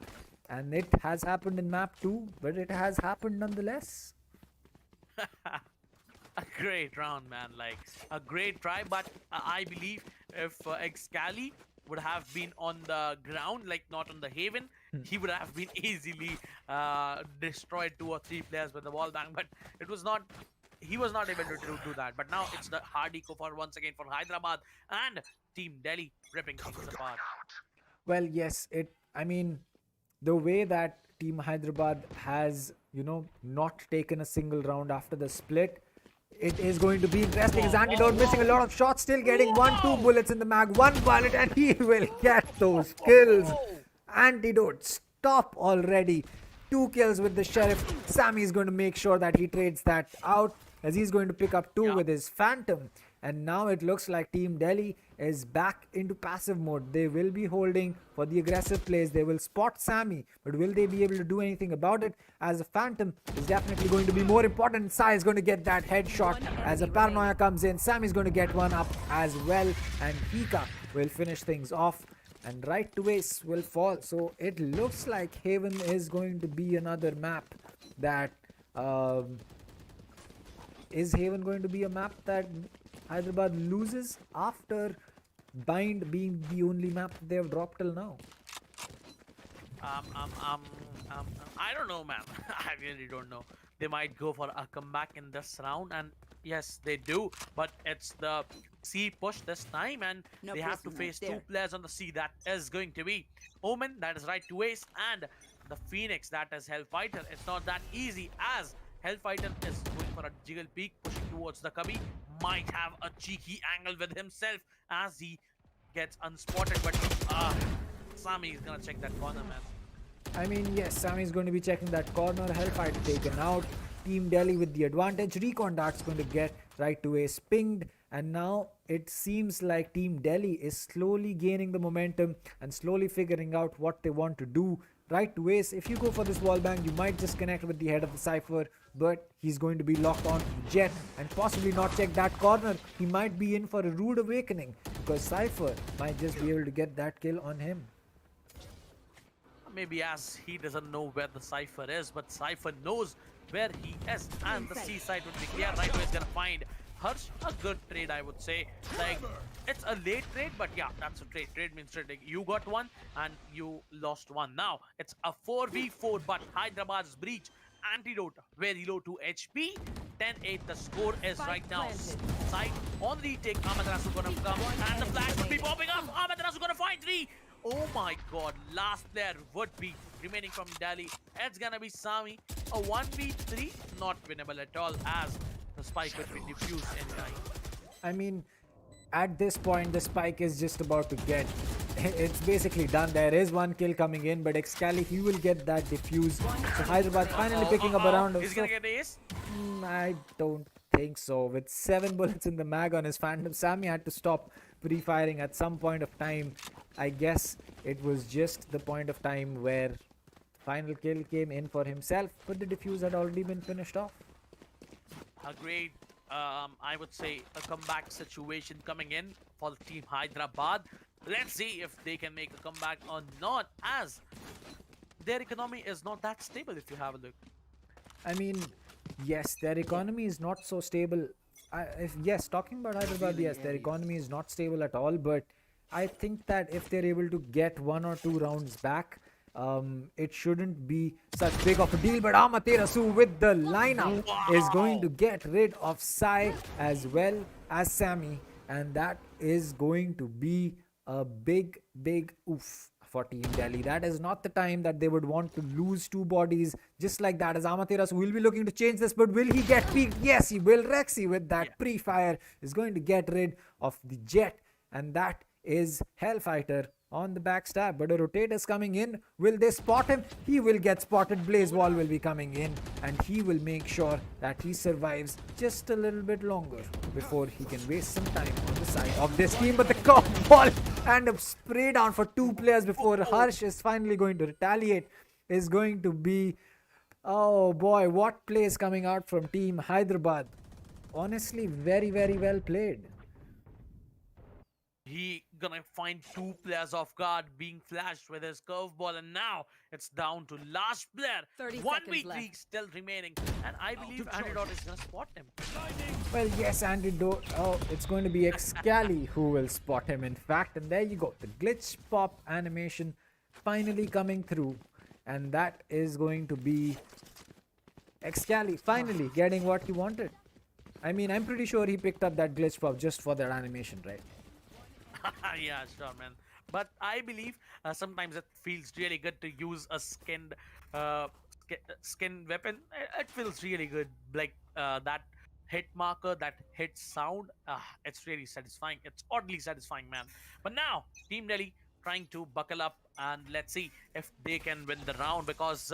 And it has happened in map 2, but it has happened nonetheless. A great round, man. Like a great try, but I believe if Excali would have been on the ground, like not on the haven, he would have been easily destroyed 2 or 3 players with the wall bang. But it was not. He was not able to do that. But now it's the hard eco for once again for Hyderabad and Team Delhi ripping things apart. Well, yes, I mean, the way that Team Hyderabad has, not taken a single round after the split, it is going to be interesting. As Antidote missing a lot of shots, still getting 2 bullets in the mag, 1 bullet, and he will get those kills. Antidote, stop already. 2 kills with the Sheriff. Ssammi is going to make sure that he trades that out, as he's going to pick up 2 with his Phantom. And now it looks like Team Delhi is back into passive mode. They will be holding for the aggressive plays. They will spot Ssammi, but will they be able to do anything about it? As a Phantom is definitely going to be more important. Sai is going to get that headshot as a Paranoia comes in. Ssammi is going to get one up as well, and Hikka will finish things off. And right to ace will fall. So it looks like Haven is going to be another map that is Haven going to be a map that Hyderabad loses after Bind being the only map they have dropped till now? I don't know, man. I really don't know. They might go for a comeback in this round, and yes, they do. But it's the C push this time, and they have to face 2 players on the C. That is going to be Omen, that is right to ace, and the Phoenix, that is Hellfighter. It's not that easy, as Hellfighter is going for a jiggle peek, pushing towards the cubby. Might have a cheeky angle with himself as he gets unspotted, but Ssammi is gonna check that corner, man. I mean, yes, Ssammi is going to be checking that corner. Hellfighter taken out. Team Delhi with the advantage. Recon Dart's going to get right to ace pinged. And now it seems like Team Delhi is slowly gaining the momentum and slowly figuring out what they want to do. Right to ace, if you go for this wallbang, you might just connect with the head of the Cypher, but he's going to be locked on to the Jet and possibly not check that corner. He might be in for a rude awakening because Cypher might just be able to get that kill on him. Maybe as he doesn't know where the Cypher is, but Cypher knows where he is, and the C side would be clear. Right away is gonna find Harsh. A good trade, I would say. Like, it's a late trade, but yeah, that's a trade. Trade means trade. Like, you got 1 and you lost 1. Now it's a 4v4, but Hyderabad's breach. Antidote very low to HP. 10-8 the score is right now. Side on retake. Amaterasu gonna come, and the flash would be popping up. Amaterasu gonna find 3. Oh my god, last player would be remaining from Delhi. It's gonna be Ssammi. A 1v3, not winnable at all, as the spike would be diffused in time. I mean, at this point, the spike is just about to get... It's basically done. There is 1 kill coming in, but Excali, he will get that diffuse. So Hyderabad finally picking up a round of... He's gonna get ace? I don't think so. With 7 bullets in the mag on his Phantom, Ssammi had to stop pre-firing at some point of time. I guess it was just the point of time where final kill came in for himself, but the diffuse had already been finished off. A great, I would say, a comeback situation coming in for the team Hyderabad. Let's see if they can make a comeback or not, as their economy is not that stable if you have a look. I mean, yes, their economy is not so stable. Yes, talking about Hyderabad, yes, their economy is not stable at all, but I think that if they're able to get 1 or 2 rounds back, it shouldn't be such big of a deal. But Amaterasu with the lineup is going to get rid of Sai as well as Ssammi, and that is going to be a big oof for Team Delhi. That is not the time that they would want to lose 2 bodies just like that, as Amaterasu will be looking to change this, but will he get peaked? Yes, he will. Rexy with that pre-fire is going to get rid of the Jet, and that is Hellfighter on the backstab. But a rotate is coming in. Will they spot him? He will get spotted. Blaze Wall will be coming in, and he will make sure that he survives just a little bit longer before he can waste some time on the side of this team. But the curveball and a spray down for 2 players before Harsh is finally going to retaliate is going to be... Oh boy, what plays coming out from Team Hyderabad. Honestly, very well played. he gonna find two players off guard being flashed with his curveball, and now it's down to last player. 30 1v3 seconds left. still remaining, and I believe Antidote is gonna spot him. Well, yes, Antidote. Oh, it's going to be Excali who will spot him, in fact. And there you go. The glitch pop animation finally coming through. And that is going to be Excali finally getting what he wanted. I mean, I'm pretty sure he picked up that glitch pop just for that animation, right? Yeah, sure, man. But I believe sometimes it feels really good to use a skinned skin weapon. It feels really good, like that hit marker, that hit sound. It's really satisfying. It's oddly satisfying, man. But now, Team Delhi trying to buckle up, and let's see if they can win the round, because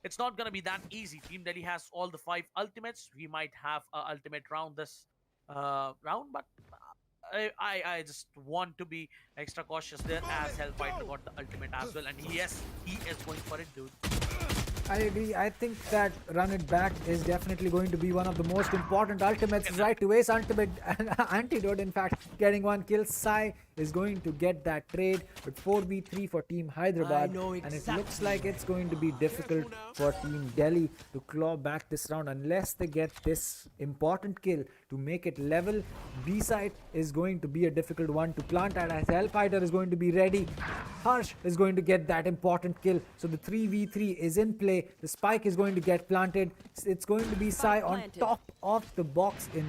it's not gonna be that easy. Team Delhi has all the 5 ultimates. We might have a ultimate round this round, but I just want to be extra cautious there, as Hellfighter got the ultimate as well, and yes, he is going for it, dude. I agree. I think that run it back is definitely going to be one of the most important ultimates. Right to ace ultimate Antidote, in fact, getting one kill. Sai is going to get that trade with 4v3 for Team Hyderabad. And it looks like it's going to be difficult for Team Delhi to claw back this round unless they get this important kill to make it level. B side is going to be a difficult one to plant at, as Hellfighter is going to be ready. Harsh is going to get that important kill. So the 3v3 is in play. The spike is going to get planted. It's going to be Sai on top of the box in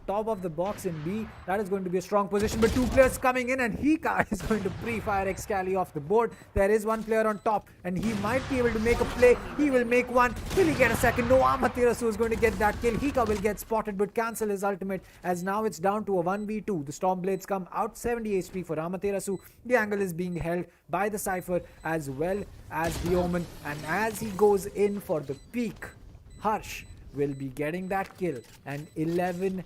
top of the box in B. That is going to be a strong position, but two players coming in, and Hikka is going to pre-fire Excali off the board. There is one player on top, and he might be able to make a play. He will make one. Will he get a second? No, Amaterasu is going to get that kill. Hikka will get spotted, but cancel his ultimate, as now it's down to a 1v2. The Stormblades come out 70 HP for Amaterasu. The angle is being held by the Cypher as well as the Omen, and as he goes in for the peak, Harsh will be getting that kill, and 11-10.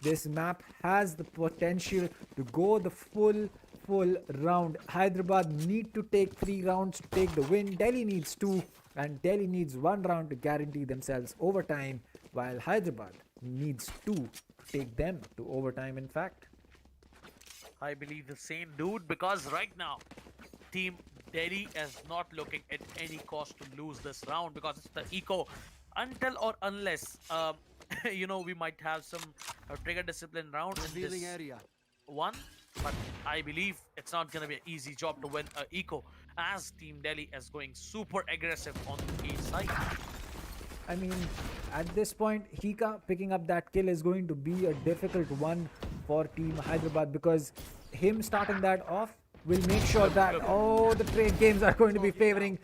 This map has the potential to go the full round. Hyderabad need to take 3 rounds to take the win. Delhi needs 2, and Delhi needs 1 round to guarantee themselves overtime, while Hyderabad needs 2 to take them to overtime, in fact. I believe the same, dude, because right now, Team Delhi is not looking at any cost to lose this round, because it's the eco. Until or unless, we might have some trigger discipline round in this one, but I believe it's not gonna be an easy job to win eco, as Team Delhi is going super aggressive on the A side. I mean, at this point, Hikka picking up that kill is going to be a difficult one for Team Hyderabad, because him starting that off will make sure that, the trade games are going to be favoring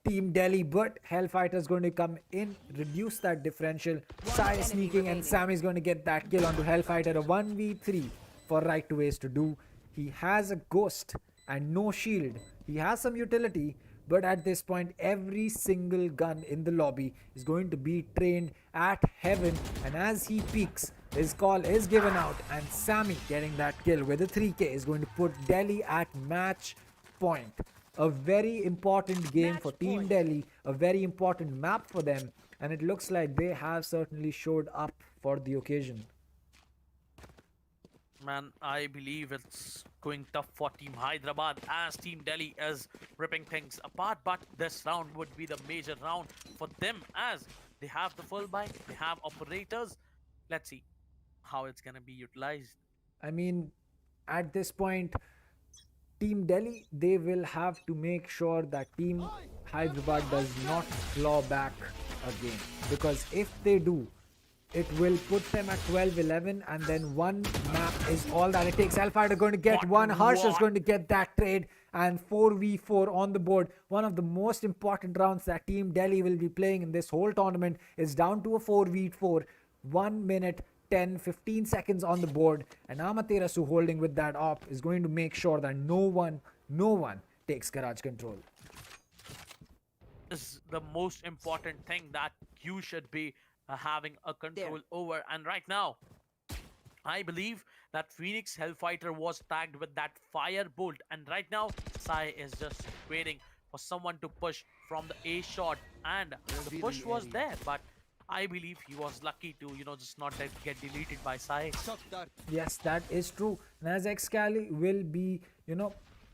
Team Delhi, but Hellfighter is going to come in, reduce that differential. Sai is sneaking, and Ssammi is going to get that kill onto Hellfighter. A 1v3 for right to ace to do. He has a ghost and no shield. He has some utility, but at this point, every single gun in the lobby is going to be trained at heaven, and as he peaks, his call is given out, and Ssammi getting that kill with a 3k is going to put Delhi at match point. A very important game for Team Delhi, a very important map for them, and it looks like they have certainly showed up for the occasion. Man, I believe it's going tough for Team Hyderabad, as Team Delhi is ripping things apart, but this round would be the major round for them, as they have the full buy, they have operators. Let's see how it's gonna be utilized. I mean, at this point, Team Delhi, they will have to make sure that Team Hyderabad does not claw back again, because if they do, it will put them at 12-11, and then one map is all that it takes. Hellfighter going to get one, Harsha is going to get that trade, and 4v4 on the board. One of the most important rounds that Team Delhi will be playing in this whole tournament is down to a 4v4. 1 minute 10-15 seconds on the board, and Amaterasu holding with that op is going to make sure that no one takes garage control. This is the most important thing that you should be having a control over, and right now I believe that Phoenix Hellfighter was tagged with that fire bolt, and right now Sai is just waiting for someone to push from the A shot, and the push was there, but I believe he was lucky to, just not get deleted by Sai. Yes, that is true. And as Excali will be,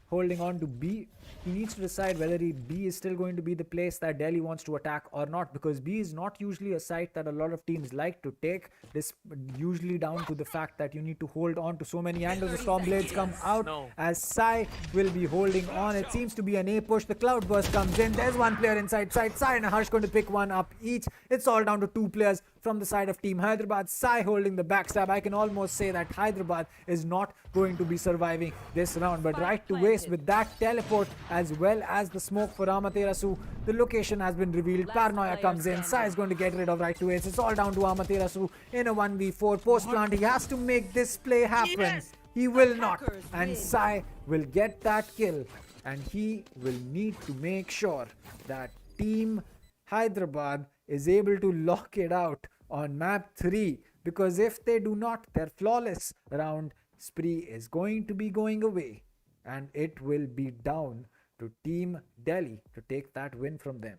holding on to B, he needs to decide whether B is still going to be the place that Delhi wants to attack or not, because B is not usually a site that a lot of teams like to take. This usually down to the fact that you need to hold on to so many angles. The Stormblades come out as Sai will be holding on. It seems to be an A push. The Cloudburst comes in. There's one player inside side. Sai and Harsh going to pick one up each. It's all down to two players from the side of Team Hyderabad. Sai holding the backstab. I can almost say that Hyderabad is not going to be surviving this round, but right to waste with that teleport as well as the smoke for Amaterasu. The location has been revealed. Paranoia comes in. Sai is going to get rid of right to waste. It's all down to Amaterasu in a 1v4 post plant. He has to make this play happen. Yes! He will not, and Sai will get that kill, and he will need to make sure that Team Hyderabad is able to lock it out on map 3, because if they do not, their flawless round spree is going to be going away, and it will be down to Team Delhi to take that win from them.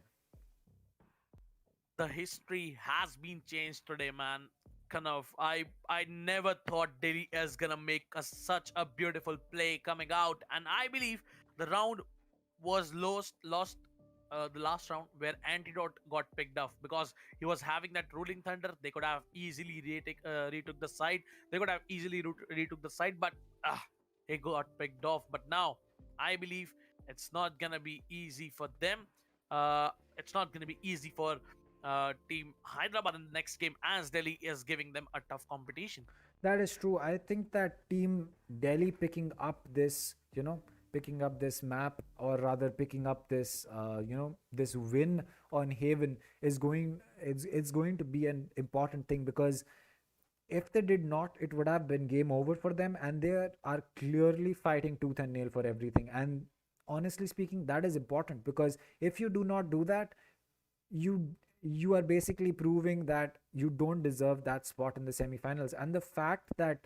The history has been changed today, man. Kind of, I never thought Delhi is gonna make such a beautiful play coming out, and I believe the round was lost the last round where Antidote got picked off because he was having that rolling thunder. They could have easily retook the side. They could have easily retook the side, but he got picked off. But now I believe it's not gonna be easy for them. It's not gonna be easy for Team Hyderabad in the next game, as Delhi is giving them a tough competition. That is true. I think that Team Delhi picking up this, picking up this map, or rather picking up this, this win on Haven is it's going to be an important thing, because if they did not, it would have been game over for them, and they are clearly fighting tooth and nail for everything. And honestly speaking, that is important, because if you do not do that, you are basically proving that you don't deserve that spot in the semifinals. And the fact that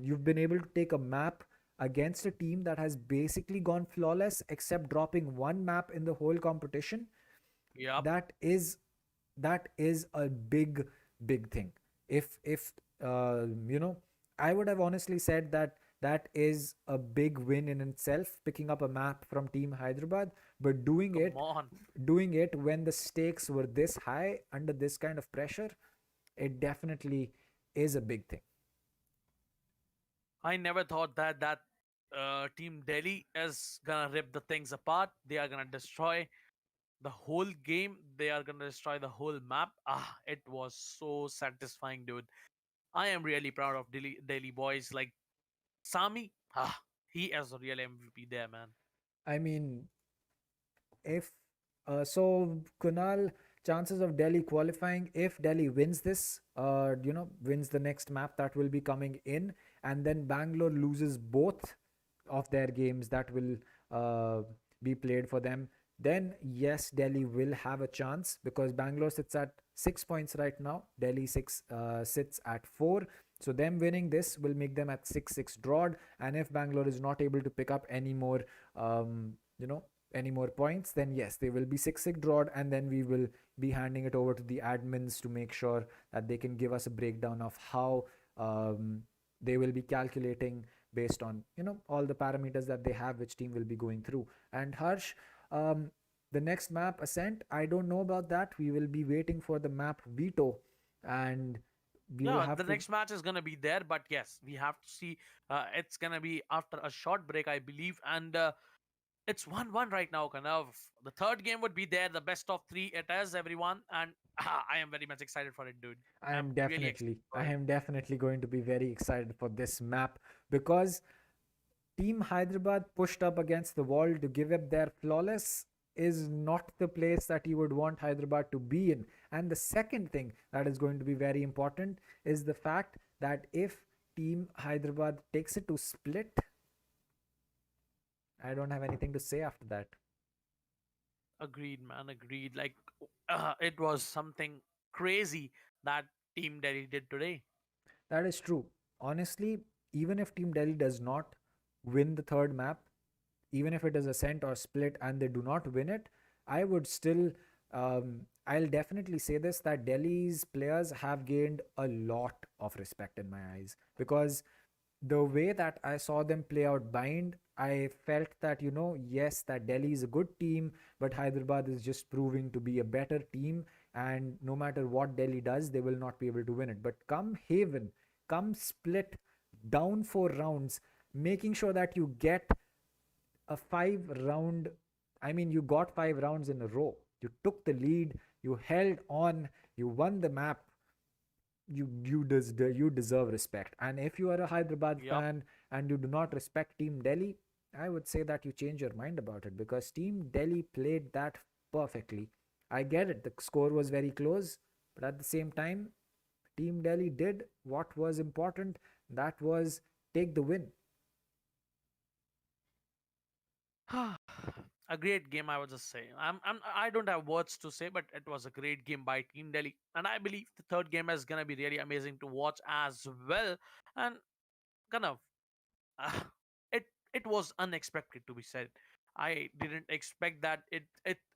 you've been able to take a map against a team that has basically gone flawless except dropping one map in the whole competition, Yep. that is a big thing. If I would have honestly said that is a big win in itself, picking up a map from Team Hyderabad, but doing Come on. it when the stakes were this high, under this kind of pressure, it definitely is a big thing. I never thought that Team Delhi is gonna rip the things apart. They are gonna destroy the whole game. They are gonna destroy the whole map. It was so satisfying, dude. I am really proud of Delhi boys. Like Ssammi, he is a real MVP there, man. I mean, if so Kunal, chances of Delhi qualifying, if Delhi wins this, wins the next map that will be coming in, and then Bangalore loses both of their games that will be played for them, then yes, Delhi will have a chance, because Bangalore sits at 6 points right now. Delhi sits at 4. So them winning this will make them at 6-6 drawed. And if Bangalore is not able to pick up any more, any more points, then yes, they will be 6-6 drawed, and then we will be handing it over to the admins to make sure that they can give us a breakdown of how they will be calculating based on all the parameters that they have, which team will be going through. And Harsh, the next map, Ascent, I don't know about that. We will be waiting for the map Veto, and we will Yeah, have the to. next match is gonna be there, but yes, we have to see. It's gonna be after a short break, I believe, and it's 1-1 right now. Kind of the third game would be there, the best of three. It is, everyone, and I am very much excited for it, dude. I'm really excited I for it. am definitely going to be very excited for this map, because Team Hyderabad pushed up against the wall to give up their flawless is not the place that you would want Hyderabad to be in. And the second thing that is going to be very important is the fact that if Team Hyderabad takes it to split, I don't have anything to say after that. Agreed, man. Agreed. Like it was something crazy that Team Delhi did today. That is true. Honestly, even if Team Delhi does not win the third map, even if it is Ascent or Split and they do not win it, I would still, I'll definitely say this, that Delhi's players have gained a lot of respect in my eyes, because the way that I saw them play out bind, I felt that, yes, that Delhi is a good team, but Hyderabad is just proving to be a better team. And no matter what Delhi does, they will not be able to win it. But come Haven, come split down 4 rounds, making sure that you get a 5 round. I mean, you got 5 rounds in a row. You took the lead, you held on, you won the map. You deserve respect. And if you are a Hyderabad Yep. fan and you do not respect Team Delhi, I would say that you change your mind about it, because Team Delhi played that perfectly. I get it, the score was very close, but at the same time, Team Delhi did what was important, that was take the win. A great game, I would just say. I don't have words to say, but it was a great game by Team Delhi, and I believe the third game is gonna be really amazing to watch as well. And kind of, uh, it was unexpected, to be said. I didn't expect that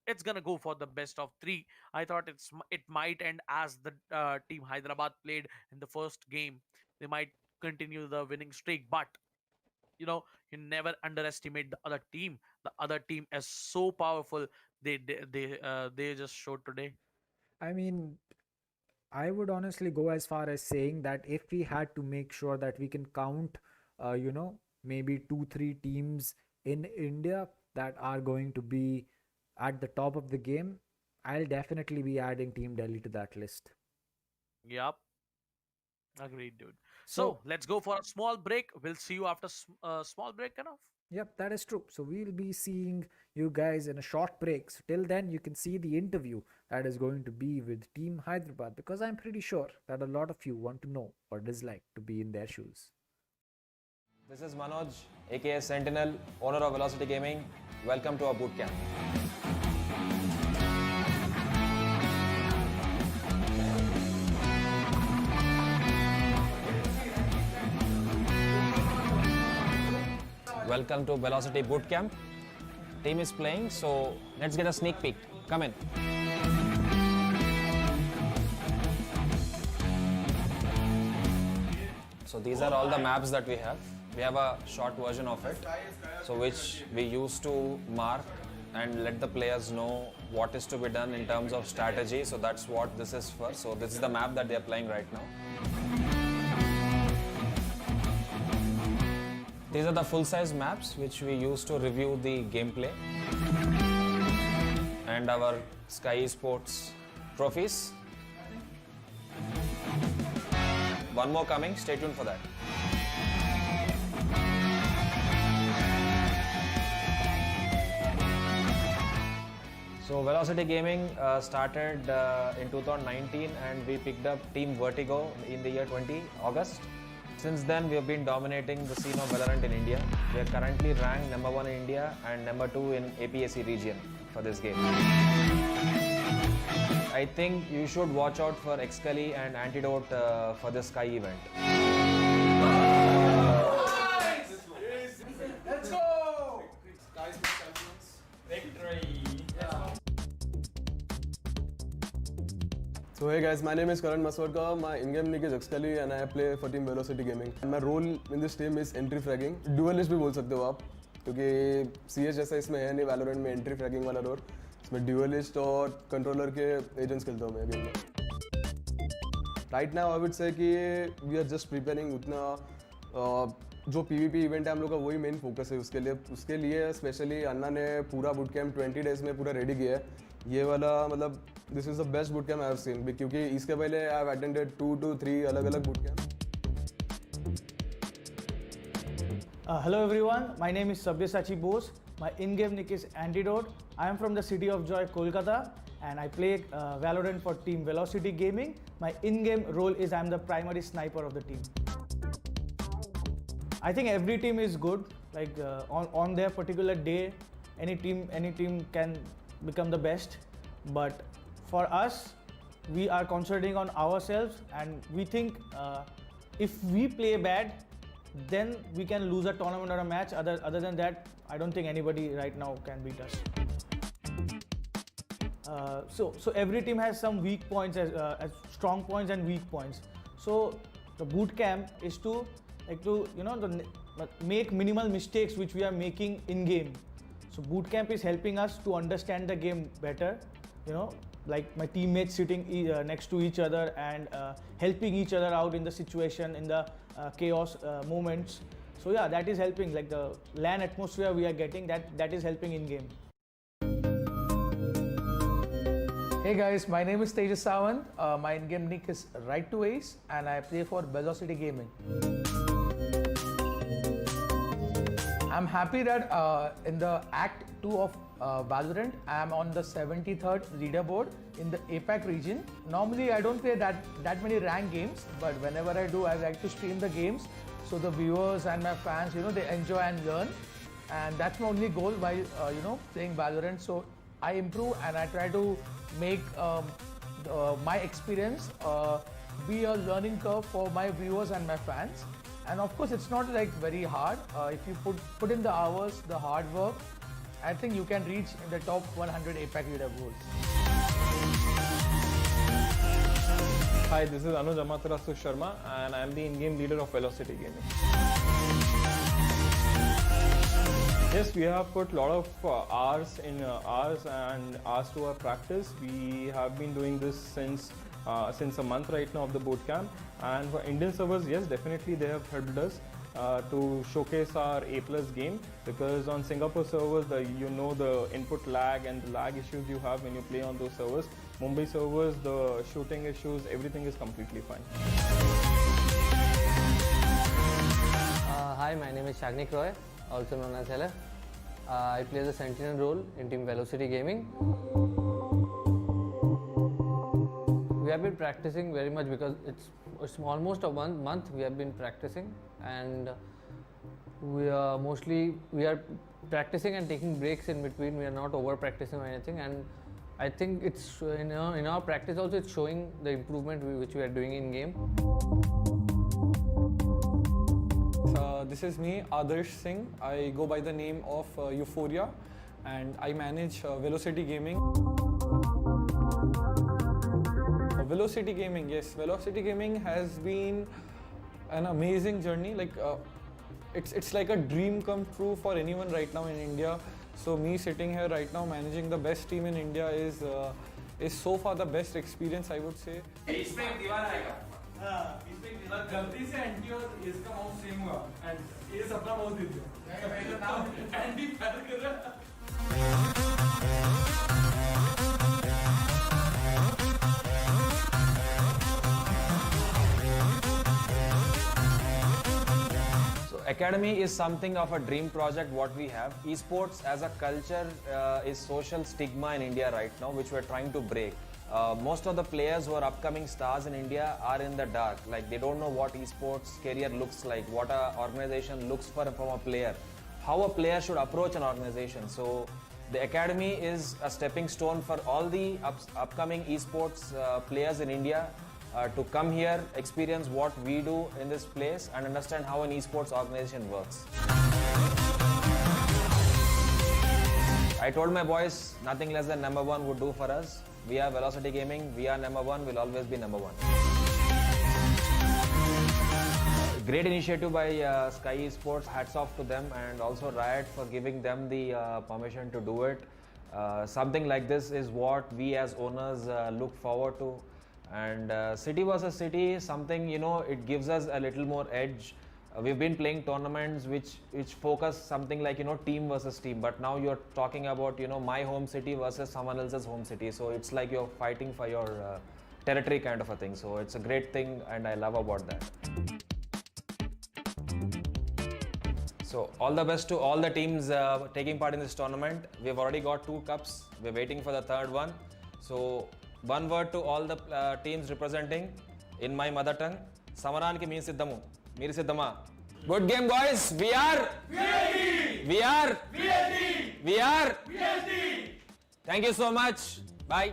it's gonna go for the best of three. I thought it might end as the team Hyderabad played in the first game. They might continue the winning streak, but you never underestimate the other team. The other team is so powerful. They just showed today. I mean, I would honestly go as far as saying that if we had to make sure that we can count, maybe 2, 3 teams in India that are going to be at the top of the game, I'll definitely be adding Team Delhi to that list. Yep, agreed, dude. So, So let's go for a small break. We'll see you after small break, kind of. yep, that is true. So we'll be seeing you guys in a short break. So till then, you can see the interview that is going to be with Team Hyderabad, because I'm pretty sure that a lot of you want to know what it is like to be in their shoes. This is Manoj, aka Sentinel, owner of Velocity Gaming. Welcome to our bootcamp. Welcome to Velocity Bootcamp. Team is playing, so let's get a sneak peek. Come in. So these are all the maps that we have. We have a short version of it, so which we use to mark and let the players know what is to be done in terms of strategy. So that's what this is for. So this is the map that they are playing right now. These are the full-size maps which we use to review the gameplay and our Skyesports trophies. One more coming, stay tuned for that. So Velocity Gaming started in 2019 and we picked up Team Vertigo in the year 20 August. Since then we have been dominating the scene of Valorant in India. We are currently ranked #1 in India and #2 in APAC region for this game. I think you should watch out for Excali and Antidote for this Sky event. Let's go! Guys, victory! So hey guys, my name is Karan Maswadka. My in-game nick is Excali and I play for team Velocity Gaming. And my role in this team is entry fragging. Duelist भी बोल सकते हो आप, क्योंकि CS जैसा इसमें है नहीं Valorant में entry fragging वाला रोल. इसमें duelist और controller के agents खेलता हूँ मैं गेम में. Right now I would say कि we are just preparing उतना जो PvP इवेंट है हम लोग का वही मेन फोकस है उसके लिए स्पेशली अन्ना ने पूरा बूट कैम्प 20 डेज में पूरा रेडी किया है. ये वाला मतलब this is the best boot camp I have seen, क्योंकि इसके पहले आई हैव अटेंडेड 2 to 3 अलग अलग boot camp. Hello everyone, my name is Sabyasachi Bose. My in-game nick is Antidote. I am from the city of Joy, Kolkata, and I play Valorant for Team Velocity Gaming. My in-game role is I am the primary sniper of the team. I think every team is good. Like on their particular day, any team can become the best. But for us, we are concentrating on ourselves, and we think if we play bad, then we can lose a tournament or a match. Other than that, I don't think anybody right now can beat us. So every team has some weak points as strong points and weak points. So the boot camp is to like to make minimal mistakes which we are making in game. So bootcamp is helping us to understand the game better, like my teammates sitting next to each other and helping each other out in the situation, in the chaos moments. So yeah, that is helping, like the LAN atmosphere we are getting, that is helping in game. Hey guys, my name is Tejas Sawant. My in-game nick is Right2Ace and I play for Velocity Gaming. I'm happy that in the Act 2 of Valorant, I'm on the 73rd leaderboard in the APAC region. Normally, I don't play that many ranked games, but whenever I do, I like to stream the games so the viewers and my fans, they enjoy and learn. And that's my only goal while, playing Valorant. So I improve and I try to make my experience be a learning curve for my viewers and my fans. And of course, it's not like very hard. If you put in the hours, the hard work, I think you can reach in the top 100 APAC leaderboards. Hi, this is Amaterasu Sharma and I am the in-game leader of Velocity Gaming. Yes, we have put a lot of hours to our practice. We have been doing this since a month right now of the bootcamp, and for Indian servers, yes, definitely they have helped us to showcase our A+ game, because on Singapore servers, the input lag and the lag issues you have when you play on those servers. Mumbai servers, the shooting issues, everything is completely fine. Hi, my name is Shagnik Roy, also known as hellff. I play the Sentinel role in Team Velocity Gaming. We have been practicing very much because it's almost a 1 month we have been practicing, and we are practicing and taking breaks in between. We are not over practicing or anything, and I think it's in our practice also it's showing the improvement which we are doing in game. This is me, Adarsh Singh. I go by the name of Euphoria and I manage Velocity Gaming. Velocity Gaming, yes. Velocity Gaming has been an amazing journey. Like it's like a dream come true for anyone right now in India. So me sitting here right now managing the best team in India is so far the best experience, I would say. इसमें एक दीवार आएगा। इसमें गलती से anti और इसका mouse same हुआ एंड ये अपना माउस दे दिया। एंटी फायर कर रहा है। Academy is something of a dream project what we have. Esports as a culture is social stigma in India right now, which we're trying to break. Most of the players who are upcoming stars in India are in the dark. Like they don't know what esports career looks like, what an organization looks for from a player, how a player should approach an organization. So the Academy is a stepping stone for all the upcoming esports players in India to come here, experience what we do in this place and understand how an esports organization works. I told my boys nothing less than #1 would do for us. We are Velocity Gaming, we are #1, we'll always be #1. Great initiative by Skyesports, hats off to them, and also Riot for giving them the permission to do it. Something like this is what we as owners look forward to. And city versus city, something, it gives us a little more edge. We've been playing tournaments which focus something like, team versus team. But now you're talking about, my home city versus someone else's home city. So it's like you're fighting for your territory kind of a thing. So it's a great thing and I love about that. So all the best to all the teams taking part in this tournament. We've already got 2 cups. We're waiting for the 3rd one. So one word to all the teams representing in my mother tongue. Samaraniki means Siddamu. Meeri Siddama. Good game, boys. We are VLD. We are VLD. We are VLD. Thank you so much. Bye.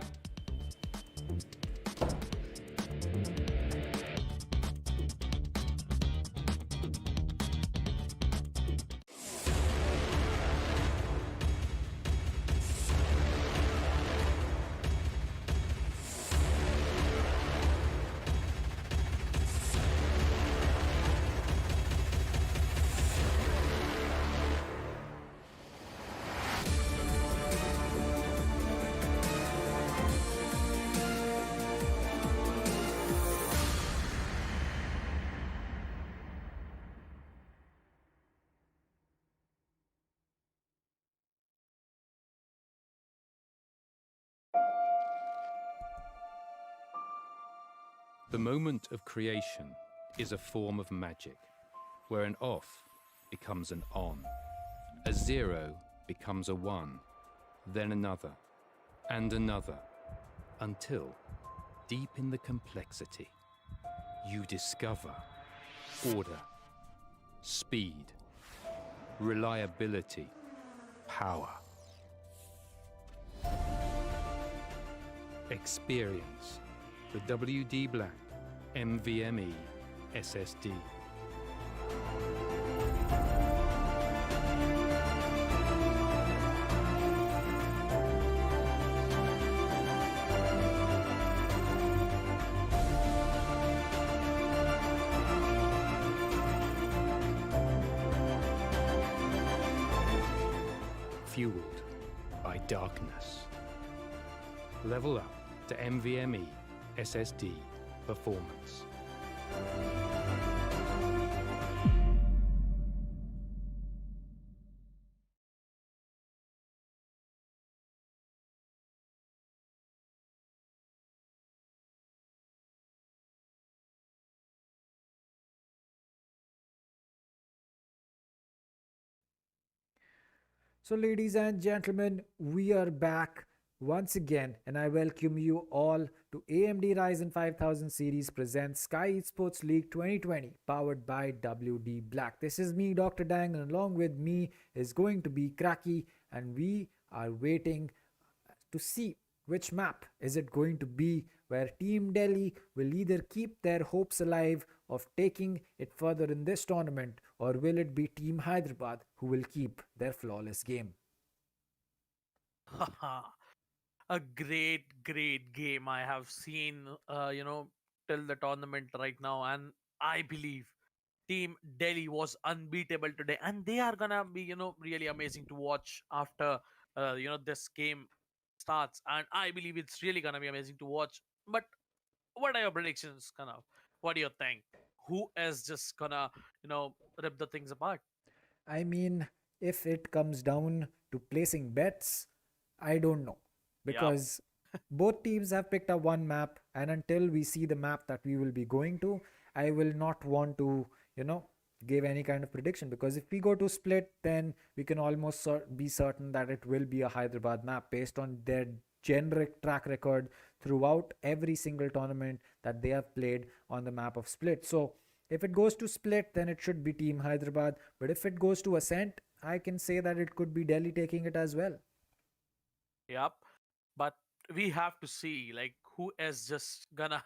The moment of creation is a form of magic, where an off becomes an on, a 0 becomes a 1, then another, and another, until, deep in the complexity, you discover order, speed, reliability, power. Experience the WD Black NVMe SSD. Fueled by darkness. Level up to NVMe SSD performance. So, ladies and gentlemen, we are back once again, and I welcome you all to AMD Ryzen 5000 series presents Skyesports League 2020, powered by WD Black. This is me, Dr. Dang, and along with me is going to be Cracky, and we are waiting to see which map is it going to be, where Team Delhi will either keep their hopes alive of taking it further in this tournament, or will it be Team Hyderabad who will keep their flawless game. A great game I have seen, till the tournament right now, and I believe Team Delhi was unbeatable today, and they are gonna be, really amazing to watch after, this game starts, and I believe it's really gonna be amazing to watch. But what are your predictions, kind of? What do you think? Who is just gonna, rip the things apart? I mean, if it comes down to placing bets, I don't know. Yep. Because both teams have picked up one map, and until we see the map that we will be going to, I will not want to, give any kind of prediction. Because if we go to split, then we can almost be certain that it will be a Hyderabad map based on their generic track record throughout every single tournament that they have played on the map of split. So if it goes to split, then it should be Team Hyderabad. But if it goes to Ascent, I can say that it could be Delhi taking it as well. Yep. But we have to see, like, who is just gonna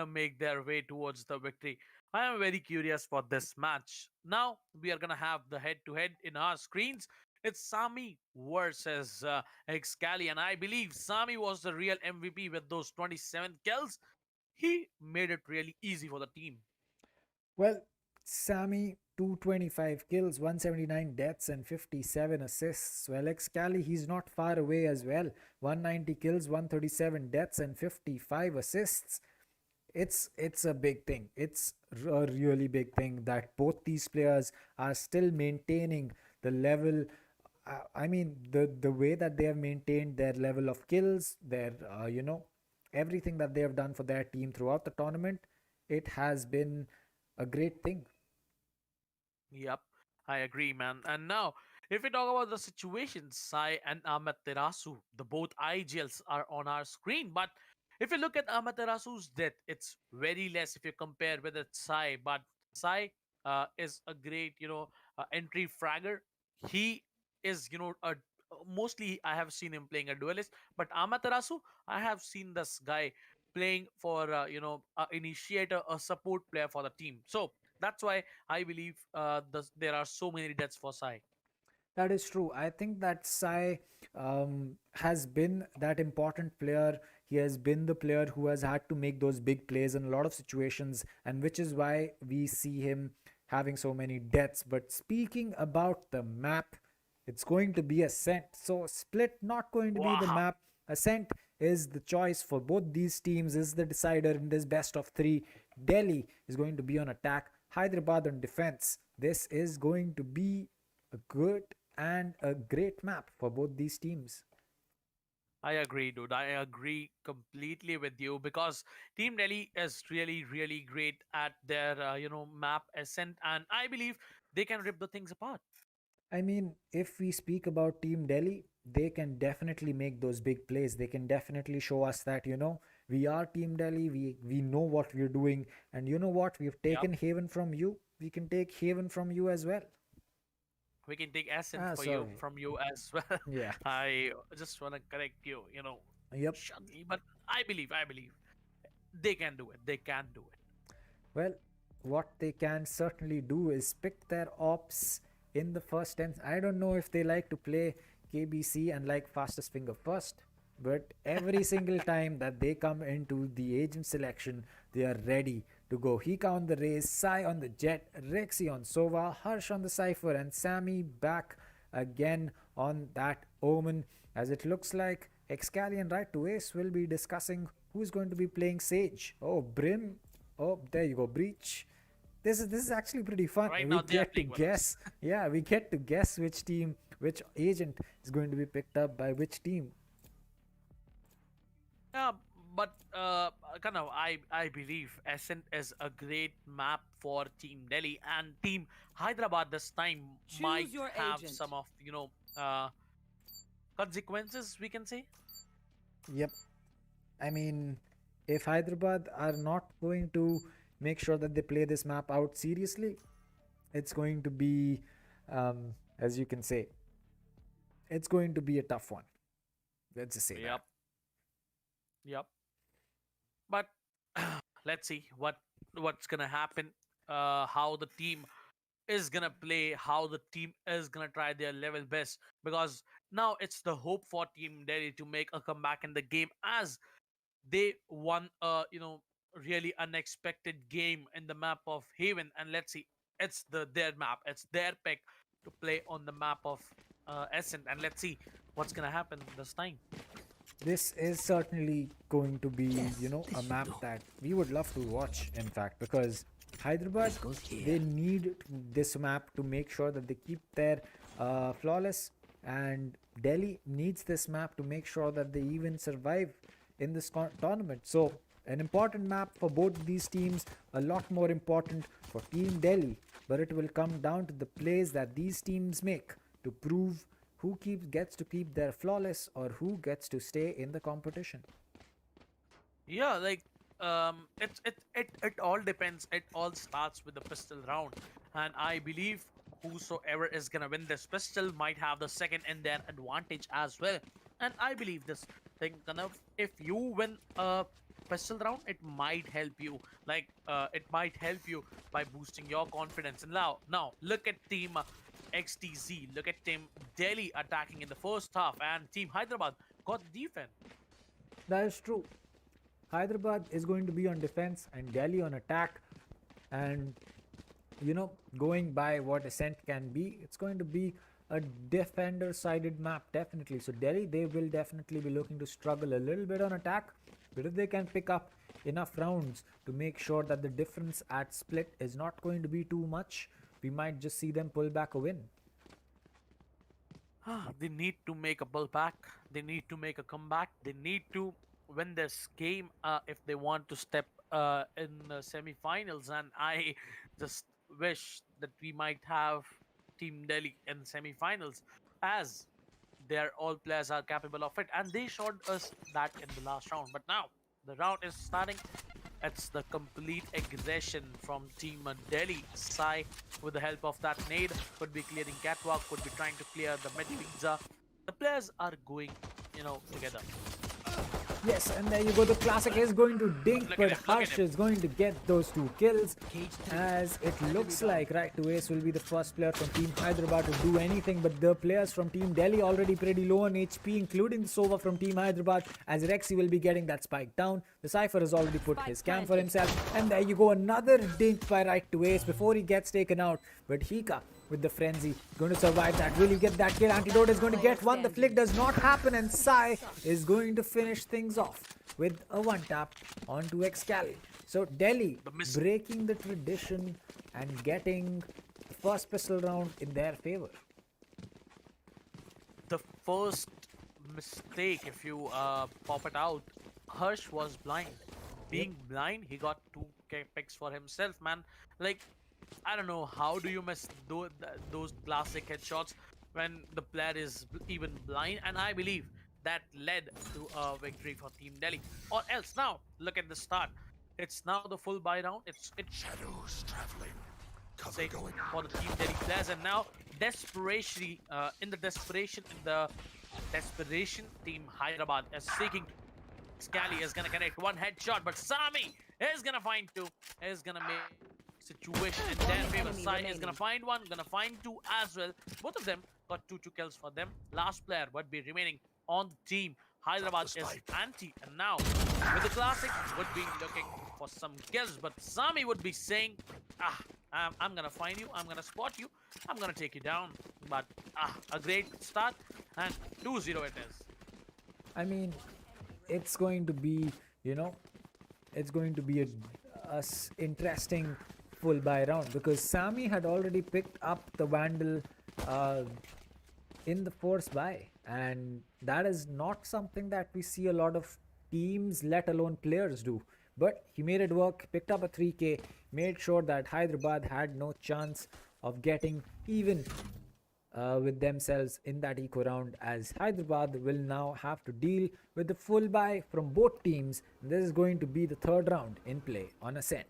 make their way towards the victory. I am very curious for this match. Now we are gonna have the head to head in our screens. It's Ssammi versus Excali, and I believe Ssammi was the real MVP with those 27 kills. He made it really easy for the team. Well, Ssammi, 225 kills, 179 deaths, and 57 assists. Well, Excali, he's not far away as well. 190 kills, 137 deaths, and 55 assists. It's a big thing. It's a really big thing that both these players are still maintaining the level. I mean, the way that they have maintained their level of kills, their everything that they have done for their team throughout the tournament, it has been a great thing. Yep, I agree, man. And now, if we talk about the situation, Sai and Amaterasu, the both IGLs are on our screen. But if you look at Amaterasu's death, it's very less if you compare with it Sai. But Sai is a great, entry fragger. He is, mostly I have seen him playing a duelist. But Amaterasu, I have seen this guy playing for, a initiator, a support player for the team. So that's why I believe there are so many deaths for Sai. That is true. I think that Sai has been that important player. He has been the player who has had to make those big plays in a lot of situations, and which is why we see him having so many deaths. But speaking about the map, it's going to be Ascent. So Split not going to be the Wow. map. Ascent is the choice for both these teams, is the decider in this best of three. Delhi is going to be on attack, Hyderabad on defense. This is going to be a good and a great map for both these teams. I agree, dude. I agree completely with you because Team Delhi is really, really great at their, map ascent, and I believe they can rip the things apart. I mean, if we speak about Team Delhi, they can definitely make those big plays. They can definitely show us that, we are Team Delhi, we know what we're doing, and you know what? We've Yep. taken Haven from you. We can take Haven from you as well. We can take ascent Ah, for you sorry. from you as well. Yeah. I just want to correct you, Yep. shortly, but I believe they can do it. They can do it. Well, what they can certainly do is pick their ops in the first 10. I don't know if they like to play KBC and like fastest finger first, but every single time that they come into the agent selection, they are ready to go. Hikka on the race, Sai on the jet, Rexy on Sova, Harsh on the Cypher, and Ssammi back again on that Omen. As it looks like Excali and Right to Ace will be discussing who's going to be playing Sage. Oh, Brim. Oh, there you go, Breach. This is actually pretty fun. Right We now they are get to playing with us. guess. Yeah, we get to guess which team, which agent is going to be picked up by which team. Yeah, but kind of, I believe Ascent is a great map for Team Delhi, and Team Hyderabad this time might Choose your have agent. some of consequences, we can say. Yep. I mean, if Hyderabad are not going to make sure that they play this map out seriously, it's going to be, as you can say, it's going to be a tough one. Let's just say that. Yep. Yep. But let's see what's gonna happen. How the team is gonna play, how the team is gonna try their level best. Because now it's the hope for Team Delhi to make a comeback in the game, as they won a really unexpected game in the map of Haven. And let's see, it's their map, it's their pick to play on the map of Ascent, and let's see what's gonna happen this time. This is certainly going to be, a map that we would love to watch, in fact, because Hyderabad, they need this map to make sure that they keep their flawless, and Delhi needs this map to make sure that they even survive in this tournament. So, an important map for both of these teams, a lot more important for Team Delhi, but it will come down to the plays that these teams make to prove who gets to keep their flawless or who gets to stay in the competition. Yeah, like it all depends. It all starts with the pistol round, and I believe whosoever is gonna win this pistol might have the second in their advantage as well. And I believe this thing kind of, if you win a pistol round, it might help you. Like it might help you by boosting your confidence. And now look at Team XTZ. Look at Team Delhi attacking in the first half, and Team Hyderabad got defense. That is true. Hyderabad is going to be on defense and Delhi on attack. And, going by what Ascent can be, it's going to be a defender sided map, definitely. So, Delhi, they will definitely be looking to struggle a little bit on attack. But if they can pick up enough rounds to make sure that the difference at split is not going to be too much, we might just see them pull back a win. They need to make a pullback. They need to make a comeback. They need to win this game if they want to step in the semi-finals. And I just wish that we might have Team Delhi in semi-finals, as their all players are capable of it, and they showed us that in the last round. But now the round is starting. It's the complete aggression from Team Delhi. Sai, with the help of that nade, could be clearing catwalk, could be trying to clear the mid pizza. The players are going, together. Yes, and there you go. The classic is going to dink, Look at but him, look at Harsh him. is going to get those 2 kills. As it looks like Right to Ace will be the first player from Team Hyderabad to do anything, but the players from Team Delhi already pretty low on HP, including the Sova from Team Hyderabad, as Rexy will be getting that spike down. The Cypher has already put his cam for himself, and there you go. Another dink by Right to Ace before he gets taken out. But Hikka with the frenzy going to survive that. Will he get that kill? Antidote is going to get one. The flick does not happen, and Sai is going to finish things off with a 1-tap onto Excali. So Delhi breaking the tradition and getting the first pistol round in their favor. The first mistake if you pop it out. Harsh was blind. Being blind, he got 2 picks for himself, man. Like, I don't know, how do you miss those classic headshots when the player is even blind? And I believe that led to a victory for Team Delhi. Or else now, look at the start. It's now the full buy round. It's Shadows traveling. say for the Team Delhi players, and now desperation in the desperation Team Hyderabad is seeking. Excali is gonna connect 1 headshot, but Ssammi is gonna find 2. Is gonna make situation in their favor. Sai is gonna find 1, gonna find 2 as well. Both of them got 2 kills for them. Last player would be remaining on the team. Hyderabad is anti, and now with the classic would be looking for some kills, but Ssammi would be saying, I'm gonna find you, I'm gonna spot you, I'm gonna take you down. But a great start, and 2-0 it is. I mean, it's going to be, it's going to be a interesting full buy round, because Ssammi had already picked up the Vandal in the force buy, and that is not something that we see a lot of teams, let alone players, do. But he made it work, picked up a 3k, made sure that Hyderabad had no chance of getting even with themselves in that eco round, as Hyderabad will now have to deal with the full buy from both teams. This is going to be the 3rd round in play on Ascent.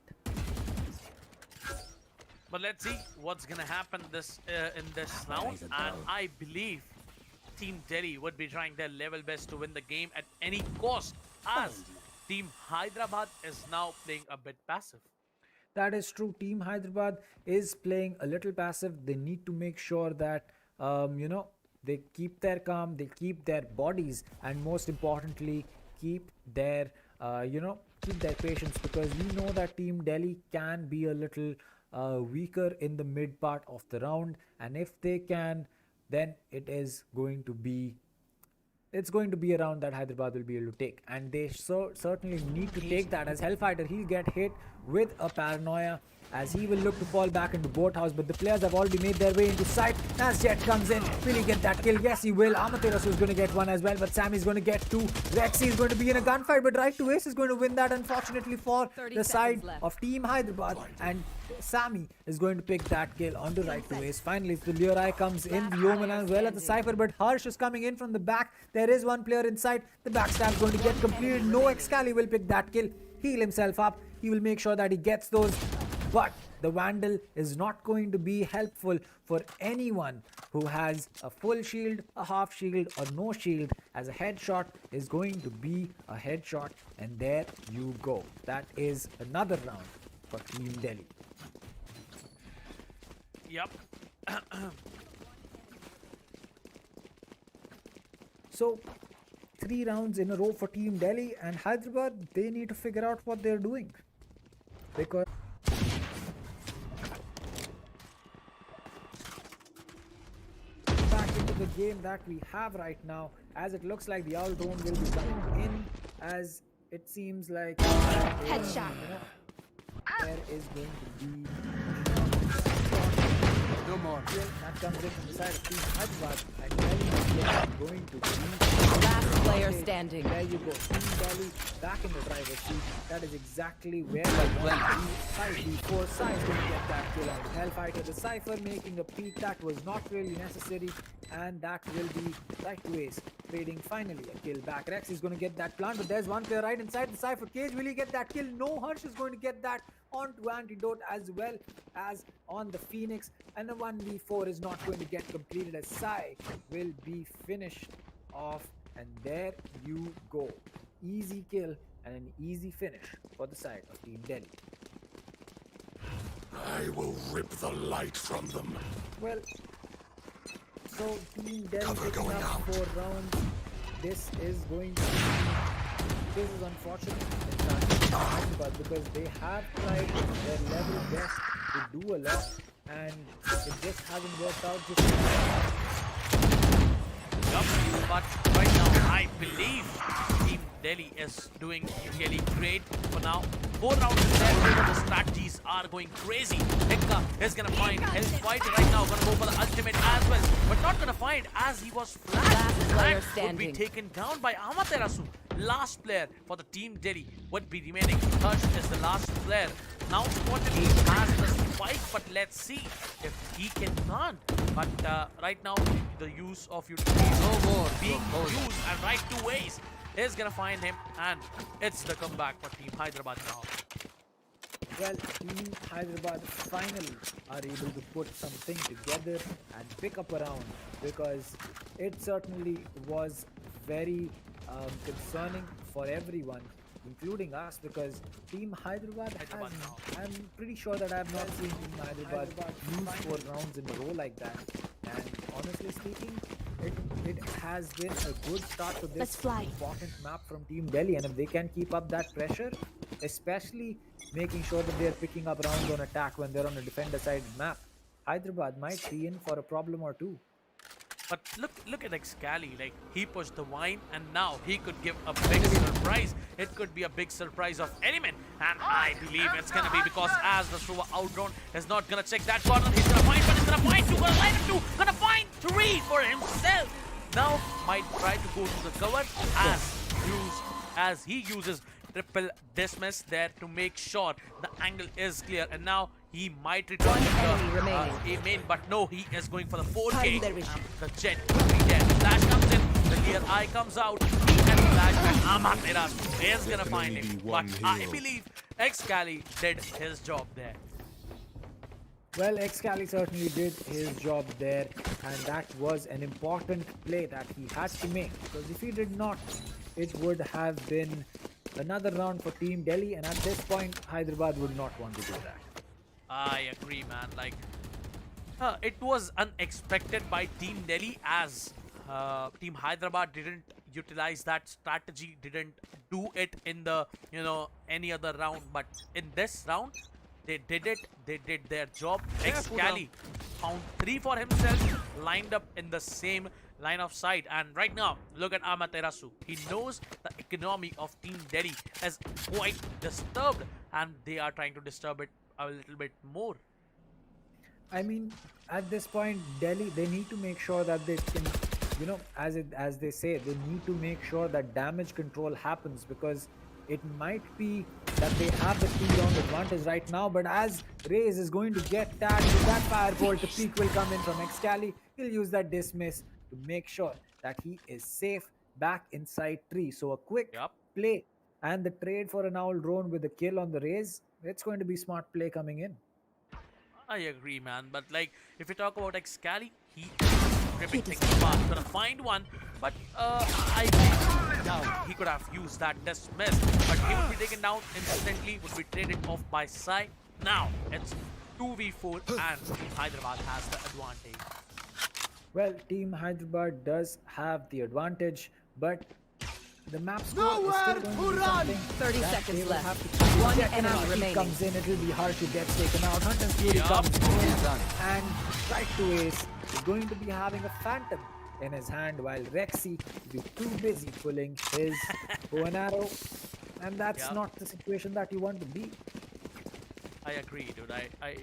But let's see what's gonna happen in this round, and I believe Team Delhi would be trying their level best to win the game at any cost, as Team Hyderabad is now playing a bit passive. That is true. Team Hyderabad is playing a little passive. They need to make sure that, they keep their calm, they keep their bodies, and most importantly, keep their, keep their patience, because we know that Team Delhi can be a little weaker in the mid part of the round, and if they can, then it's going to be a round that Hyderabad will be able to take, and they certainly need to take that, as Hellfighter, he'll get hit with a paranoia as he will look to fall back into boathouse, but the players have already made their way into sight as Jet comes in. Will he get that kill? Yes, he will. Amaterasu is going to get 1 as well, but Ssammi is going to get 2. Rexy is going to be in a gunfight, but Right to Ace is going to win that, unfortunately, for the side of Team Hyderabad, and Ssammi is going to pick that kill onto Right to Ace. Finally, the Lurai comes in, the Omen as well as the Cypher, but Harsh is coming in from the back. There is 1 player inside. The backstab is going to get completed. No Excali will pick that kill. Heal himself up. He will make sure that he gets those. But the Vandal is not going to be helpful for anyone who has a full shield, a half shield, or no shield, as a headshot is going to be a headshot, and there you go. That is another round for Team Delhi. Yep. So, 3 rounds in a row for Team Delhi, and Hyderabad, they need to figure out what they're doing, because back into the game that we have right now, as it looks like the Owl Drone will be coming in, as it seems like Headshot. There is going to be No more. that comes in from the side of Team Hyderabad, and Delhi is going to be Last player standing. There you go. Team Delhi back in the driver's seat. That is exactly where they want to be. 5v4. Sai is going to get that kill out. Hellfighter, the Cypher making a peek. That was not really necessary. And that will be Right to Ace trading finally a kill back. Rex is going to get that plant, but there's 1 player right inside the Cypher cage. Will he get that kill? No. Harsh is going to get that onto Antidote as well as on the Phoenix. And the 1v4 is not going to get completed, as Sai will be finished off. And there you go. Easy kill and an easy finish for the side of Team Delhi. I will rip the light from them. Well, so Team Delhi Cover picking going up out. 4 rounds. This is going to be... This is unfortunate in fact, but because they have tried their level best to do a lot, and it just hasn't worked out just yet. But right now, I believe Team Delhi is doing really great for now. 4 rounds in their favor, the strategies are going crazy. Hikka is gonna find Hellfighter right now, gonna go for the ultimate as well. but not gonna find as he was flat. Last player Would be standing. taken down by Amaterasu. Last player for the team Delhi would be remaining. Harsh is the last player. Now Quantity has the spike, but let's see if he can plant. But right now, the use of utilities being used, and right two ways is gonna find him, and it's the comeback for Team Hyderabad now. Well, Team Hyderabad finally are able to put something together and pick up a round, because it certainly was very concerning for everyone, including us, because Team Hyderabad has, I'm pretty sure that I have not seen Team Hyderabad lose 4 rounds in a row like that. And honestly speaking, it has been a good start to this important map from Team Delhi, and if they can keep up that pressure, especially making sure that they're picking up rounds on attack when they're on a defender side map, Hyderabad might be in for a problem or two. But look at Excali, like he pushed the wine and now he could give a big surprise. It could be a big surprise of any man, and I believe it's gonna be because as the Suva outdrawn is not gonna check that corner, he's gonna find, but he's gonna find 2, gonna line up 2, gonna find 3 for himself. Now might try to go to the cover as he uses triple dismiss there to make sure the angle is clear, and now he might return to the A main, but no, he is going for the 4K. The jet could be dead. The flash comes in, the clear eye comes out. He and the flash and Amaterasu is gonna find him. But I believe Excali did his job there. Well, Excali certainly did his job there, and that was an important play that he had to make, because if he did not, it would have been another round for Team Delhi, and at this point, Hyderabad would not want to do that. I agree, man. Like, it was unexpected by Team Delhi, as Team Hyderabad didn't utilize that strategy, didn't do it in the, any other round. But in this round, they did it. They did their job. Excali found 3 for himself, lined up in the same line of sight, and right now look at Amaterasu. He knows the economy of Team Delhi is quite disturbed, and they are trying to disturb it a little bit more. I mean, at this point, Delhi, they need to make sure that they can, as they say, they need to make sure that damage control happens, because it might be that they have the 3-round advantage right now, but as Raze is going to get tagged with that firebolt, the peak will come in from Excali. He'll use that dismiss to make sure that he is safe back inside 3. So a quick play and the trade for an owl drone with a kill on the Raze, it's going to be smart play coming in. I agree, man. But like, if you talk about Excali, he is ripping things apart. Gonna find one, but I think now he could have used that dismiss, but he would be taken down instantly, would be traded off by Sai. Now it's 2v4 and Hyderabad has the advantage. Well, Team Hyderabad does have the advantage, but the map score is still going to be something 30 that seconds they will left. have to keep One checking enemy out. He remaining. comes in, it will be Harsh who gets taken out. Hunter's Fury comes in, and right to Ace is going to be having a phantom in his hand, while Rexy will be too busy pulling his bow and arrow, and that's not the situation that you want to be. I agree, dude. I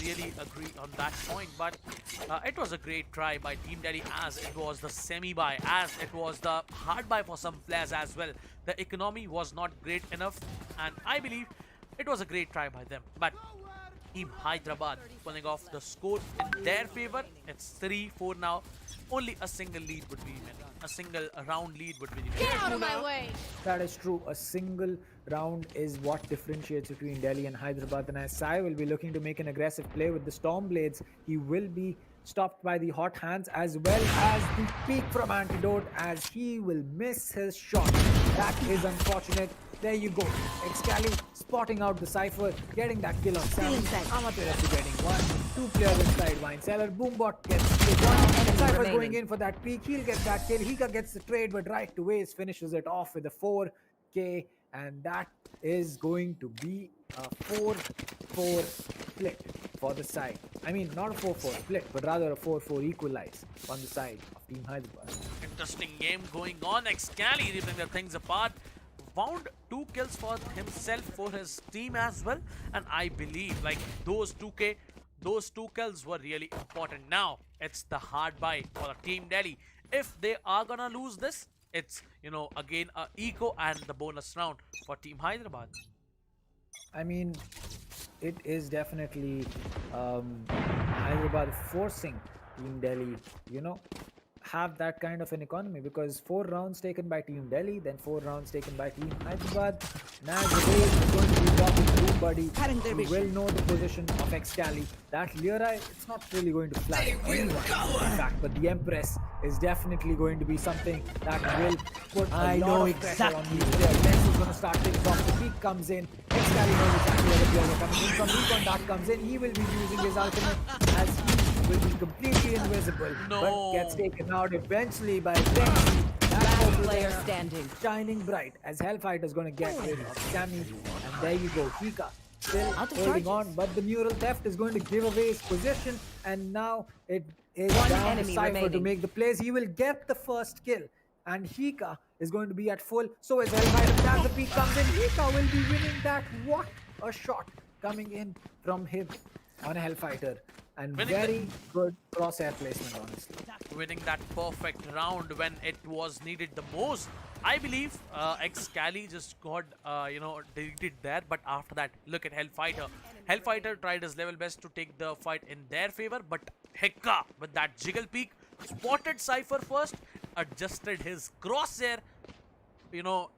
really agree on that point. But it was a great try by Team Delhi, as it was the semi-buy, as it was the hard buy for some players as well. The economy was not great enough, and I believe it was a great try by them. But Team Hyderabad pulling off the score in their favor. It's 3-4 now. Only a single lead would be a single round lead would be Get out of my way! That is true. A single round is what differentiates between Delhi and Hyderabad. And as Sai will be looking to make an aggressive play with the Storm Blades, he will be stopped by the hot hands as well as the peak from Antidote, as he will miss his shot. That is unfortunate. There you go. Excali spotting out the Cypher, getting that kill on Ssammi. Amaterasu getting 1, 2 players inside Wine Cellar. Boombot gets the Cypher going in for that peak. He'll get that kill. Hikka gets the trade, but right to Waze finishes it off with a 4K, and that is going to be a 4-4 split for the side. I mean, not a 4-4 split, but rather a 4-4 equalize on the side of Team Hyderabad. Interesting game going on. Excali ripping the things apart. Found 2 kills for himself, for his team as well, and I believe like those 2K those 2 kills were really important. Now it's the hard buy for Team Delhi. If they are gonna lose this, it's, you know, again a eco and the bonus round for Team Hyderabad. I mean, it is definitely Hyderabad forcing Team Delhi, you know, have that kind of an economy, because 4 rounds taken by Team Delhi, then 4 rounds taken by Team Hyderabad. Naz is going to be dropping Boom Buddy. You will know the position of Excali. That Lyra, it's not really going to fly anyone, in fact, but the Empress is definitely going to be something that will put a lot of pressure on these players. Next is going to start things off. The peak comes in. Excali knows exactly where the players are coming in from. Recon Dart comes in. He will be using his ultimate as he will be completely invisible, but gets taken out eventually by Rexy. Last player standing. Shining bright as Hellfighter is going to get rid of Ssammi, and there you go, Hikka still holding on, but the mural theft is going to give away his position, and now it is down to Cypher to make the plays. He will get the first kill, and Hikka is going to be at full. So is Hellfighter. As the peak comes in, Hikka will be winning that. What a shot coming in from him on a Hellfighter. And very good crosshair placement, honestly. Winning that perfect round when it was needed the most. I believe Excali just got, you know, deleted there. But after that, look at Hellfighter. Hellfighter tried his level best to take the fight in their favor. But Hikka, with that jiggle peek, spotted Cypher first, adjusted his crosshair, you know,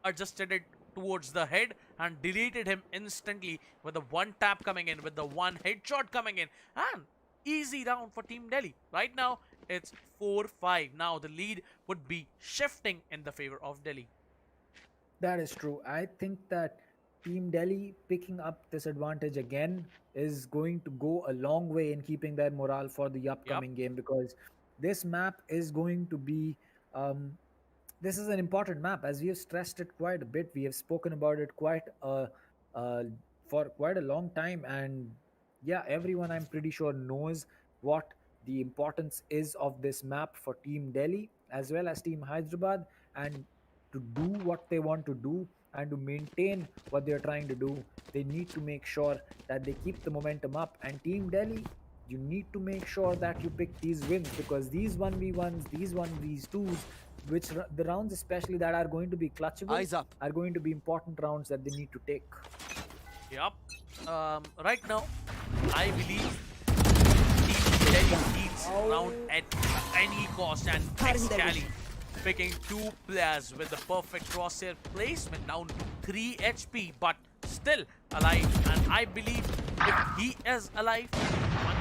adjusted it towards the head and deleted him instantly with the 1 tap coming in, with the 1 headshot coming in, and easy round for Team Delhi. Right now it's 4-5. Now the lead would be shifting in the favor of Delhi. That is true. I think that Team Delhi picking up this advantage again is going to go a long way in keeping their morale for the upcoming game, because this map is going to be this is an important map, as we have stressed it quite a bit. We have spoken about it for quite a long time, and yeah, everyone, I'm pretty sure, knows what the importance is of this map for Team Delhi as well as Team Hyderabad, and to do what they want to do and to maintain what they're trying to do, they need to make sure that they keep the momentum up. And Team Delhi, you need to make sure that you pick these wins, because these 1v1s, these 1v2s, which the rounds especially that are going to be clutchable, are going to be important rounds that they need to take. Yep. Right now, I believe Team Delhi needs round at any cost, and Excali picking 2 players with the perfect crosshair placement, down to 3 HP, but still alive. And I believe if he is alive,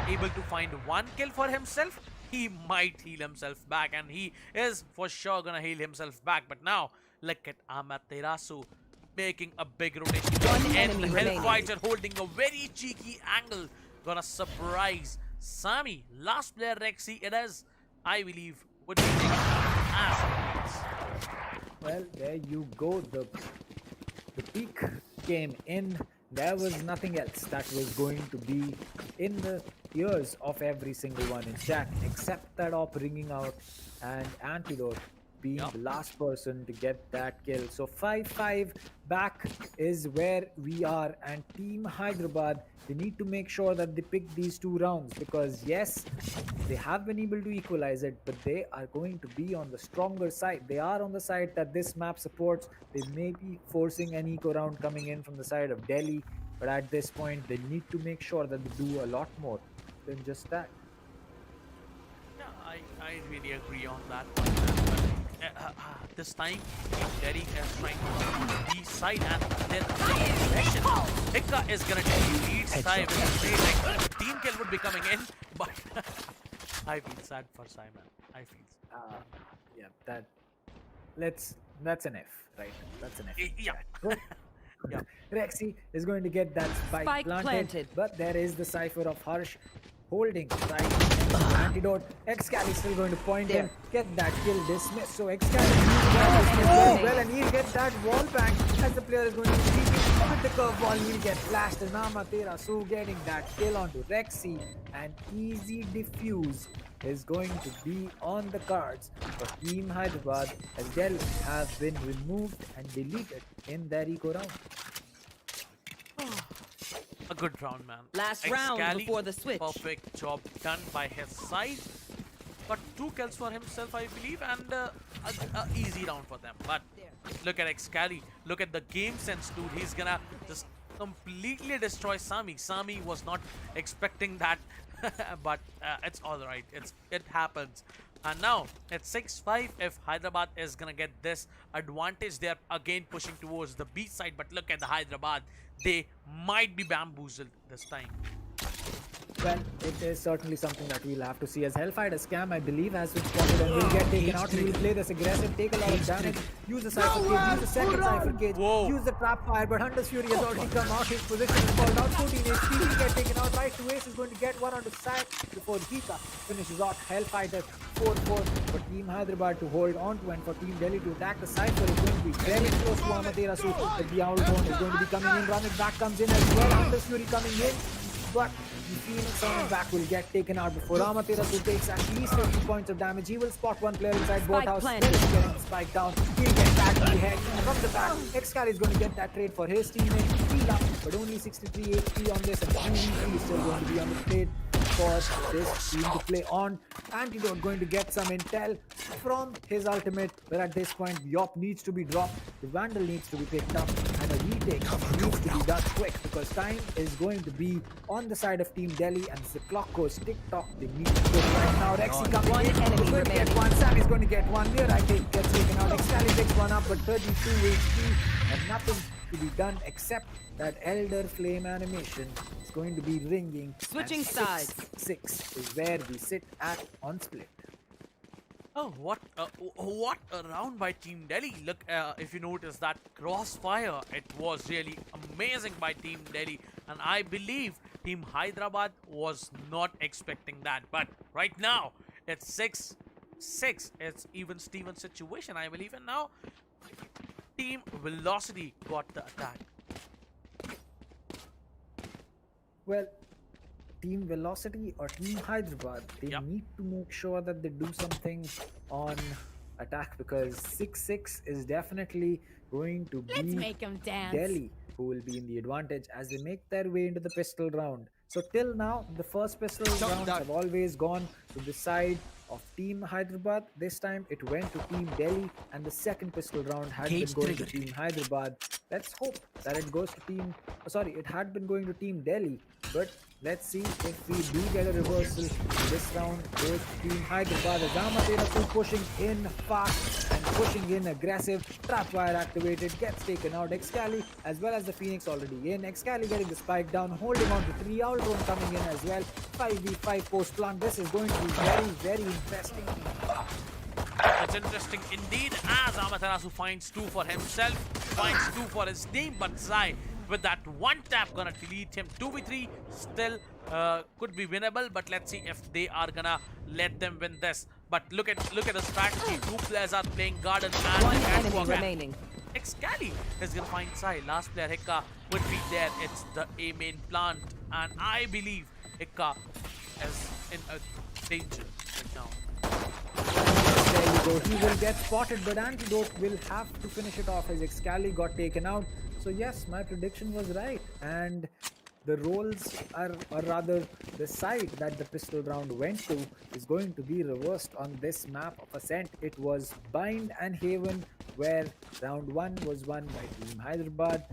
unable to find 1 kill for himself, he might heal himself back, and he is for sure gonna heal himself back. But now, look at Amaterasu making a big rotation. And Hellfighter holding a very cheeky angle, gonna surprise Ssammi. Last player, Rexy, it is, I believe, would be as well, there you go. The peak came in. There was nothing else that was going to be in the ears of every single one in chat, except that op ringing out and Antidote being the last person to get that kill. So 5-5 back is where we are, and Team Hyderabad, they need to make sure that they pick these 2 rounds, because yes, they have been able to equalize it, but they are going to be on the stronger side. They are on the side that this map supports. They may be forcing an eco round coming in from the side of Delhi, but at this point they need to make sure that they do a lot more than just that. Yeah, I really agree on that one. This time, Delhi is trying to decide, and then possession. Hikka is gonna take lead side with his trade. Like, team kill would be coming in, but I feel sad for Simon. I feel yeah, that's an F, right? That's an F. Yeah. Yeah. Rexy is going to get that spike planted, but there is the Cypher of Harsh holding right. Antidote. Excali still going to point him, get that kill dismissed. So Excali as well, and he'll get that wall back as the player is going to sweep it with the curveball. He'll get flashed, and Amaterasu getting that kill onto Rexy, and easy defuse is going to be on the cards for Team Hyderabad, as Delhi have been removed and deleted in their eco round. good round, man. Last round Excali, before the switch. Perfect job done by his side. Got 2 kills for himself, I believe, and a easy round for them. But look at Excali. Look at the game sense, dude. He's gonna just completely destroy Ssammi. Ssammi was not expecting that, but it's all right. It happens. And now it's 6-5. If Hyderabad is gonna get this advantage, they're again pushing towards the B side. But look at the Hyderabad. They might be bamboozled this time. Well, it is certainly something that we'll have to see as Hellfire scam, I believe, has been spotted and will get taken out. He will play this aggressive, take a lot of damage, use the Cypher Cage, use the second Cypher Cage, use the Trap Fire, but Hunter's Fury has already come out. His position is called out. 14 HP, he will get taken out. Right to Ace is going to get one on the side before Hikka finishes off. Hellfighter 4-4 for Team Hyderabad to hold on to, and for Team Delhi to attack. The Cypher is going to be very close to Amaterasu, but the Owl Drone is going to be coming in. Run it back comes in as well. Hunter's Fury coming in, but the Phoenix on his back will get taken out before Amaterasu takes at least 50 points of damage. He will spot one player inside both house. Getting the spike down. He'll get back to the head from the back. Excali is going to get that trade for his teammate. Heal up, but only 63 HP on this, and QVP is still going to be on the plate for this team to play on. Antidote going to get some intel from his ultimate, but at this point the op needs to be dropped, the Vandal needs to be picked up, and a retake needs to be done quick because time is going to be on the side of Team Delhi, and as the clock goes tick-tock, they need to go right now. Rexy coming in, he's going to get one, Sammy's going to get one, near I think gets taken out. Excali picks one up, but 32 HP and nothing to be done except that Elder Flame animation is going to be ringing. Switching sides. 6 is where we sit at on split. Oh, what a round by Team Delhi. Look, if you notice that crossfire, it was really amazing by Team Delhi. And I believe Team Hyderabad was not expecting that. But right now, it's 6-6. It's even Steven situation, I believe. And now, Team Velocity got the attack. Well, Team Velocity or Team Hyderabad, they need to make sure that they do something on attack, because 6-6 is definitely going to be make 'em dance. Delhi who will be in the advantage as they make their way into the pistol round. So till now, the first pistol rounds have always gone to the side of Team Hyderabad. This time it went to Team Delhi, and the second pistol round had been going to Team Hyderabad. Let's hope that it goes to Team... sorry, it had been going to Team Delhi, but let's see if we do get a reversal. This round goes to Team Hyderabad as Amaterasu pushing in fast and pushing in aggressive. Trapwire activated, gets taken out. Excali as well as the Phoenix already in. Excali getting the spike down, holding on to 3. Owl Drone coming in as well. 5v5 post plant. This is going to be very, very interesting. It's interesting indeed as Amaterasu finds 2 for himself, finds 2 for his team, but Zai with that one tap gonna delete him. 2v3 still could be winnable, but let's see if they are gonna let them win this. But look at the strategy. 2 players are playing Garden and one enemy remaining. Excali is gonna find Sai. Last player Hikka would be there. It's the A main plant, and I believe Hikka is in a danger right now. There you go. He will get spotted, but Antidote will have to finish it off as Excali got taken out. So yes, my prediction was right, and the roles are, or rather the side that the pistol round went to is going to be reversed on this map of Ascent. It was Bind and Haven, where round 1 was won by Team Hyderabad.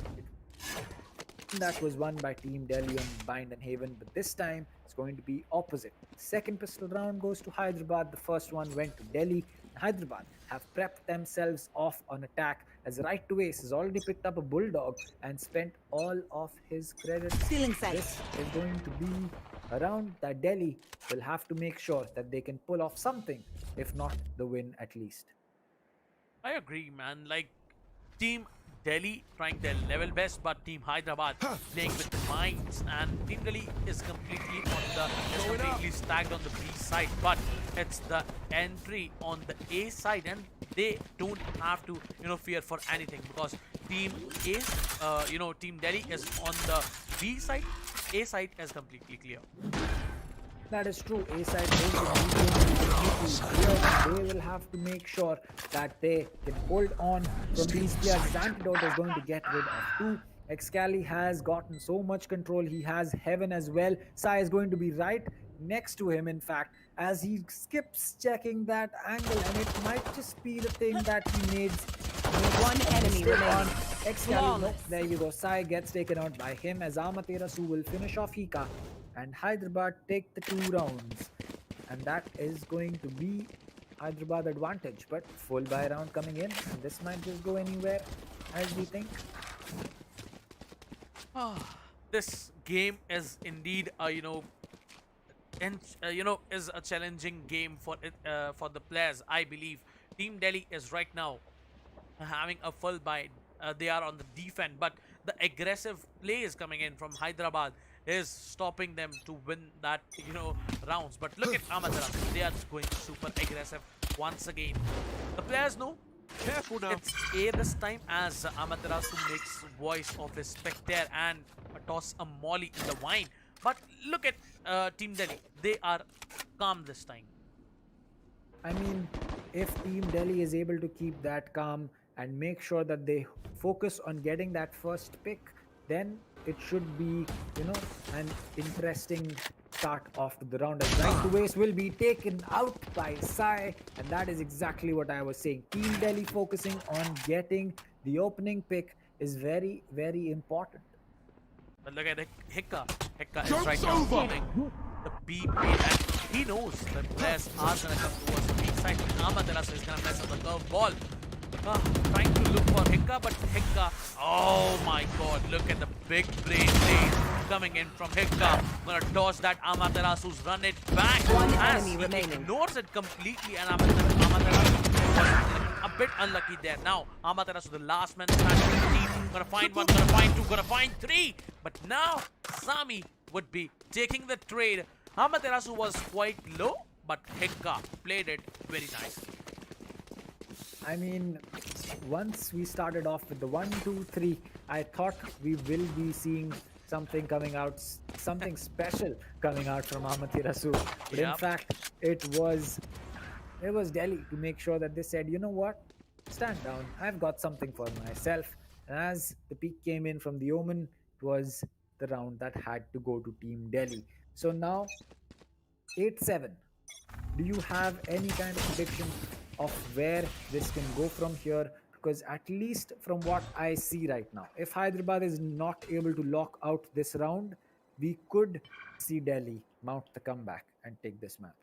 That was won by Team Delhi on Bind and Haven, but this time it's going to be opposite. Second pistol round goes to Hyderabad, the first one went to Delhi. Hyderabad have prepped themselves off on attack as Right to Ace has already picked up a Bulldog and spent all of his credits. Stealing sight. This is going to be a round that Delhi will have to make sure that they can pull off something, if not the win at least. I agree, man. Like, Team Delhi trying their level best, but Team Hyderabad playing with the minds, and Team Delhi is completely stacked on the B side, but it's the entry on the A side, and they don't have to fear for anything, because Team A, Team Delhi is on the B side. A side is completely clear. That is true. A side is completely clear. They will have to make sure that they can hold on from these players. Antidote is going to get rid of 2. Excali has gotten so much control. He has heaven as well. Sai is going to be right next to him, in fact, as he skips checking that angle, and it might just be the thing that he needs. One enemy remaining. Excali, nope, there you go. Sai gets taken out by him as Amaterasu will finish off Hikka, and Hyderabad take the 2 rounds. And that is going to be Hyderabad advantage, but full buy round coming in, and this might just go anywhere as we think. This game is indeed is a challenging game for for the players. I believe Team Delhi is right now having a full buy. They are on the defense, but the aggressive play is coming in from Hyderabad is stopping them to win that rounds. But look at Amaterasu, they are going super aggressive once again. The players know Careful now. it's A this time as Amaterasu makes voice of his spectre and toss a molly in the wine. But look at Team Delhi, they are calm this time. I mean, if Team Delhi is able to keep that calm and make sure that they focus on getting that first pick, then it should be, an interesting start of the round. As right to waste will be taken out by Sai, and that is exactly what I was saying. Team Delhi focusing on getting the opening pick is very, very important. But look at Hikka. Hikka is right now forming the B bait, and he knows that players are gonna come towards the B side. Amaterasu is gonna mess up the curve ball. Trying to look for Hikka, but Hikka, oh my god, look at the big brain play coming in from Hikka. Gonna toss that Amaterasu's run it back. One as enemy he remaining. ignores it completely, and Amaterasu was a bit unlucky there. Now Amaterasu, the last man standing, gonna find one, gonna find two, gonna find three. But now Ssammi would be taking the trade. Amaterasu was quite low, but Hikka played it very nice. I mean, once we started off with the 1, 2, 3, I thought we will be seeing something coming out, something special coming out from Amaterasu. But in fact, it was Delhi to make sure that they said, you know what, stand down, I've got something for myself. And as the peak came in from the Omen, it was the round that had to go to Team Delhi. So now, 8-7. Do you have any kind of prediction of where this can go from here? Because at least from what I see right now, if Hyderabad is not able to lock out this round, we could see Delhi mount the comeback and take this map.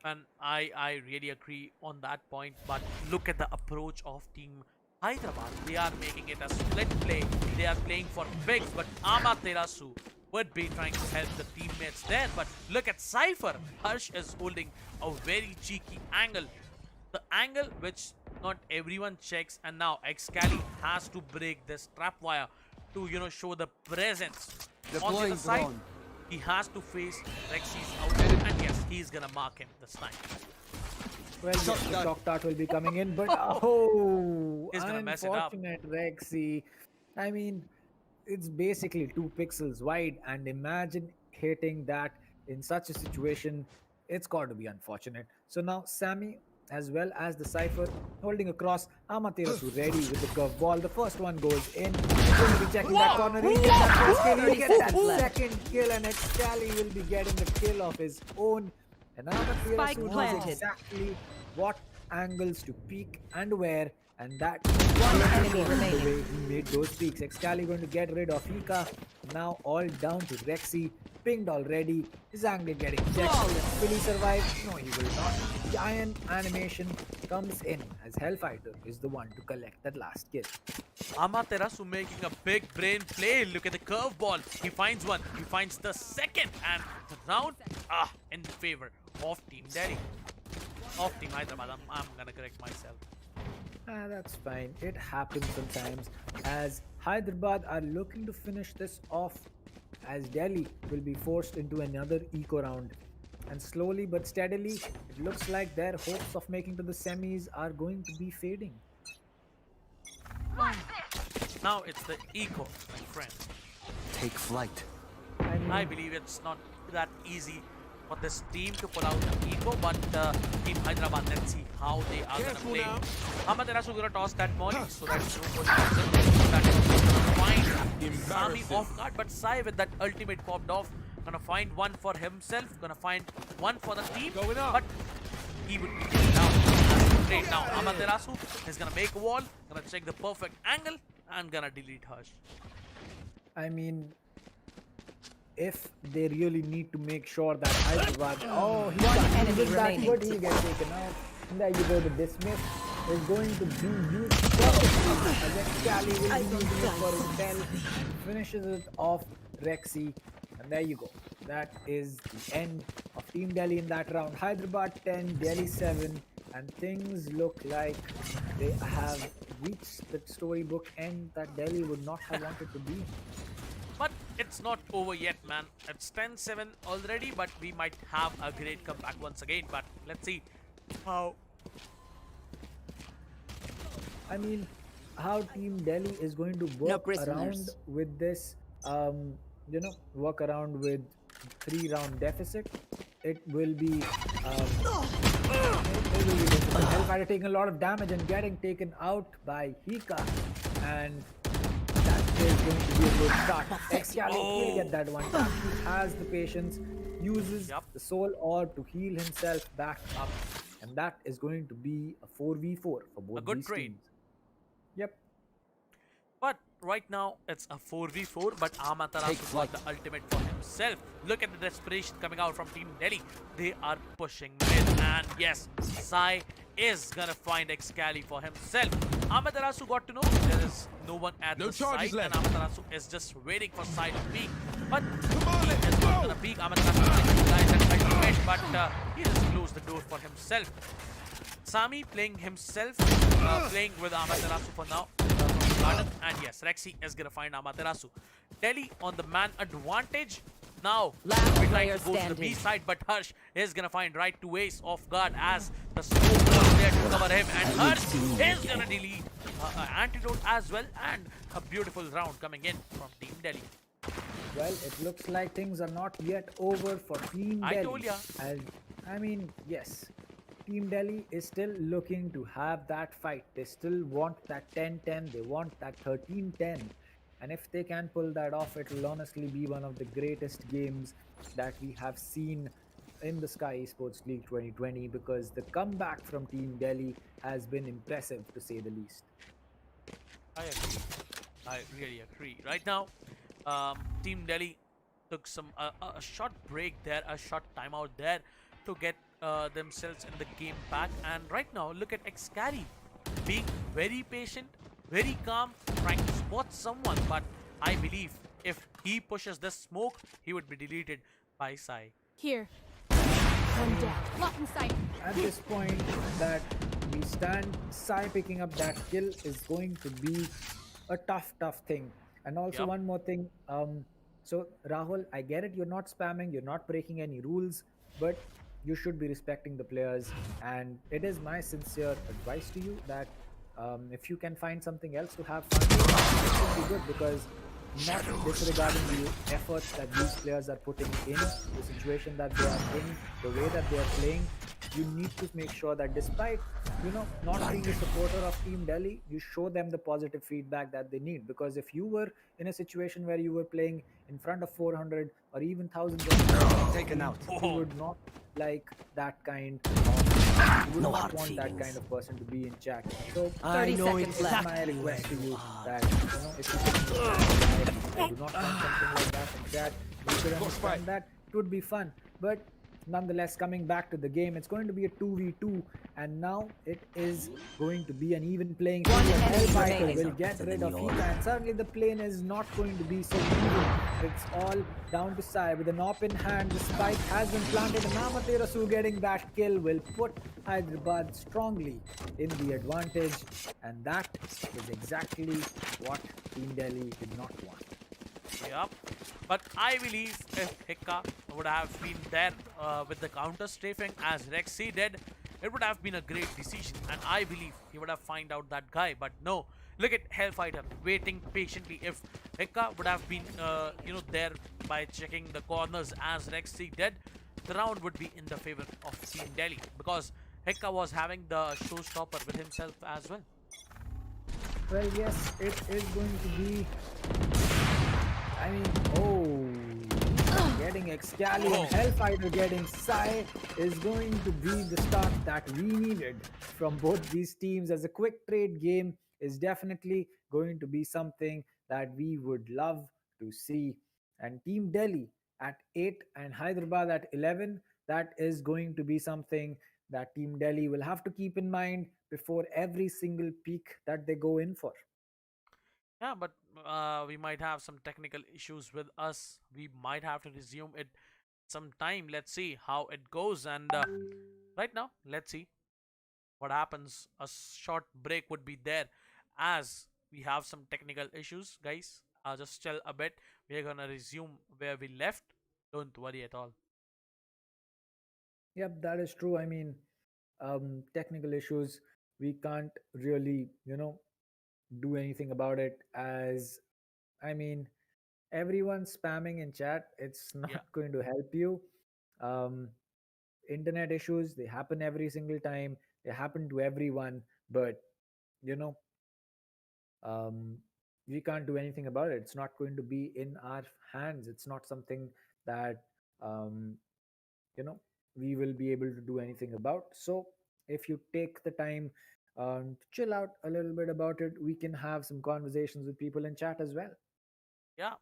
And I really agree on that point, but look at the approach of Team Hyderabad. They are making it a split play. They are playing for bigs, but Amaterasu would be trying to help the teammates there. But look at Cypher. Harsh is holding a very cheeky angle. The angle which not everyone checks, and now Excali has to break this trap wire to show the presence. On the other side, he has to face Rexy's out, and yes, he's gonna mark him this time. Well, yes, the shock dart will be coming in, but oh, He's gonna mess it up. unfortunate Rexy. I mean, it's basically 2 pixels wide, and imagine hitting that in such a situation. It's got to be unfortunate. So now Ssammi, as well as the Cypher, holding across. Amaterasu ready with the curve ball. The first one goes in. He's going to be checking that corner. He gets that first kill. He gets that second kill, and Excali will be getting the kill of his own. And Amaterasu knows exactly what angles to peek and where, and that One enemy the remaining. way he made those peaks. Excali going to get rid of Hikka. Now all down to Rexy. Pinged already. His angle getting checked. Will he survive? No, he will not. Giant animation comes in as Hellfighter is the one to collect that last kill. Amaterasu making a big brain play. Look at the curveball. He finds one. He finds the second. And the round in favor of Team Delhi. Of Team Hyderabad. I'm gonna correct myself. That's fine. It happens sometimes. As Hyderabad are looking to finish this off, as Delhi will be forced into another eco round. And slowly but steadily, it looks like their hopes of making to the semis are going to be fading. Now it's the eco, my friend. Take flight. I believe it's not that easy for this team to pull out the eco, but Team Hyderabad, let's see how they are going to play. Amaterasu going to toss that molly so that nobody comes in. find Ssammi off guard, but Sai with that ultimate popped off. Gonna find one for himself, gonna find one for the team, but he would be down. Great. Now Amaterasu is gonna make a wall, gonna check the perfect angle, and gonna delete Harsh. I mean, if they really need to make sure that Hyderabad, oh, he's enemy remaining. backward, he'll get taken out. And there you go, the dismiss is going to be used perfectly. As Excali will be using it for Intel, finishes it off Rexy, and there you go. That is the end of Team Delhi in that round. Hyderabad 10, Delhi 7, and things look like they have reached the storybook end that Delhi would not have wanted to be. But it's not over yet, man. It's 10-7 already, but we might have a great comeback once again. But let's see how. I mean, how Team Delhi is going to work around with this, work around with 3-round deficit. It will be, difficult. hellRangeR taking a lot of damage and getting taken out by Hikka, and that is going to be a good start. Excali will get that one tap. He has the patience, uses the soul orb to heal himself back up, and that is going to be a 4v4 for both A good these trade. teams. Yep. But right now it's a 4v4, but Amaterasu got the ultimate for himself. Look at the desperation coming out from Team Delhi. They are pushing mid, and yes, Sai is gonna find Excali for himself. Amaterasu got to know there is no one at the side, and Amaterasu is just waiting for Sai to peek. But he is not gonna peek. Amaterasu guys and ultimate, but he just closed the door for himself. Ssammi playing himself, playing with Amaterasu for now. And yes, Rexy is gonna find Amaterasu. Delhi on the man advantage. Now we're trying to go to the B side, but Harsh is gonna find right to ace off guard as the smoke was there to cover him, and Harsh is gonna delete Antidote as well, and a beautiful round coming in from Team Delhi. Well, it looks like things are not yet over for Team Delhi. I told ya. I mean, yes. Team Delhi is still looking to have that fight. They still want that 10-10. They want that 13-10. And if they can pull that off, it will honestly be one of the greatest games that we have seen in the Skyesports League 2020, because the comeback from Team Delhi has been impressive, to say the least. I agree. I really agree. Right now, Team Delhi took some a short break there, a short timeout there to get themselves in the game back. And right now, look at Excali being very patient, very calm, trying to spot someone. But I believe if he pushes this smoke, he would be deleted by Sai. Here. One down. Lock in sight. At this point that we stand, Sai picking up that kill is going to be a tough thing. And also one more thing. So Rahul, I get it. You're not spamming. You're not breaking any rules, but you should be respecting the players. And it is my sincere advice to you that if you can find something else to have fun with, it should be good, because not disregarding the efforts that these players are putting in, the situation that they are in, the way that they are playing, you need to make sure that despite, not being a supporter of Team Delhi, you show them the positive feedback that they need. Because if you were in a situation where you were playing in front of 400 or even thousands of people, taken out, you would not like that kind of, you would not want that kind of person to be in chat. So 30 seconds left. My request to you that, if you do not want something like that in chat, you could understand that. It would be fun. But nonetheless, coming back to the game, it's going to be a 2v2, and now it is going to be an even playing field. hellRangeR will get rid of Hikka, and certainly the plane is not going to be so even. It's all down to Sai with an op in hand. The spike has been planted, and Amaterasu getting that kill will put Hyderabad strongly in the advantage, and that is exactly what Team Delhi did not want. Yep. But I believe if Hikka would have been there with the counter strafing as Rexy did, it would have been a great decision, and I believe he would have found out that guy. But no, look at hellRangeR waiting patiently. If Hikka would have been there by checking the corners as Rexy did, the round would be in the favor of Team Delhi, because Hikka was having the showstopper with himself as well. Well, yes, it is going to be. I mean, getting Excali and Hellfighter getting Sai is going to be the start that we needed from both these teams. As a quick trade game is definitely going to be something that we would love to see. And Team Delhi at 8 and Hyderabad at 11, that is going to be something that Team Delhi will have to keep in mind before every single peak that they go in for. Yeah, but we might have some technical issues with us. We might have to resume it some time. Let's see how it goes. And right now, let's see what happens. A short break would be there as we have some technical issues, guys. Just chill a bit. We're gonna resume where we left. Don't worry at all. Yep, that is true. I mean, technical issues, we can't really, do anything about it. As I mean, everyone spamming in chat, it's Yeah. not going to help you. Um, Internet issues, they happen every single time, they happen to everyone, but you know, um, we can't do anything about it. It's not going to be in our hands. It's not something that um, you know we will be able to do anything about. So if you take the time to chill out a little bit about it, we can have some conversations with people in chat as well. Yeah.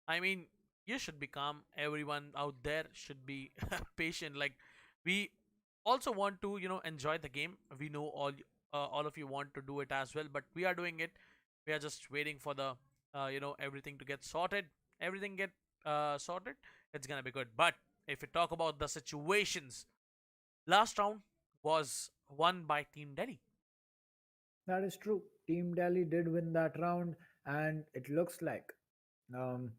I mean, you should be calm. Everyone out there should be patient. Like, we also want to, enjoy the game. We know all of you want to do it as well, but we are doing it. We are just waiting for the, everything to get sorted. Everything get sorted. It's gonna be good. But if we talk about the situations, last round was won by Team Delhi. That is true. Team Delhi did win that round, and it looks like um,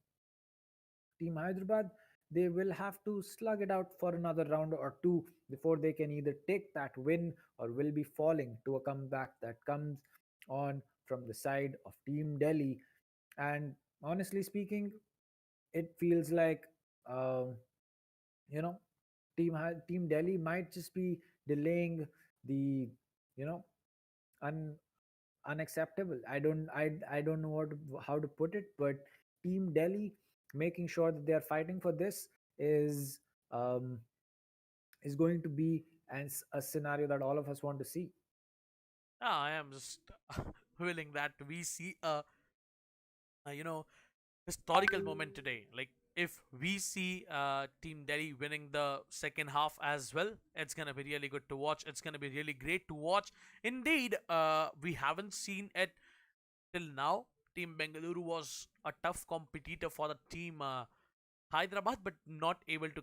Team Hyderabad, they will have to slug it out for another round or two before they can either take that win or will be falling to a comeback that comes on from the side of Team Delhi. And honestly speaking, it feels like um, you know Team Delhi might just be delaying the you know un, unacceptable. I don't know how to put it, but Team Delhi making sure that they are fighting for this um, is going to be a scenario that all of us want to see. I am just willing that we see a historical moment today. Like, if we see Team Delhi winning the second half as well, it's gonna be really good to watch. It's gonna be really great to watch. Indeed, we haven't seen it till now. Team Bengaluru was a tough competitor for the team Hyderabad, but not able to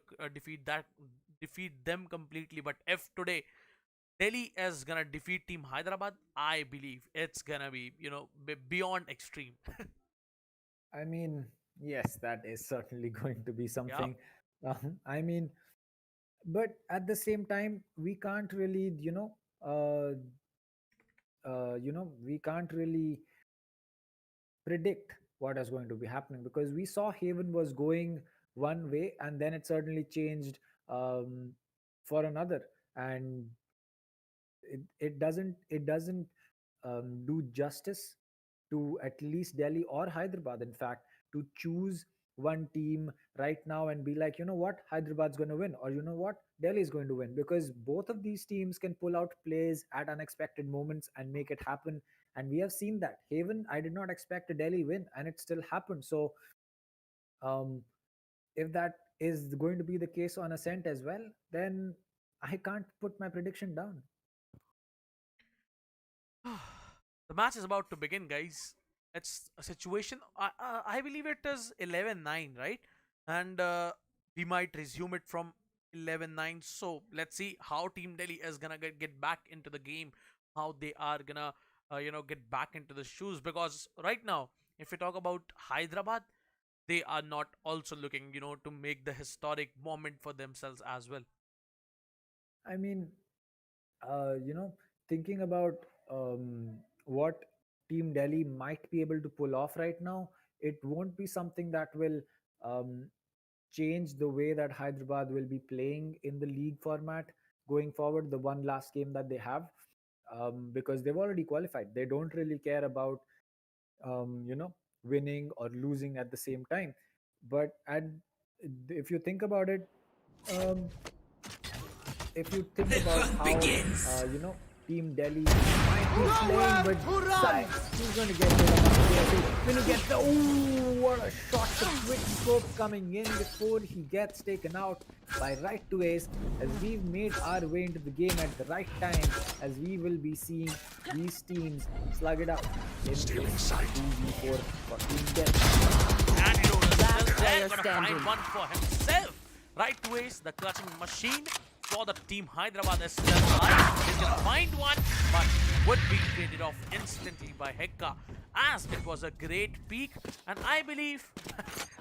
defeat them completely. But if today Delhi is gonna defeat Team Hyderabad, I believe it's gonna be beyond extreme. I mean, yes, that is certainly going to be Yeah. something. I mean, but at the same time, we can't really, we can't really predict what is going to be happening, because we saw Haven was going one way and then it certainly changed um, for another, and it doesn't do justice to at least Delhi or Hyderabad. In fact, to choose one team right now and be like, you know what, Hyderabad's going to win, or you know what, Delhi is going to win, because both of these teams can pull out plays at unexpected moments and make it happen. And we have seen that. Haven, I did not expect a Delhi win, and it still happened. So, um, if that is going to be the case on Ascent as well, then I can't put my prediction down. The match is about to begin, guys. It's a situation. I believe it is 11-9, right? And we might resume it from 11-9. So let's see how Team Delhi is gonna get back into the game. How they are gonna, get back into the shoes. Because right now, if we talk about Hyderabad, they are not also looking, to make the historic moment for themselves as well. I mean, you know, thinking about what Team Delhi might be able to pull off right now, it won't be something that will um, change the way that Hyderabad will be playing in the league format going forward, the one last game that they have. because they've already qualified. They don't really care about winning or losing at the same time. But if you think about it, um, if you think about how Team Delhi might be playing, but Sai, he's going to get rid of Amaterasu. When he gets the what a shot! The quick scope coming in before he gets taken out by right to ace. As we've made our way into the game at the right time, as we will be seeing these teams slug it out in this 2v4 for Team Delhi. Antidote is Last still player there, gonna standing. find one for himself. Right to ace, the clutching machine for the team Hyderabad is still alive. He's gonna find one, but would be traded off instantly by Hikka, as it was a great peak, and I believe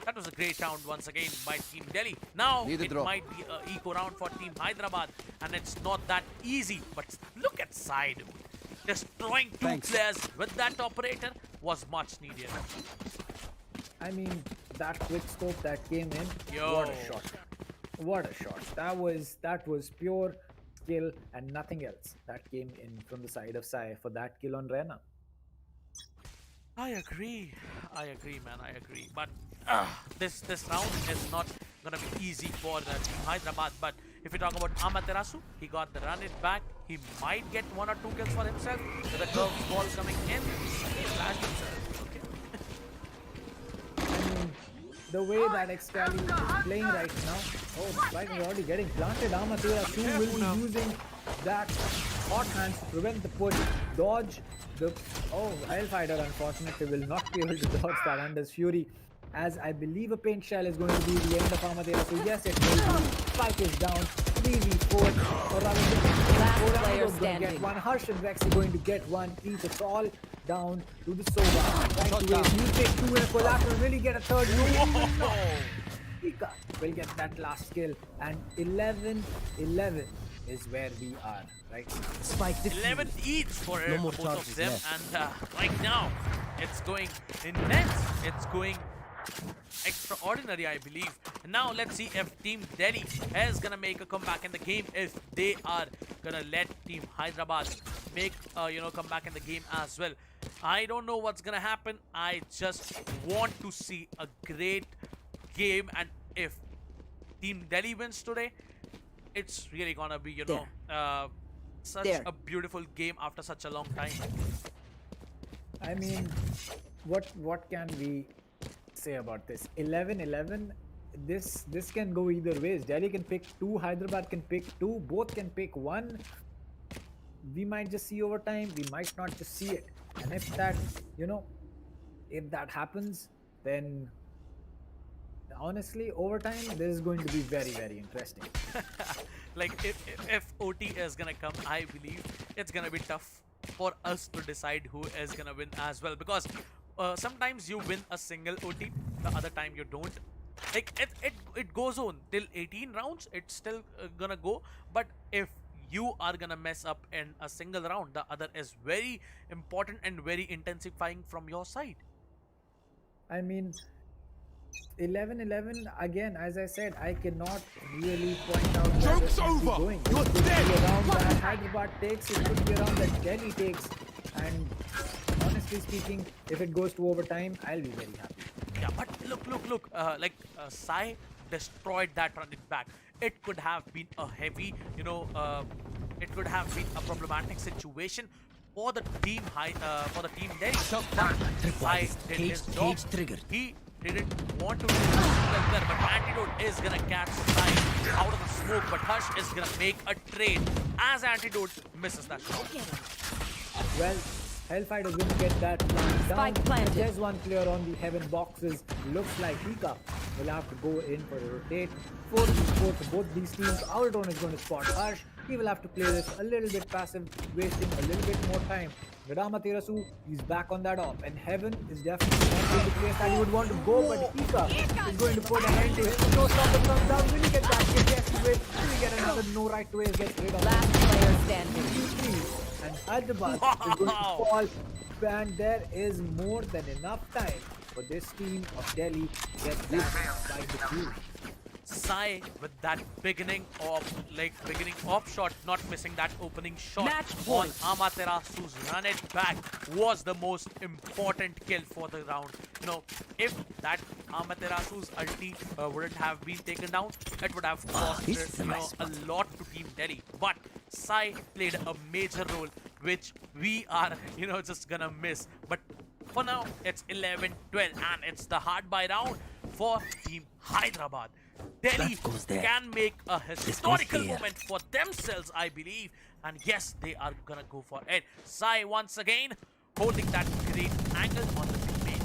that was a great round once again by Team Delhi. Now it might be an eco round for Team Hyderabad, and it's not that easy, but look at side. Destroying two players with that operator was much needed. I mean, that quick scope that came in, what a shot. What a shot. That was pure skill and nothing else that came in from the side of Sai for that kill on Rena. I agree, man, I agree. But this round is not gonna be easy for the team Hyderabad. But if you talk about Amaterasu, he got the run it back. He might get 1 or 2 kills for himself with a curve ball coming in. He flashed himself. Okay. I mean, the way that Excali is playing right now, the spike is already getting planted. Amaterasu will be using that hot hands to prevent the push. Dodge the Hellfighter unfortunately will not be able to dodge that Under's Fury, as I believe a paint shell is going to be the end of Amaterasu. Yes, it will be. Spike is down. 3v4. Or rather, player going to get standing. one. Harsh and Rexy going to get one each. It's all down to the Sova. Right away, you take 2 in a collateral. Will he get a third? No. Hikka will get that last kill, and 11-11 is where we are right now. Spike 11 each for both of them, and right now it's going intense. It's going extraordinary, I believe. And now let's see if Team Delhi is gonna make a comeback in the game. If they are gonna let Team Hyderabad make come back in the game as well. I don't know what's gonna happen. I just want to see a great game, and if Team Delhi wins today, it's really gonna be such a beautiful game after such a long time. I mean, what can we say about this? 11-11. This can go either ways. Delhi can pick 2, Hyderabad can pick 2, both can pick 1. We might just see overtime, we might not just see it. And if that happens, then honestly, overtime, this is going to be very, very interesting. Like if OT is gonna come, I believe it's gonna be tough for us to decide who is gonna win as well, because sometimes you win a single OT, the other time you don't. Like it goes on till 18 rounds, it's still gonna go. But if you are gonna mess up in a single round, the other is very important and very intensifying from your side. I mean, 11-11 again, as I said, I cannot really point out where this is going. It could be around that Hyderabad takes, it could be around that Delhi takes, and honestly speaking, if it goes to overtime, I'll be very happy. Yeah, but look, Sai destroyed that run it back. It could have been a heavy, it could have been a problematic situation for the team Delhi. Sai did his job. He didn't want to do that, but Antidote is gonna catch Sai out of the smoke, but Harsh is gonna make a trade as Antidote misses that shot. Well, Hellfighter is going to get that plant down. There's one player on the heaven boxes. Looks like Hikka will have to go in for a rotate. 4v4 for both these teams. Outertone is going to spot Harsh. He will have to play this a little bit passive, wasting a little bit more time. But Amaterasu is back on that op, and Heaven is definitely not going to place that he would want to go, but Hikka is going to put an end to it. No stopper comes down. Will he get that kill? Yes, he will. Will he get another no right to it? Gets rid of last player standing. And Hyderabad is going to fall, and there is more than enough time for this team of Delhi to get that by the field. Sai with that beginning off shot, not missing that opening shot Match on point. Amaterasu's run it back was the most important kill for the round. You know, if that Amaterasu's ulti wouldn't have been taken down, it would have cost a lot to Team Delhi. But Sai played a major role, which we are just gonna miss. But for now, it's 11-12, and it's the hard buy round for Team Hyderabad. Delhi can make a historical moment for themselves, I believe. And yes, they are gonna go for it. Sai once again holding that great angle on the teammate.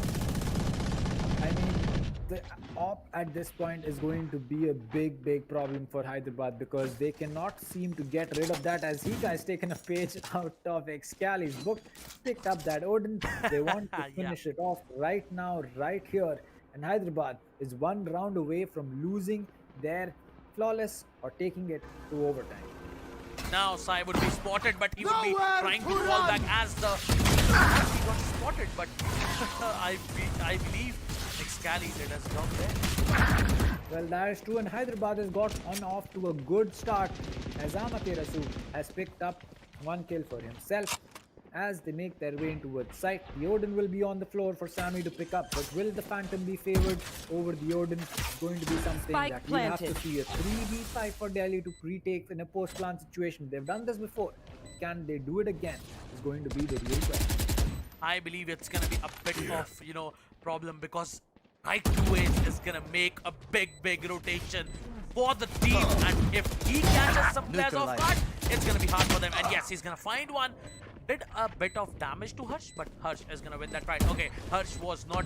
I mean, the op at this point is going to be a big problem for Hyderabad because they cannot seem to get rid of that, as Hikka has taken a page out of Excali's book, picked up that Odin. They want to finish it off right now, right here. And Hyderabad is one round away from losing their flawless or taking it to overtime. Now Sai would be spotted, but he would be trying to fall back as he got spotted. But I believe Excali did his job there. Well, that is true, and Hyderabad has got on off to a good start as Amaterasu has picked up one kill for himself. As they make their way towards site, the Odin will be on the floor for Ssammi to pick up. But will the Phantom be favored over the Odin? It's going to be something that we have to see. A 3v5 for Delhi to retake in a post-plant situation. They've done this before. Can they do it again? Is going to be the real question. I believe it's going to be a bit of, problem, because right 2A's is going to make a big rotation for the team. And if he catches some players off guard, it's going to be hard for them. And yes, he's going to find one. Did a bit of damage to Harsh, but Harsh is gonna win that fight. Okay, Harsh was not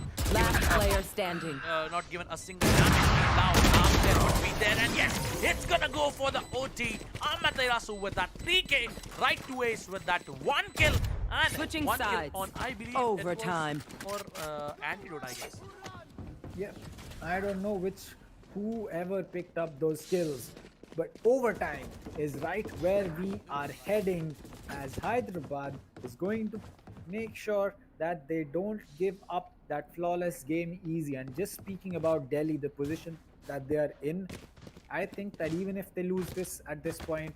not given a single damage. Now Amter would be there, and yes, it's gonna go for the OT. Amaterasu with that 3K, right 2A's with that 1 kill, and switching one sides kill on, I believe, overtime or Antidote, I guess. Yeah, I don't know whoever picked up those kills, but overtime is right where we are heading, as Hyderabad is going to make sure that they don't give up that flawless game easy. And just speaking about Delhi, the position that they are in, I think that even if they lose this at this point,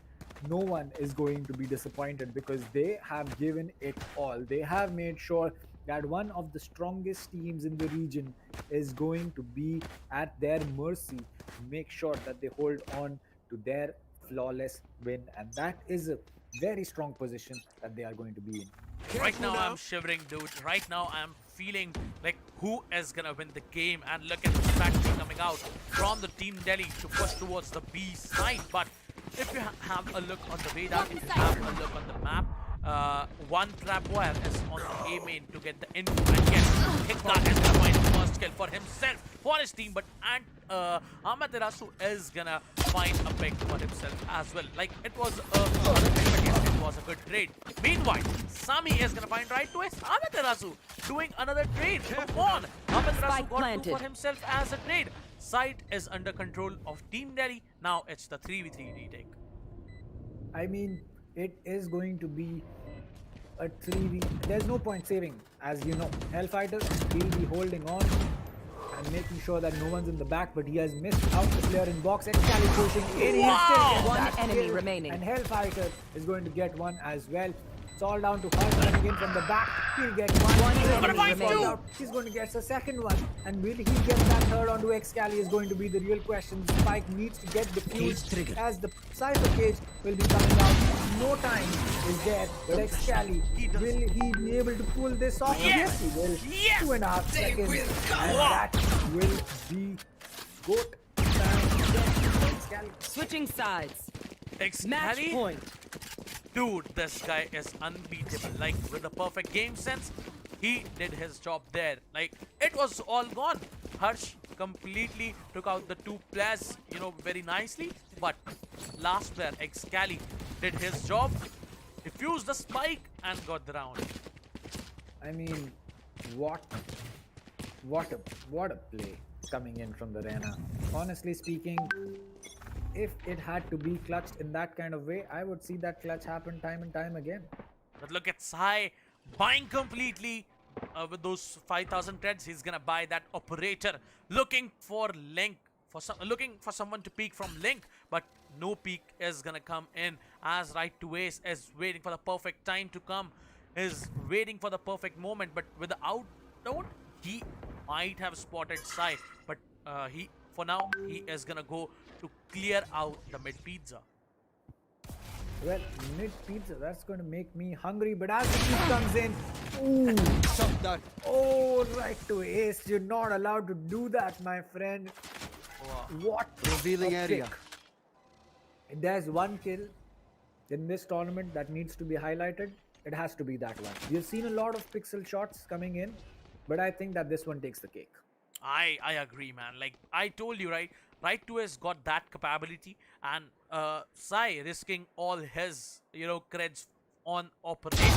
no one is going to be disappointed because they have given it all. They have made sure that one of the strongest teams in the region is going to be at their mercy to make sure that they hold on to their flawless win, and that is a very strong position that they are going to be in. Right now I'm shivering, dude. Right now I'm feeling like who is gonna win the game, and look at the strategy coming out from the Team Delhi to push towards the B side. But if you have a look on the radar, if you have a look on the map, one trap wire is on the A main to get the info, and yes, Hikka is gonna find the first kill for himself, for his team, but Amaterasu is gonna find a pick for himself as well. Like, it was it was a good trade. Meanwhile, Ssammi is gonna find right to it. Amaterasu doing another trade. Come on, Amaterasu got 2 for himself as a trade. Site is under control of Team Delhi. Now it's the 3v3 retake. I mean, it is going to be a 3v. There's no point saving, as you know. Hellfighter will be holding on and making sure that no one's in the back, but he has missed out the player in box. Excali pushing in. Wow! One enemy remaining. And Hellfighter is going to get one as well. It's all down to Harsh coming in from the back. He'll get one enemy remaining. He's going to get the second one. And will he get that third onto Excali is going to be the real question. Spike needs to get defused as the Cypher cage will be coming out. No time is there. But Excali, will he be able to pull this off? Yes, he will. 2.5 seconds. And that will be GOAT time. Switching sides. Excali? Match point. Dude, this guy is unbeatable. Like, with the perfect game sense, he did his job there. Like, it was all gone. Harsh completely took out the 2 players, very nicely. But last player, Excali, did his job, defused the spike, and got the round. I mean, what a play coming in from the arena. Honestly speaking, if it had to be clutched in that kind of way, I would see that clutch happen time and time again. But look at Sai buying completely with those 5,000 treads. He's gonna buy that operator, looking for link looking for someone to peek from Link, but no peek is gonna come in as right to Ace is waiting for the perfect time to come, is waiting for the perfect moment, but with the outdoor, he might have spotted Sai, but for now he is gonna go to clear out the mid pizza. Well, mid pizza, that's going to make me hungry. But as the peak comes in, ooh, oh, right to Ace. You're not allowed to do that, my friend. What Revealing a area. pick. If there's one kill in this tournament that needs to be highlighted, it has to be that one. We've seen a lot of pixel shots coming in, but I think that this one takes the cake. I agree, man. Like I told you, right? Right to has got that capability, and Sai risking all his, creds on operation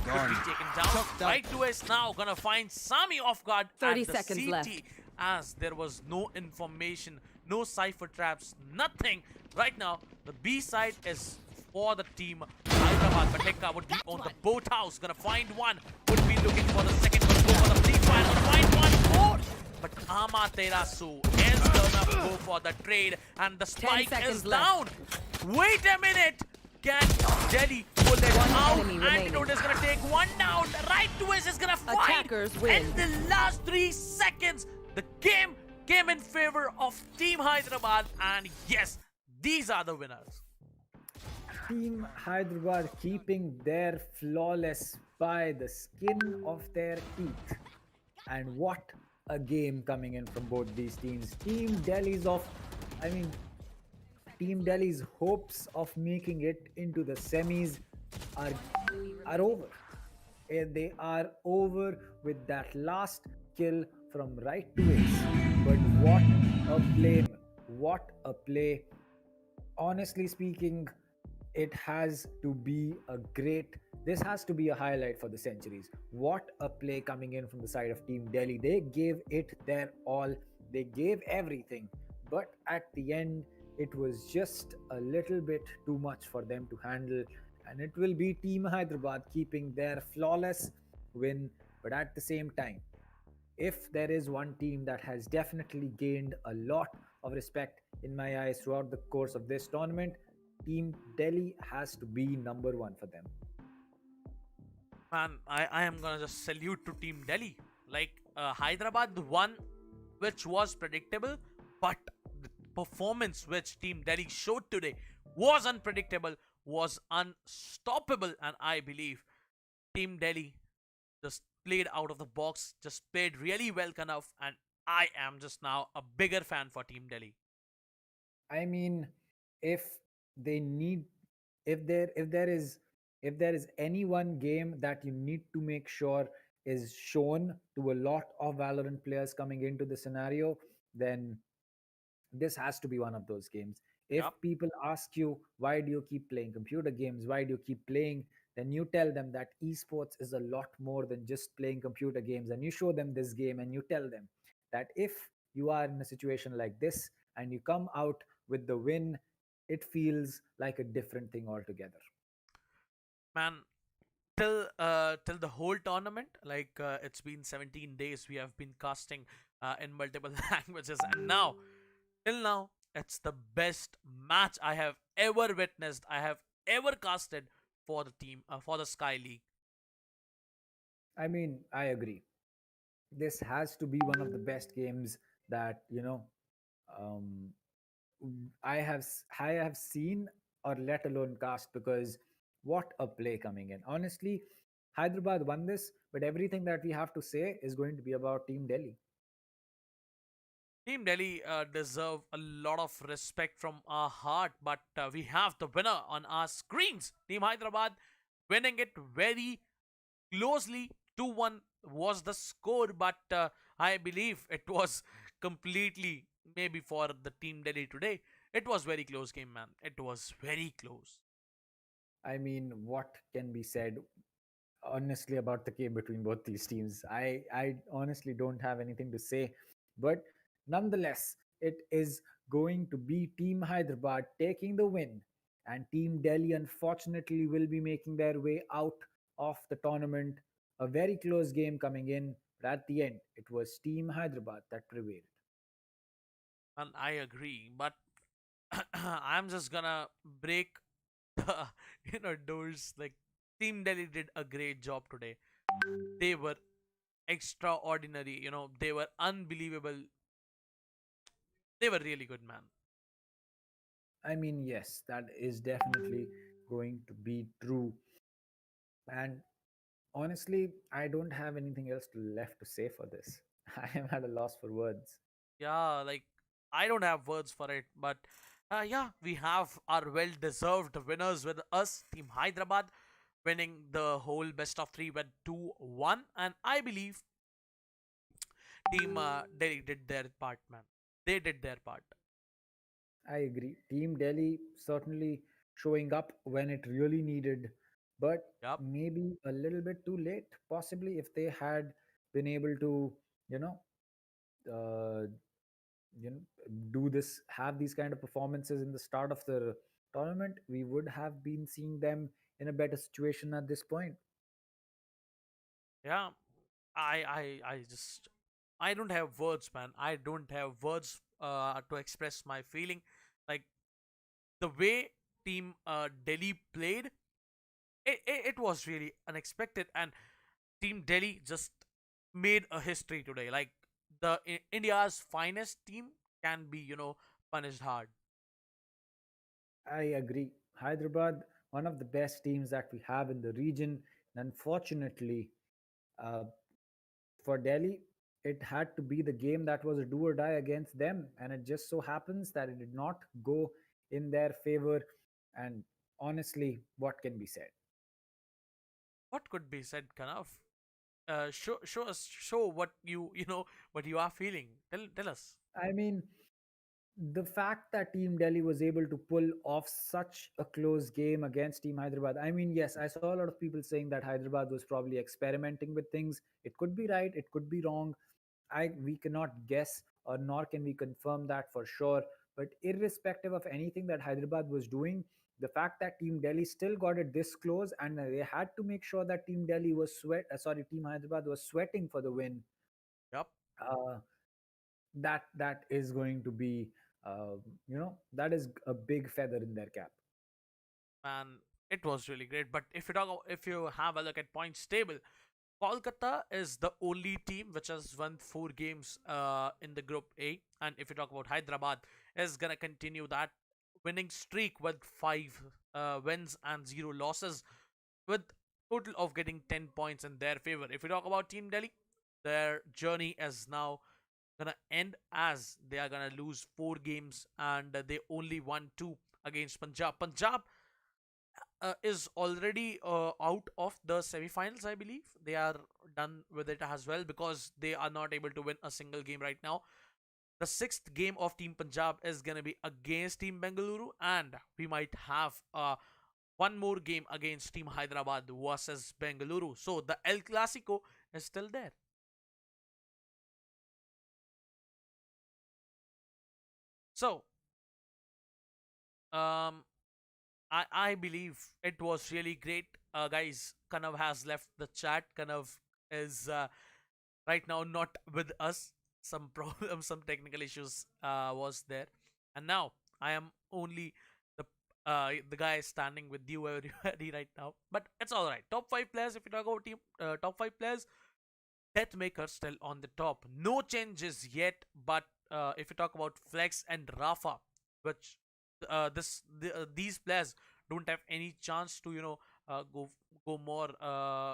could be taken down. Right to is now gonna find Ssammi off guard 30 at the seconds CT, left. as there was no information, no cipher traps, nothing. Right now, the B side is for the team Hyderabad, but Hikka would be on the boathouse, gonna find one, would be looking for the second, but go for the free fire, find one more. But Amaterasu is gonna go for the trade, and the spike is seconds down. Wait a minute! Can Delhi pull it out? enemy remaining. Antidote is gonna take one down. Right to is gonna fight. Attackers win. In the last 3 seconds, the game came in favor of Team Hyderabad, and yes, these are the winners. Team Hyderabad keeping their flawless by the skin of their teeth. And what a game coming in from both these teams. Team Delhi's hopes of making it into the semis are over. They are over with that last kill from right to Ace. But what a play! What a play! Honestly speaking, it has to be this has to be a highlight for the centuries. What a play coming in from the side of Team Delhi. They gave it their all. They gave everything. But at the end, it was just a little bit too much for them to handle. And it will be Team Hyderabad keeping their flawless win. But at the same time, if there is one team that has definitely gained a lot of respect in my eyes throughout the course of this tournament, Team Delhi has to be number one for them. Man, I am gonna just salute to Team Delhi. Like Hyderabad won, which was predictable, but the performance which Team Delhi showed today was unpredictable, was unstoppable, and I believe Team Delhi just played out of the box, just played really well enough, and I am just now a bigger fan for Team Delhi. I mean, if they need, if there is any one game that you need to make sure is shown to a lot of Valorant players coming into the scenario, then this has to be one of those games. If Yep. people ask you, why do you keep playing computer games? Why do you keep playing? Then you tell them that esports is a lot more than just playing computer games. And you show them this game and you tell them that if you are in a situation like this and you come out with the win, it feels like a different thing altogether. Man, till the whole tournament, like it's been 17 days we have been casting in multiple languages, and now till now it's the best match I have ever witnessed, I have ever casted for the team, for the Sky League. I mean, I agree. This has to be one of the best games that, um, I have seen or let alone cast, because what a play coming in. Honestly, Hyderabad won this, but everything that we have to say is going to be about Team Delhi. Team Delhi deserve a lot of respect from our heart, but we have the winner on our screens. Team Hyderabad winning it very closely. 2-1 was the score, but I believe it was completely maybe for the Team Delhi today. It was very close game, man. It was very close. I mean, what can be said honestly about the game between both these teams? I honestly don't have anything to say, but nonetheless, it is going to be Team Hyderabad taking the win, and Team Delhi unfortunately will be making their way out of the tournament. A very close game coming in, but at the end, it was Team Hyderabad that prevailed. And I agree, but I'm just gonna break the doors. Like Team Delhi did a great job today. They were extraordinary. They were unbelievable. They were really good, man. I mean, yes, that is definitely going to be true. And honestly, I don't have anything else left to say for this. I am at a loss for words. Yeah, like I don't have words for it, but yeah, we have our well-deserved winners with us. Team Hyderabad winning the whole best of three with 2-1, and I believe Team Delhi did their part, man. They did their part. I agree. Team Delhi certainly showing up when it really needed, but Yep. maybe a little bit too late, possibly if they had been able to, you know, uh, you know, do this, have these kind of performances in the start of the tournament, we would have been seeing them in a better situation at this point. Yeah, I don't have words, man. I don't have words to express my feeling. Like the way Team Delhi played, it was really unexpected, and Team Delhi just made a history today. Like India's finest team can be, punished hard. I agree. Hyderabad, one of the best teams that we have in the region. And unfortunately, uh, for Delhi, it had to be the game that was a do or die against them. And it just so happens that it did not go in their favor. And honestly, what can be said? What could be said, Kanaf? Show us, show what what you are feeling. Tell us. I mean, the fact that Team Delhi was able to pull off such a close game against Team Hyderabad. I mean, yes, I saw a lot of people saying that Hyderabad was probably experimenting with things. It could be right, it could be wrong. We cannot guess or nor can we confirm that for sure. But irrespective of anything that Hyderabad was doing, the fact that Team Delhi still got it this close and they had to make sure that Team Hyderabad was sweating for the win. Yep. Uh, that is going to be that is a big feather in their cap. And it was really great. But if you have a look at points table, Kolkata is the only team which has won 4 games in the Group A, and if you talk about Hyderabad, is gonna continue that winning streak with 5 wins and 0 losses, with total of getting 10 points in their favor. If you talk about Team Delhi, their journey is now gonna end as they are gonna lose 4 games and they only won 2 against Punjab. Punjab is already out of the semi-finals. I believe they are done with it as well because they are not able to win a single game right now. The sixth game of Team Punjab is gonna be against Team Bengaluru, and we might have one more game against Team Hyderabad versus Bengaluru. So the El Clasico is still there. So um I believe it was really great. Guys, Kanav has left the chat. Kanav is right now not with us. Some problem, some technical issues was there, and now I am only the guy standing with you everybody right now. But it's all right. Top 5 players. If you talk about team top 5 players, Deathmaker still on the top. No changes yet. But if you talk about Flex and Rafaa, which these players don't have any chance to go more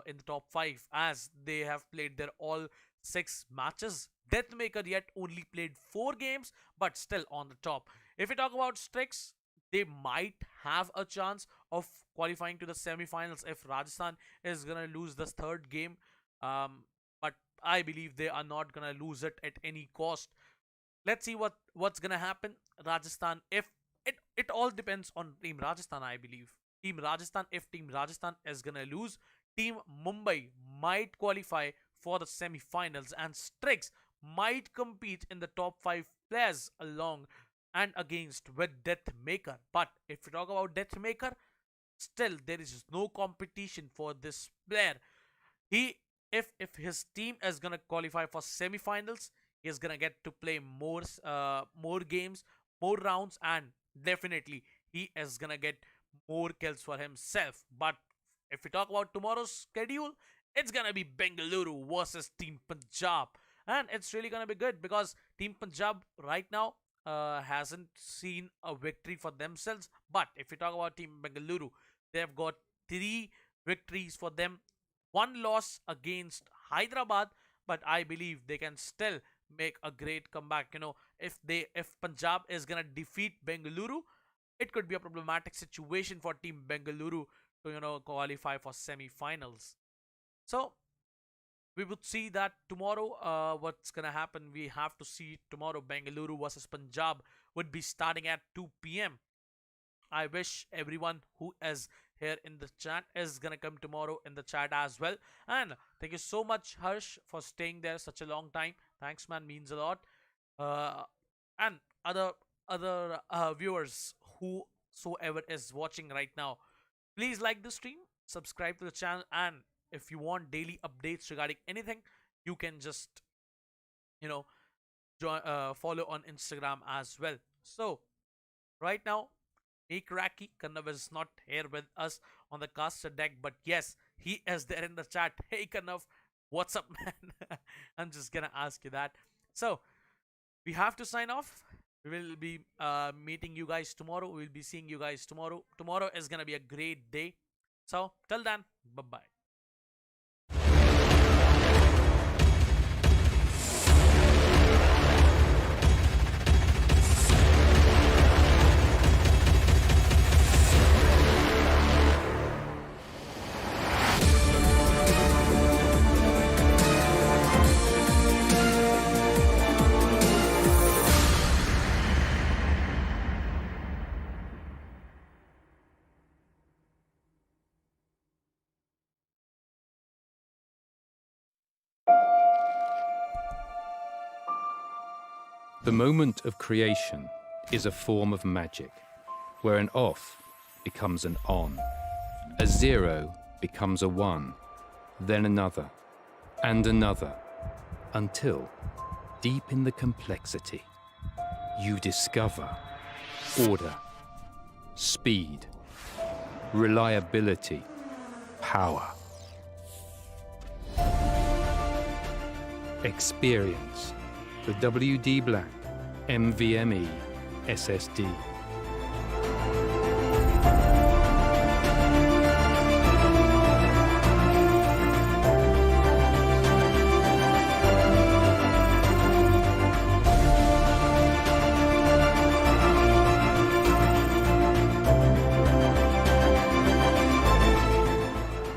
in the top 5 as they have played their all 6 matches. Deathmaker yet only played 4 games, but still on the top. If you talk about Strixx, they might have a chance of qualifying to the semi-finals if Rajasthan is gonna lose this third game. But I believe they are not gonna lose it at any cost. Let's see what's gonna happen. Rajasthan, if it all depends on Team Rajasthan, I believe. Team Rajasthan, if Team Rajasthan is gonna lose, Team Mumbai might qualify for the semi-finals, and Strixx might compete in the top 5 players along and against with Deathmaker. But if you talk about Deathmaker, still there is no competition for this player. He if his team is gonna qualify for semi-finals, He is gonna get to play more games, more rounds, and definitely he is gonna get more kills for himself. But if we talk about tomorrow's schedule, it's gonna be Bengaluru versus Team Punjab, and it's really gonna be good because Team Punjab right now hasn't seen a victory for themselves. But if we talk about Team Bengaluru, they've got 3 victories for them, 1 loss against Hyderabad, but I believe they can still make a great comeback. If Punjab is gonna defeat Bengaluru, it could be a problematic situation for Team Bengaluru to qualify for semi-finals. So we would see that tomorrow. What's gonna happen? We have to see tomorrow. Bengaluru versus Punjab would be starting at 2 p.m. I wish everyone who is here in the chat is gonna come tomorrow in the chat as well. And thank you so much, Harsh, for staying there such a long time. Thanks, man, means a lot. And other viewers, whosoever is watching right now, please like the stream, subscribe to the channel, and if you want daily updates regarding anything, you can just join, follow on Instagram as well. So right now, Raki Kannav is not here with us on the caster deck, but yes, he is there in the chat. Hey Kannav, what's up, man? I'm just gonna ask you that. So we have to sign off. We will be meeting you guys tomorrow. We'll be seeing you guys tomorrow. Tomorrow is gonna be a great day. So till then, bye bye. The moment of creation is a form of magic, where an off becomes an on, a 0 becomes a 1, then another, and another, until, deep in the complexity, you discover order, speed, reliability, power. Experience the WD Black NVMe SSD.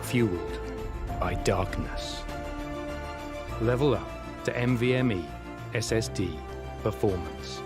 Fueled by darkness. Level up to NVMe SSD performance.